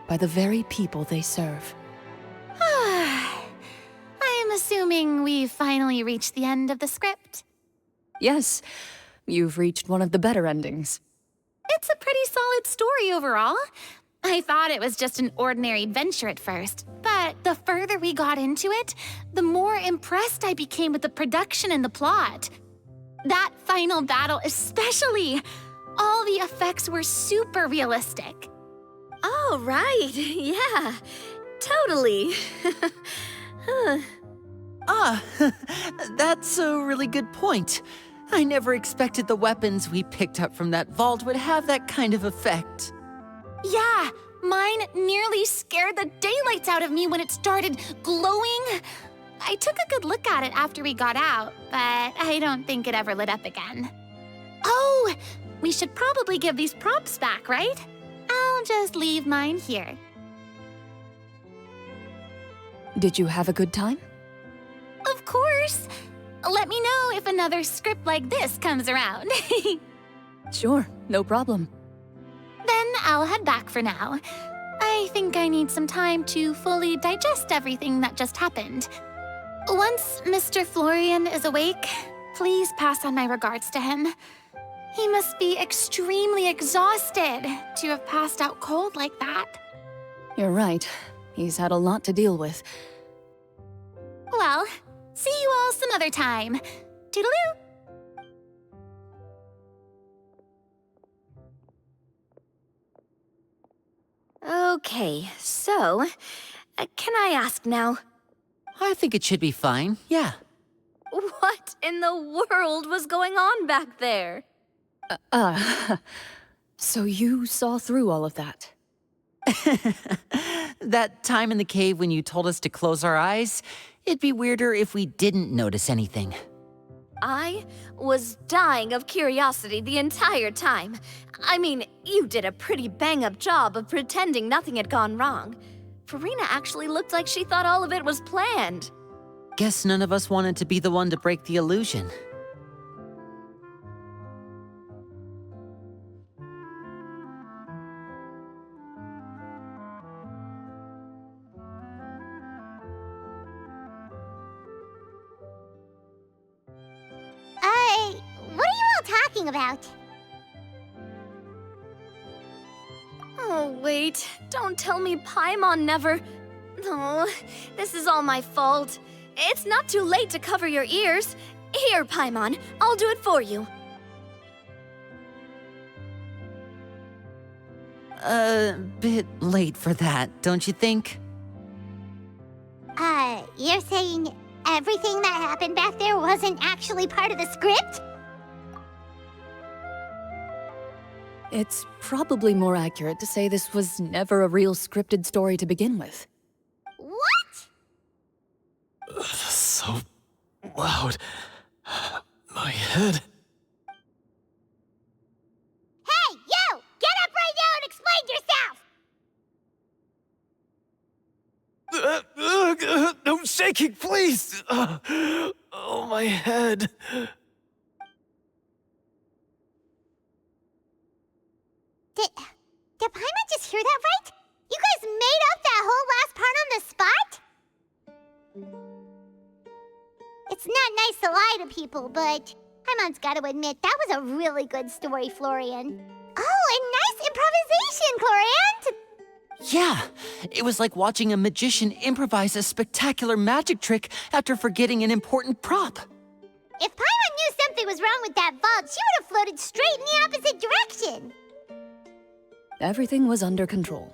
by the very people they serve. I am assuming we've finally reached the end of the script. Yes, you've reached one of the better endings. It's a pretty solid story overall. I thought it was just an ordinary adventure at first, but the further we got into it, the more impressed I became with the production and the plot. That final battle especially. All the effects were super realistic. Oh, right. Yeah, totally. That's a really good point. I never expected the weapons we picked up from that vault would have that kind of effect. Yeah, mine nearly scared the daylights out of me when it started glowing. I took a good look at it after we got out, but I don't think it ever lit up again. Oh, we should probably give these props back, right? I'll just leave mine here. Did you have a good time? Of course. Let me know if another script like this comes around. Sure, no problem. Then I'll head back for now. I think I need some time to fully digest everything that just happened. Once Mr. Florian is awake, please pass on my regards to him. He must be extremely exhausted to have passed out cold like that. You're right. He's had a lot to deal with. Well, see you all some other time. Toodaloo! Okay, so, can I ask now, I think it should be fine, yeah. what in the world was going on back there? So you saw through all of that? That time in the cave when you told us to close our eyes, it'd be weirder if we didn't notice anything. I was dying of curiosity the entire time. I mean, you did a pretty bang-up job of pretending nothing had gone wrong. Farina actually looked like she thought all of it was planned. Guess none of us wanted to be the one to break the illusion. talking about. Oh, wait. Don't tell me Paimon never... No, this is all my fault. It's not too late to cover your ears. Here, Paimon, I'll do it for you. Bit late for that, don't you think? You're saying everything that happened back there wasn't actually part of the script? It's probably more accurate to say this was never a real scripted story to begin with. What? So loud. My head. Hey, you! Get up right now and explain yourself! No shaking, please! Oh, my head. Did Paimon just hear that right? You guys made up that whole last part on the spot? It's not nice to lie to people, but Paimon's gotta admit, that was a really good story, Florian. Oh, and nice improvisation, Glorian! Yeah, it was like watching a magician improvise a spectacular magic trick after forgetting an important prop. If Paimon knew something was wrong with that vault, she would have floated straight in the opposite direction. Everything was under control.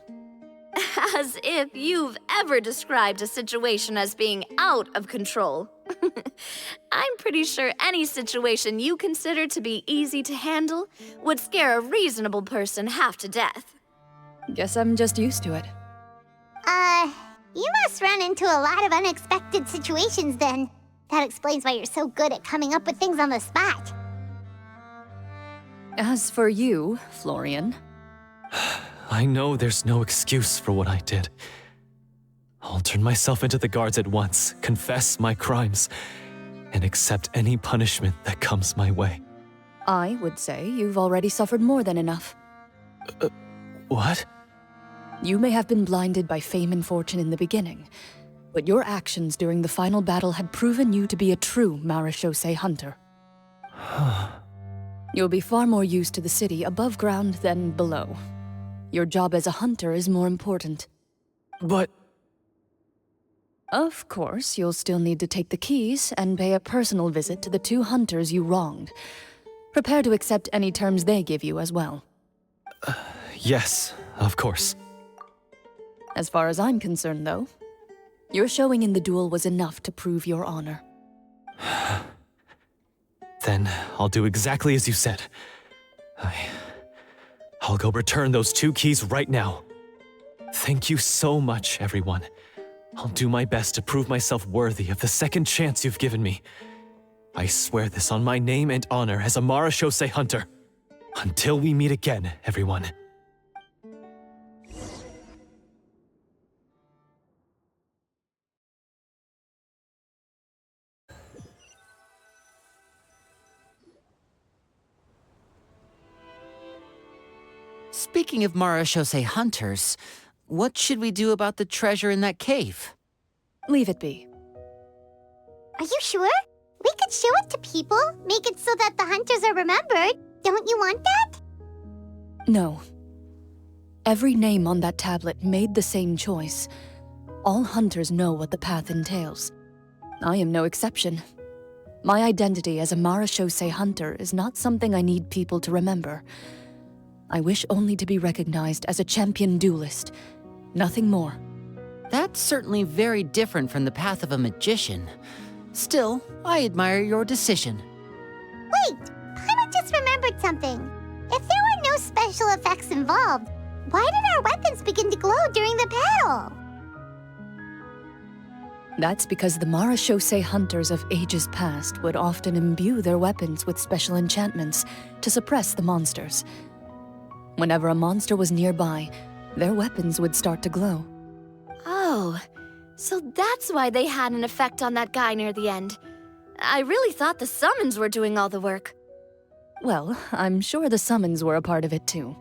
As if you've ever described a situation as being out of control. I'm pretty sure any situation you consider to be easy to handle would scare a reasonable person half to death. Guess I'm just used to it. You must run into a lot of unexpected situations then. That explains why you're so good at coming up with things on the spot. As for you, Florian... I know there's no excuse for what I did. I'll turn myself into the guards at once, confess my crimes, and accept any punishment that comes my way. I would say you've already suffered more than enough. What? You may have been blinded by fame and fortune in the beginning, but your actions during the final battle had proven you to be a true Marechaussee hunter. You'll be far more used to the city above ground than below. Your job as a hunter is more important. But... Of course, you'll still need to take the keys and pay a personal visit to the 2 hunters you wronged. Prepare to accept any terms they give you as well. Yes, of course. As far as I'm concerned, though, your showing in the duel was enough to prove your honor. Then I'll do exactly as you said. I'll go return those 2 keys right now. Thank you so much, everyone. I'll do my best to prove myself worthy of the second chance you've given me. I swear this on my name and honor as a Marechaussee hunter. Until we meet again, everyone. Speaking of Marechaussee hunters, what should we do about the treasure in that cave? Leave it be. Are you sure? We could show it to people, make it so that the hunters are remembered. Don't you want that? No. Every name on that tablet made the same choice. All hunters know what the path entails. I am no exception. My identity as a Marechaussee hunter is not something I need people to remember. I wish only to be recognized as a champion duelist. Nothing more. That's certainly very different from the path of a magician. Still, I admire your decision. Wait! Paimon just remembered something. If there were no special effects involved, why did our weapons begin to glow during the battle? That's because the Marechaussee hunters of ages past would often imbue their weapons with special enchantments to suppress the monsters. Whenever a monster was nearby, their weapons would start to glow. Oh, so that's why they had an effect on that guy near the end. I really thought the summons were doing all the work. Well, I'm sure the summons were a part of it too.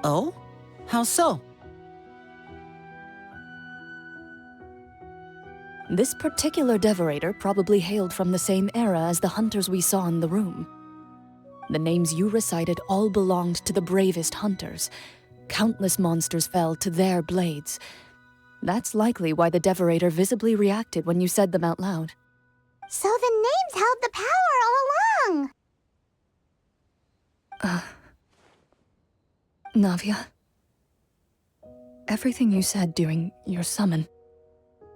Oh? How so? This particular devorator probably hailed from the same era as the hunters we saw in the room. The names you recited all belonged to the bravest hunters. Countless monsters fell to their blades. That's likely why the Devorator visibly reacted when you said them out loud. So the names held the power all along! Navia, everything you said during your summon.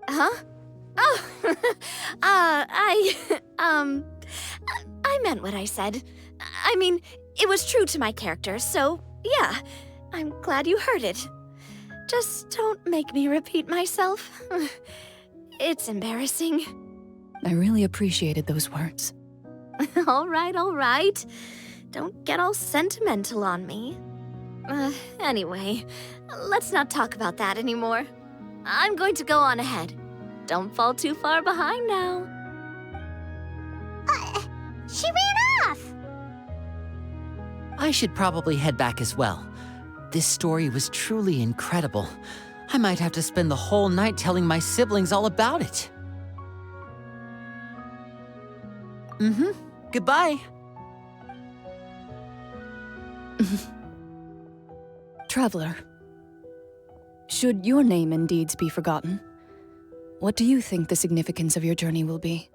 Huh? Oh, I meant what I said. I mean, it was true to my character, so yeah, I'm glad you heard it. Just don't make me repeat myself. It's embarrassing. I really appreciated those words. All right. Don't get all sentimental on me. Anyway, let's not talk about that anymore. I'm going to go on ahead. Don't fall too far behind now. She ran off! I should probably head back as well. This story was truly incredible. I might have to spend the whole night telling my siblings all about it. Goodbye. Traveler, should your name and deeds be forgotten, what do you think the significance of your journey will be?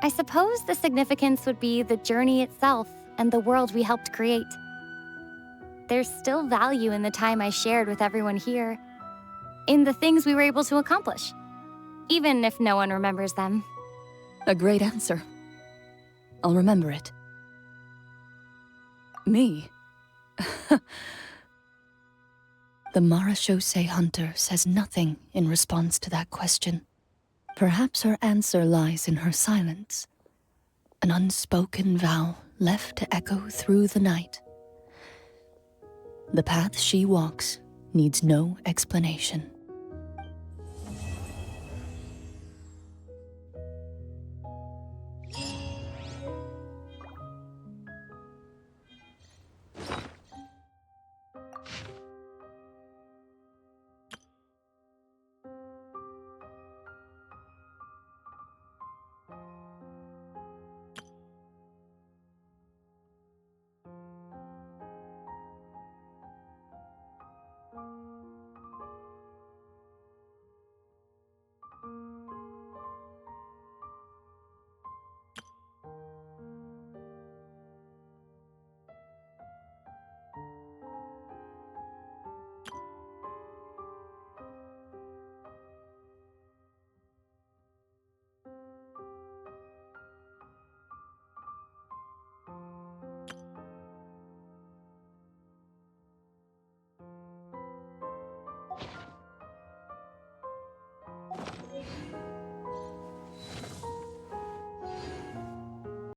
I suppose the significance would be the journey itself and the world we helped create. There's still value in the time I shared with everyone here, in the things we were able to accomplish, even if no one remembers them. A great answer. I'll remember it. Me? The Marachose hunter says nothing in response to that question. Perhaps her answer lies in her silence. An unspoken vow left to echo through the night. The path she walks needs no explanation.